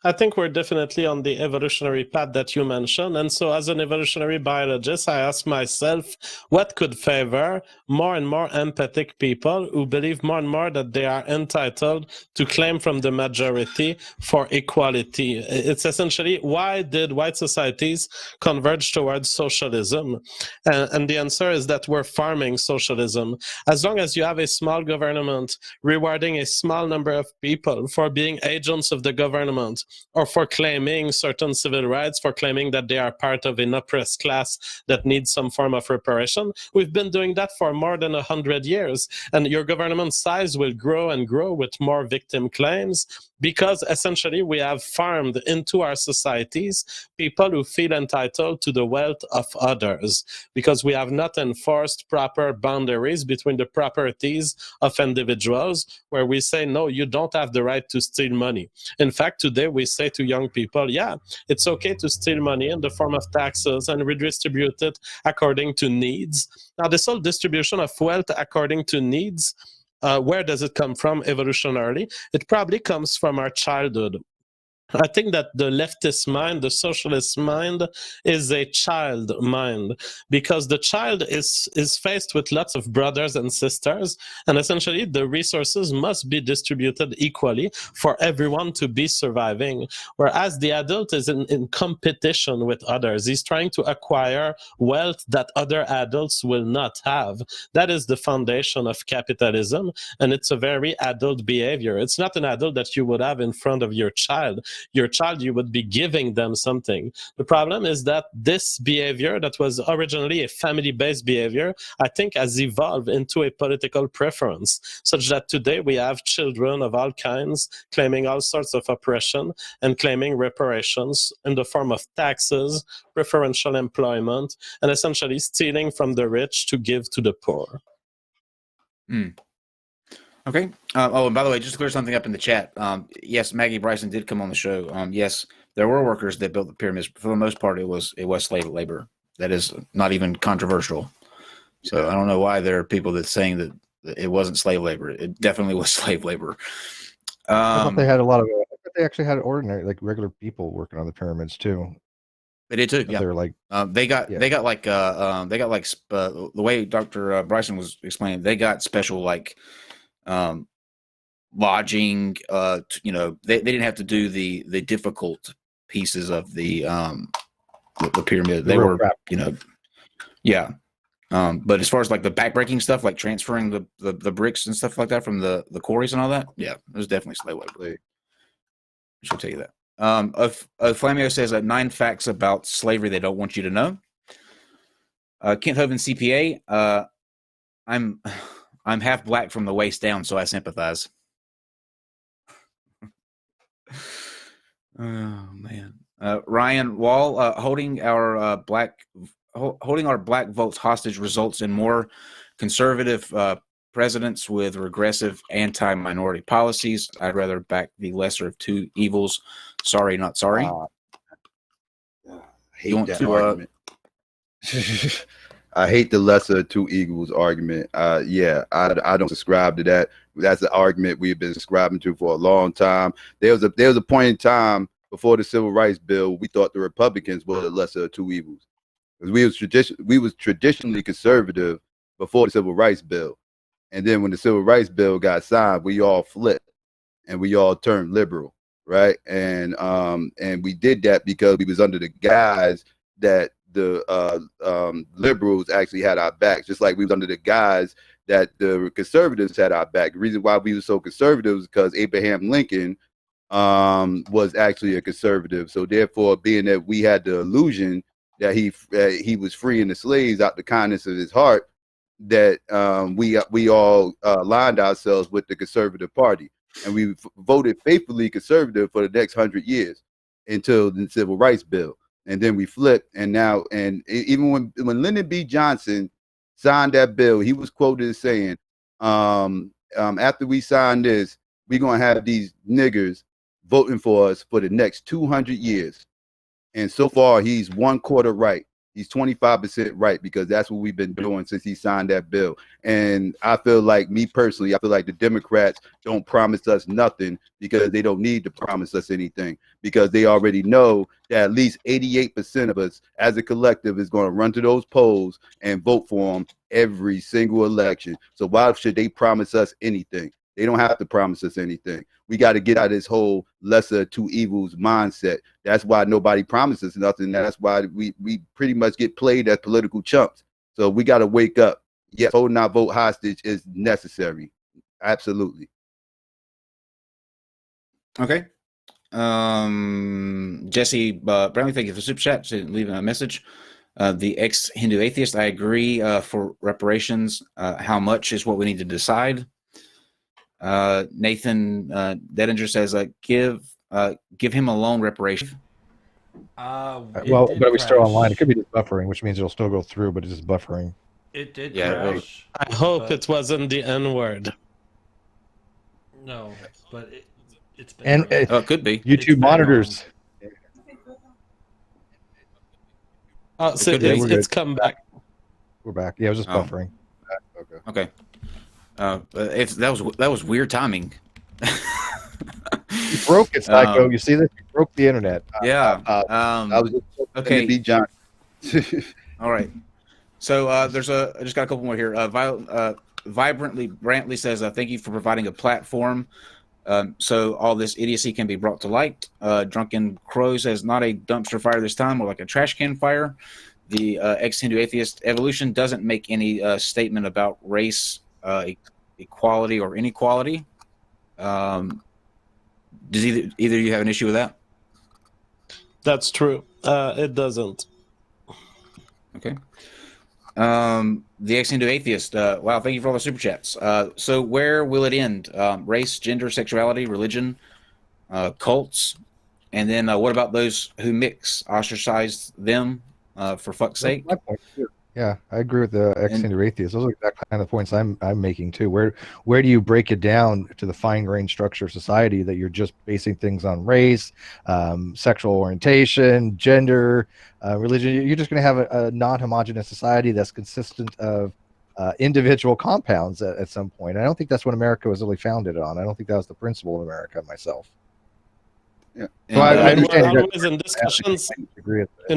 I think we're definitely on the evolutionary path that you mentioned. And so as an evolutionary biologist, I ask myself, what could favor more and more empathic people who believe more and more that they are entitled to claim from the majority for equality? It's essentially, why did white societies converge towards socialism? And the answer is that we're farming socialism. As long as you have a small government rewarding a small number of people for being agents of the government, or for claiming certain civil rights, for claiming that they are part of an oppressed class that needs some form of reparation. We've been doing that for more than 100 years, and your government size will grow and grow with more victim claims, because essentially we have farmed into our societies people who feel entitled to the wealth of others, because we have not enforced proper boundaries between the properties of individuals, where we say, no, you don't have the right to steal money. In fact, today we say to young people, yeah, it's okay to steal money in the form of taxes and redistribute it according to needs. Now, this whole distribution of wealth according to needs, where does it come from evolutionarily? It probably comes from our childhood. I think that the leftist mind, the socialist mind, is a child mind, because the child is faced with lots of brothers and sisters, and essentially the resources must be distributed equally for everyone to be surviving, whereas the adult is in competition with others. He's trying to acquire wealth that other adults will not have. That is the foundation of capitalism, and it's a very adult behavior. It's not an adult that you would have in front of your child. Your child, you would be giving them something. The problem is that this behavior that was originally a family-based behavior, I think has evolved into a political preference, such that today we have children of all kinds claiming all sorts of oppression and claiming reparations in the form of taxes, preferential employment, and essentially stealing from the rich to give to the poor. Okay. And by the way, just to clear something up in the chat, yes, Maggie Bryson did come on the show. Yes, there were workers that built the pyramids. For the most part, it was slave labor. That is not even controversial. So I don't know why there are people that saying that it wasn't slave labor. It definitely was slave labor. I thought they had a lot of. I thought they actually had ordinary, like regular people working on the pyramids too. They did too. Yeah, they were like they got like the way Dr. Bryson was explaining. They got special like. Lodging, they didn't have to do the difficult pieces of the pyramid. They were, yeah. But as far as like the backbreaking stuff, like transferring the bricks and stuff like that from the quarries and all that, yeah, it was definitely slave labor. I should tell you that. Flamio says 9 facts about slavery they don't want you to know. Kent Hovind CPA, I'm half black from the waist down, so I sympathize. Oh man, Ryan Wall, holding our black votes hostage results in more conservative presidents with regressive anti-minority policies. I'd rather back the lesser of two evils. Sorry, not sorry. I hate that argument. I hate the lesser of two evils argument. I don't subscribe to that. That's the argument we've been subscribing to for a long time. There was a point in time before the Civil Rights Bill, we thought the Republicans were the lesser of two evils, because we was traditionally conservative before the Civil Rights Bill, and then when the Civil Rights Bill got signed, we all flipped and we all turned liberal, right? And we did that because we was under the guise that the liberals actually had our backs, just like we was under the guise that the conservatives had our back. The reason why we were so conservative is because Abraham Lincoln was actually a conservative. So therefore, being that we had the illusion that he was freeing the slaves out the kindness of his heart, that we all aligned ourselves with the conservative party, and we voted faithfully conservative for the next 100 years until the Civil Rights Bill. And then we flipped, and now, and even when Lyndon B. Johnson signed that bill, he was quoted as saying, after we sign this, we're going to have these niggers voting for us for the next 200 years. And so far, he's 1/4 right. He's 25% right, because that's what we've been doing since he signed that bill. And I feel like, me personally, I feel like the Democrats don't promise us nothing because they don't need to promise us anything, because they already know that at least 88% of us as a collective is going to run to those polls and vote for them every single election. So why should they promise us anything? They don't have to promise us anything. We got to get out of this whole lesser of two evils mindset. That's why nobody promises nothing. That's why we pretty much get played as political chumps. So we got to wake up. Yes, vote not vote hostage is necessary. Absolutely. Okay. Jesse Brownlee, thank you for the super chat. Leaving a message. The ex-Hindu atheist, I agree. For reparations, how much is what we need to decide. Nathan Dedinger says, give him a loan reparation. Well, but are we still online? It could be just buffering, which means it'll still go through, but it's just buffering. It did crash. I hope it wasn't the N-word. No, but it's been And it could be. YouTube monitors. Oh, so it's come back. We're back. Yeah, it was just buffering. Okay. That was weird timing. You broke it, Psycho. You see this? You broke the internet. Yeah. I was just okay. Be John. All right. So I just got a couple more here. Vibrantly Brantley says, thank you for providing a platform so all this idiocy can be brought to light. Drunken Crow says, not a dumpster fire this time, more like a trash can fire. The ex-Hindu atheist evolution doesn't make any statement about race, equality, or inequality. Does either of you have an issue with that? That's true. It doesn't. Okay. The ex-Hindu atheist. Wow, thank you for all the super chats. So where will it end? Race, gender, sexuality, religion, cults, and then what about those who mix? Ostracize them for fuck's sake. That's my point too. Yeah, I agree with the ex-Hindu atheists. Those are exactly kind of the points I'm making too. Where do you break it down to the fine-grained structure of society that you're just basing things on race, sexual orientation, gender, religion? You're just going to have a non-homogeneous society that's consistent of individual compounds at some point. I don't think that's what America was really founded on. I don't think that was the principle of America myself. Yeah. So I understand we're always in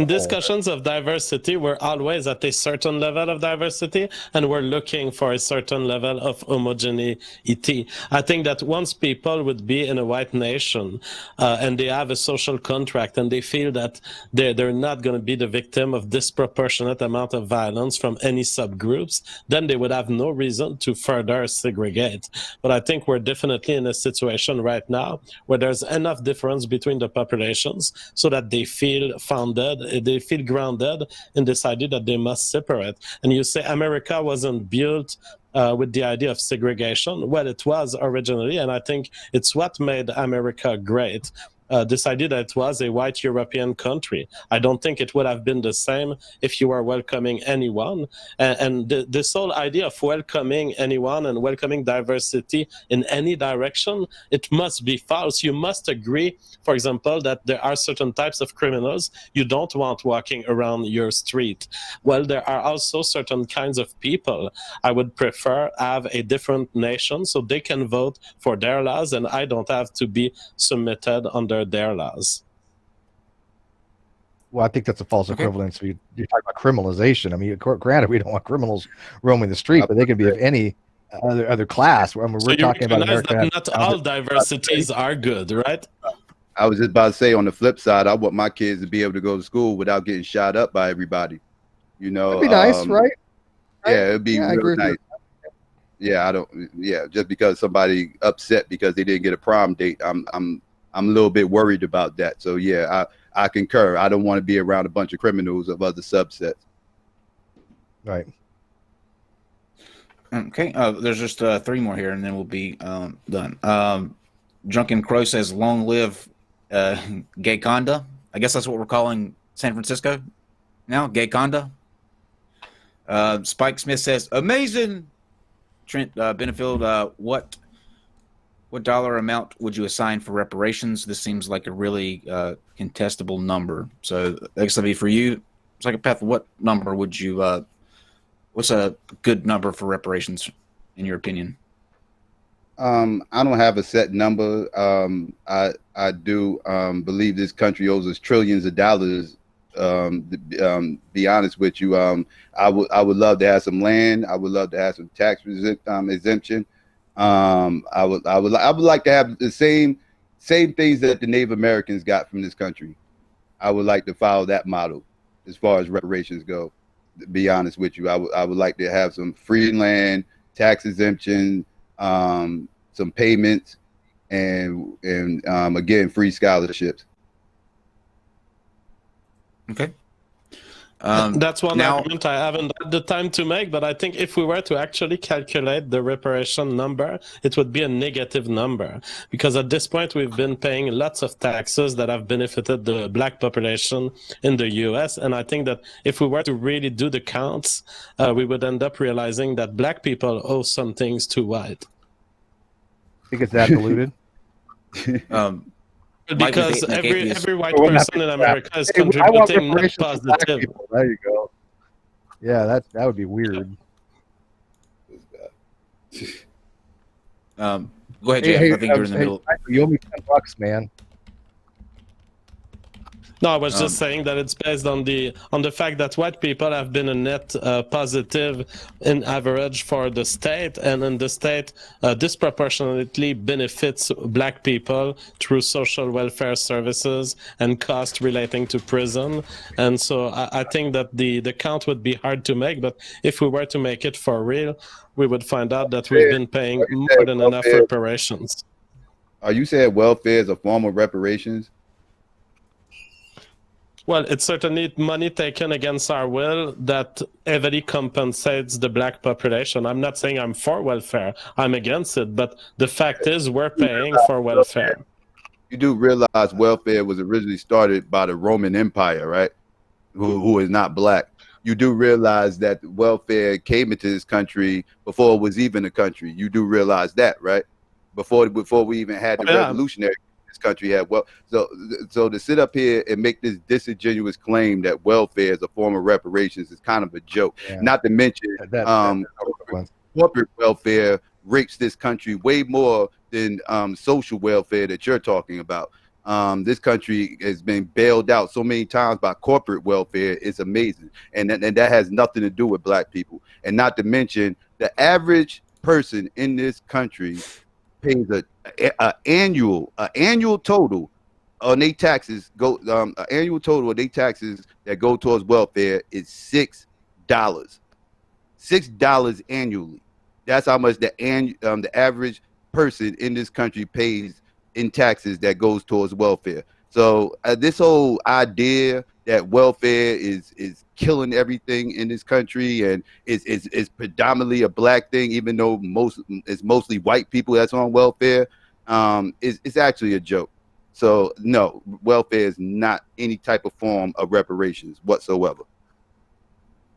discussions of diversity. We're always at a certain level of diversity, and we're looking for a certain level of homogeneity. I think that once people would be in a white nation and they have a social contract and they feel that they're not going to be the victim of disproportionate amount of violence from any subgroups, then they would have no reason to further segregate. But I think we're definitely in a situation right now where there's enough difference between the populations so that they feel founded, they feel grounded in this idea that they must separate. And you say America wasn't built with the idea of segregation. Well, it was originally, and I think it's what made America great. This idea that it was a white European country. I don't think it would have been the same if you were welcoming anyone. And this whole idea of welcoming anyone and welcoming diversity in any direction, it must be false. You must agree, for example, that there are certain types of criminals you don't want walking around your street. Well, there are also certain kinds of people I would prefer have a different nation so they can vote for their laws and I don't have to be submitted under their laws. Well, I think that's a false equivalence. You're talking about criminalization. I mean, granted, we don't want criminals roaming the street, but they could be of any other class. We're talking about America. Not all diversities are good, right? I was just about to say, on the flip side, I want my kids to be able to go to school without getting shot up by everybody. You know, that'd be nice, right? Yeah, it'd be really nice. Yeah, just because somebody upset because they didn't get a prom date, I'm a little bit worried about that. So yeah, I concur. I don't want to be around a bunch of criminals of other subsets. Right. Okay. There's just 3 more here, and then we'll be done. Drunken Crow says, "Long live Gayconda." I guess that's what we're calling San Francisco now. Gayconda. Spike Smith says, "Amazing." Trent Benefield, what dollar amount would you assign for reparations? This seems like a really contestable number. So that's going to be for you, Psychopath, what number would you? What's a good number for reparations, in your opinion? I don't have a set number. I do believe this country owes us trillions of dollars. Be honest with you, I would love to have some land. I would love to have some tax exemption. I would like to have the same things that the Native Americans got from this country. I would like to follow that model as far as reparations go. To be honest with you, I would like to have some free land, tax exemption, some payments, and again, free scholarships. Okay. That's one argument I haven't had the time to make, but I think if we were to actually calculate the reparation number, it would be a negative number, because at this point we've been paying lots of taxes that have benefited the black population in the US, and I think that if we were to really do the counts, we would end up realizing that black people owe some things to white. Think it's that diluted? Because every white person in America is contributing net positive. There you go. Yeah, that would be weird. Go ahead, Jeff. I think you're in the middle. You owe me $10, man. No, I was just saying that it's based on the fact that white people have been a net positive in average for the state, and in the state disproportionately benefits black people through social welfare services and costs relating to prison. And so I think that the count would be hard to make, but if we were to make it for real, we would find out that we've been paying more than enough reparations. Are you saying welfare is a form of reparations? Well, it's certainly money taken against our will that heavily compensates the black population. I'm not saying I'm for welfare. I'm against it. But the fact is we're paying for welfare. You do realize welfare was originally started by the Roman Empire, right? Who is not black. You do realize that welfare came into this country before it was even a country. You do realize that, right? Before we even had the revolutionary country had so to sit up here and make this disingenuous claim that welfare is a form of reparations is kind of a joke. Not to mention corporate welfare rapes this country way more than social welfare that you're talking about. This country has been bailed out so many times by corporate welfare. It's amazing, and that has nothing to do with black people. And not to mention the average person in this country pays an annual total on their taxes annual total of their taxes that go towards welfare is $6 annually. That's how much the average person in this country pays in taxes that goes towards welfare. So this whole idea that welfare is killing everything in this country and is predominantly a black thing, even though it's mostly white people that's on welfare, it's actually a joke. So no, welfare is not any type of form of reparations whatsoever.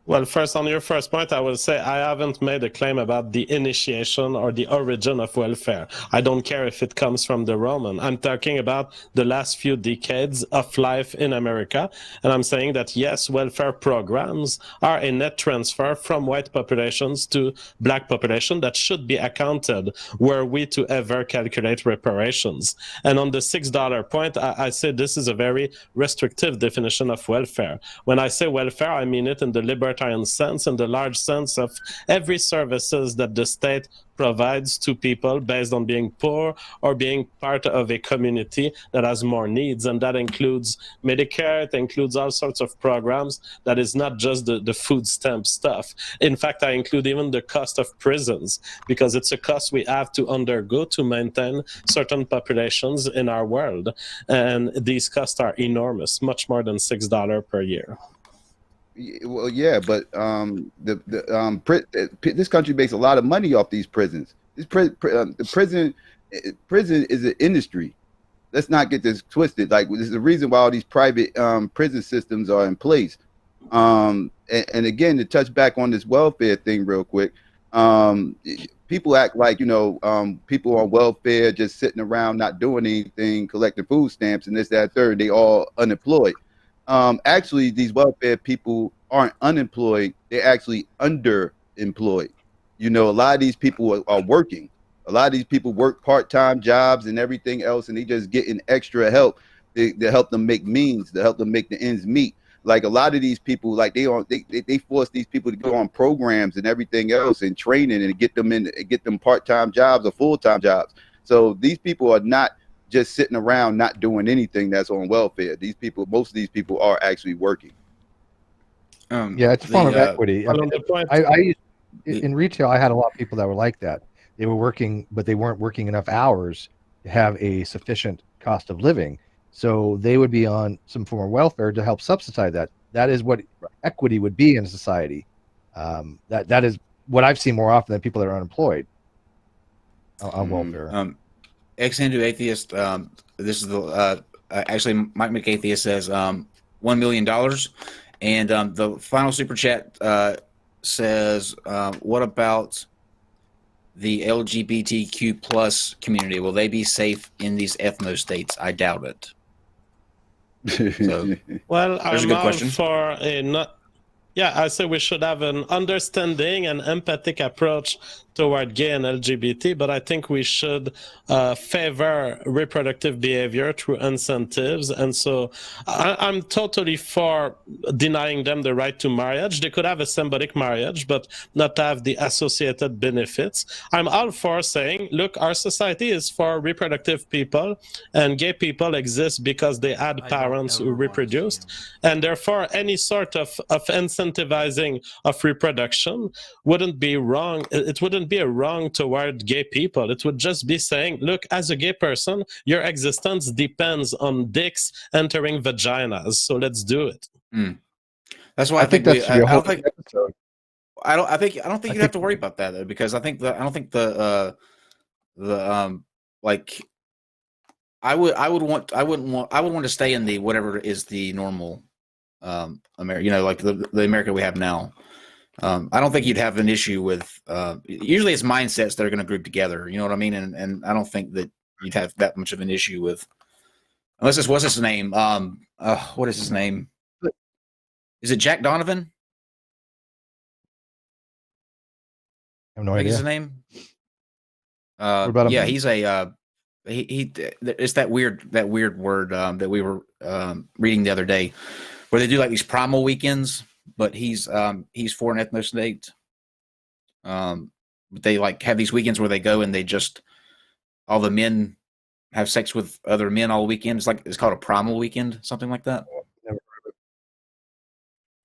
Well, first, on your first point, I will say I haven't made a claim about the initiation or the origin of welfare. I don't care if it comes from the Roman. I'm talking about the last few decades of life in America. And I'm saying that, yes, welfare programs are a net transfer from white populations to black population that should be accounted were we to ever calculate reparations. And on the $6 point, I say this is a very restrictive definition of welfare. When I say welfare, I mean it in the libertarian sense, in the large sense of every services that the state provides to people based on being poor or being part of a community that has more needs. And that includes Medicare, it includes all sorts of programs that is not just the food stamp stuff. In fact, I include even the cost of prisons, because it's a cost we have to undergo to maintain certain populations in our world. And these costs are enormous, much more than $6 per year. Well, yeah, but this country makes a lot of money off these prisons. The prison is an industry. Let's not get this twisted. Like, this is the reason why all these private prison systems are in place. And again, to touch back on this welfare thing real quick, people act like, people on welfare just sitting around not doing anything, collecting food stamps and this, that, third. They all unemployed. actually these welfare people aren't unemployed; they're actually underemployed. You know, a lot of these people are working. A lot of these people work part-time jobs and everything else, and they just getting extra help to help them make means, to help them make the ends meet. Like a lot of these people, like they force these people to go on programs and everything else and training and get them part-time jobs or full-time jobs. So these people are not just sitting around not doing anything that's on welfare. These people, most of these people are actually working. Yeah, it's a form of equity. I mean, in retail, I had a lot of people that were like that. They were working, but they weren't working enough hours to have a sufficient cost of living. So they would be on some form of welfare to help subsidize that. That is what equity would be in society. That is what I've seen more often than people that are unemployed on welfare. Ex-Hindu atheist. This is the actually Mike McAtheist says $1 million, and the final super chat says, "What about the LGBTQ plus community? Will they be safe in these ethno states? I doubt it." So, well, there's a I'm good all question. for a not. Yeah, I say we should have an understanding and empathic approach toward gay and LGBT, but I think we should favor reproductive behavior through incentives. And so I'm totally for denying them the right to marriage. They could have a symbolic marriage, but not have the associated benefits. I'm all for saying, look, our society is for reproductive people, and gay people exist because they had parents who reproduced. And therefore, any sort of incentivizing of reproduction wouldn't be wrong. It wouldn't be a wrong toward gay people. It would just be saying, look, as a gay person, your existence depends on dicks entering vaginas. So let's do it. That's why I think that's I don't think episode. I don't think you'd have to worry about that though, because I don't think the like I would want to stay in the whatever is the normal America, like the America we have now. I don't think you'd have an issue with usually it's mindsets that are going to group together, you know what I mean? And I don't think that you'd have that much of an issue with, unless it's, what's his name? What is his name? Is it Jack Donovan? I have no I think idea. is his name. What about him? Yeah, he's a it's that weird word that we were reading the other day, where they do like these primal weekends, but he's for an ethno state. But they like have these weekends where they go and they just all the men have sex with other men all weekend. It's called a primal weekend, something like that. Never heard of it.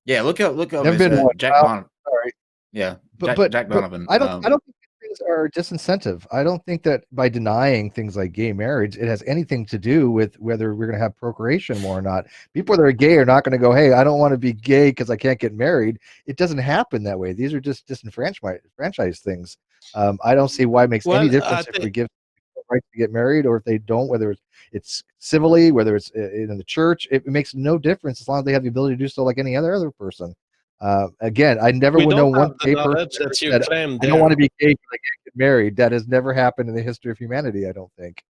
Yeah, look up. Never been one. Jack Donovan. Sorry. Yeah, But Jack Donovan. I don't think these things are disincentive. I don't think that by denying things like gay marriage, it has anything to do with whether we're going to have procreation more or not. People that are gay are not going to go, hey, I don't want to be gay because I can't get married. It doesn't happen that way. These are just disenfranchised things. I don't see why it makes any difference if we give people the right to get married or if they don't, whether it's civilly, whether it's in the church. It makes no difference as long as they have the ability to do so like any other person. Again, I never would know one gay person that said, I don't want to be gay because I can't get married. That has never happened in the history of humanity, I don't think.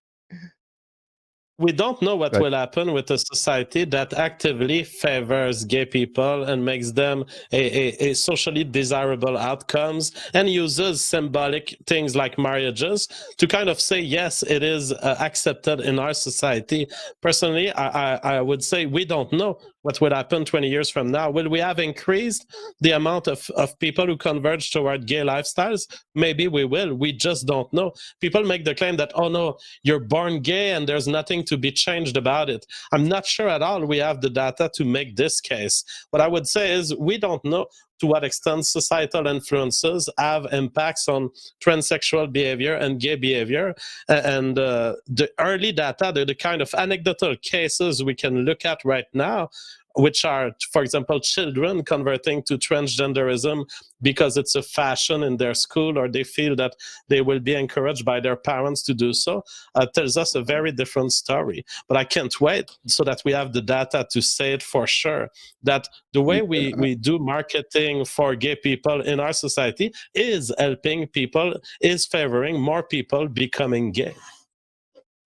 We don't know what will happen with a society that actively favors gay people and makes them a socially desirable outcomes and uses symbolic things like marriages to kind of say, yes, it is accepted in our society. Personally, I would say we don't know what will happen 20 years from now. Will we have increased the amount of people who converge toward gay lifestyles? Maybe we will. We just don't know. People make the claim that, oh no, you're born gay and there's nothing to be changed about it. I'm not sure at all we have the data to make this case. What I would say is we don't know to what extent societal influences have impacts on transsexual behavior and gay behavior. And the early data, the kind of anecdotal cases we can look at right now, which are, for example, children converting to transgenderism because it's a fashion in their school or they feel that they will be encouraged by their parents to do so, tells us a very different story. But I can't wait so that we have the data to say it for sure, that the way we do marketing for gay people in our society is helping people, is favoring more people becoming gay.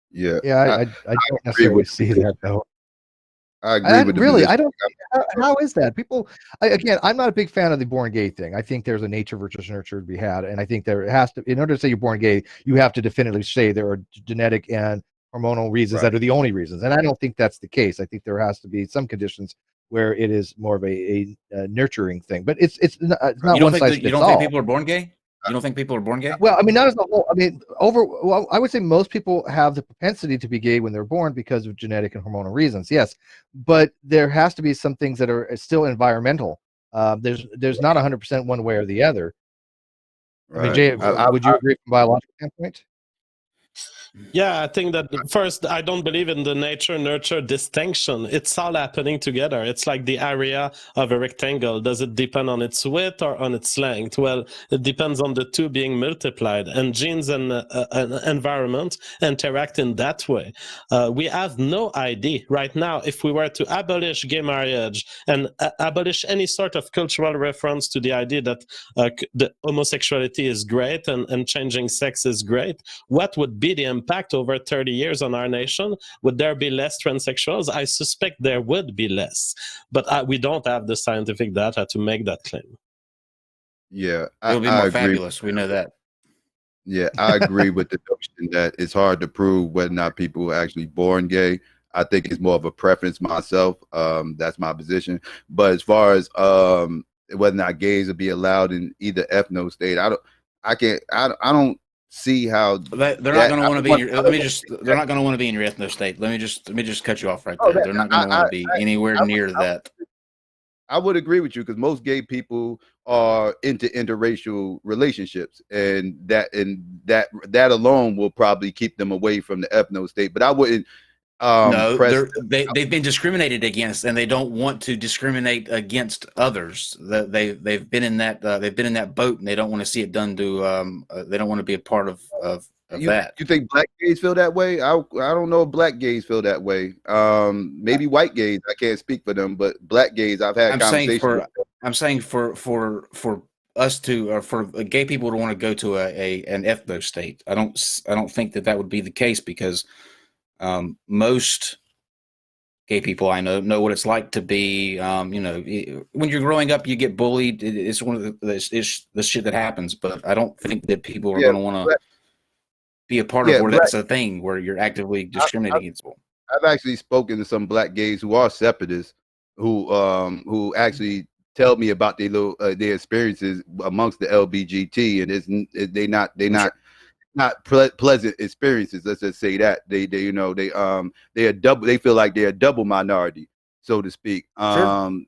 Yeah, I don't necessarily see that, though. I agree with the really, position. I don't. How is that? People, again, I'm not a big fan of the born gay thing. I think there's a nature versus nurture to be had, and I think there has to, in order to say you're born gay, you have to definitively say there are genetic and hormonal reasons that are the only reasons, and I don't think that's the case. I think there has to be some conditions where it is more of a nurturing thing, but it's not one size fits all. You don't think people are born gay? You don't think people are born gay? Well, I mean, not as a whole. I mean, well, I would say most people have the propensity to be gay when they're born because of genetic and hormonal reasons. Yes, but there has to be some things that are still environmental. There's not 100% one way or the other. Right. I mean, Jay, would you agree from a biological standpoint? Yeah, I think that first, I don't believe in the nature-nurture distinction. It's all happening together. It's like the area of a rectangle. Does it depend on its width or on its length? Well, it depends on the two being multiplied. And genes and environment interact in that way. We have no idea right now if we were to abolish gay marriage and abolish any sort of cultural reference to the idea that the homosexuality is great and changing sex is great, what would be the impact over 30 years on our nation? Would there be less transsexuals? I suspect there would be less, but we don't have the scientific data to make that claim. Yeah, It'll be more fabulous. We know that. Yeah, I agree with the notion that it's hard to prove whether or not people are actually born gay. I think it's more of a preference myself. That's my position. But as far as whether or not gays will be allowed in either ethno state, I don't see how they're not going to want to be in your, they're not going to want to be in your ethno state. Let me just cut you off right there. They're not going to want to be anywhere near that. I would agree with you because most gay people are into interracial relationships, and that alone will probably keep them away from the ethno state. But I wouldn't. No, they've been discriminated against, and they don't want to discriminate against others. They've been in that boat, and they don't want to see it done to. They don't want to be a part of that. You think black gays feel that way? I don't know if black gays feel that way. Maybe white gays. I can't speak for them, but black gays, I've had conversations. I'm saying for us to, or for gay people to want to go to an ethno state. I don't think that would be the case because. Most gay people I know what it's like to be, when you're growing up, you get bullied. It's one of the shit that happens. But I don't think that people are going to want to be a part of where that's a thing where you're actively discriminating against people. I've actually spoken to some black gays who are separatists, who actually tell me about their experiences amongst the LBGT, and they're not pleasant experiences. Let's just say that they feel like they're a double minority, so to speak. Sure.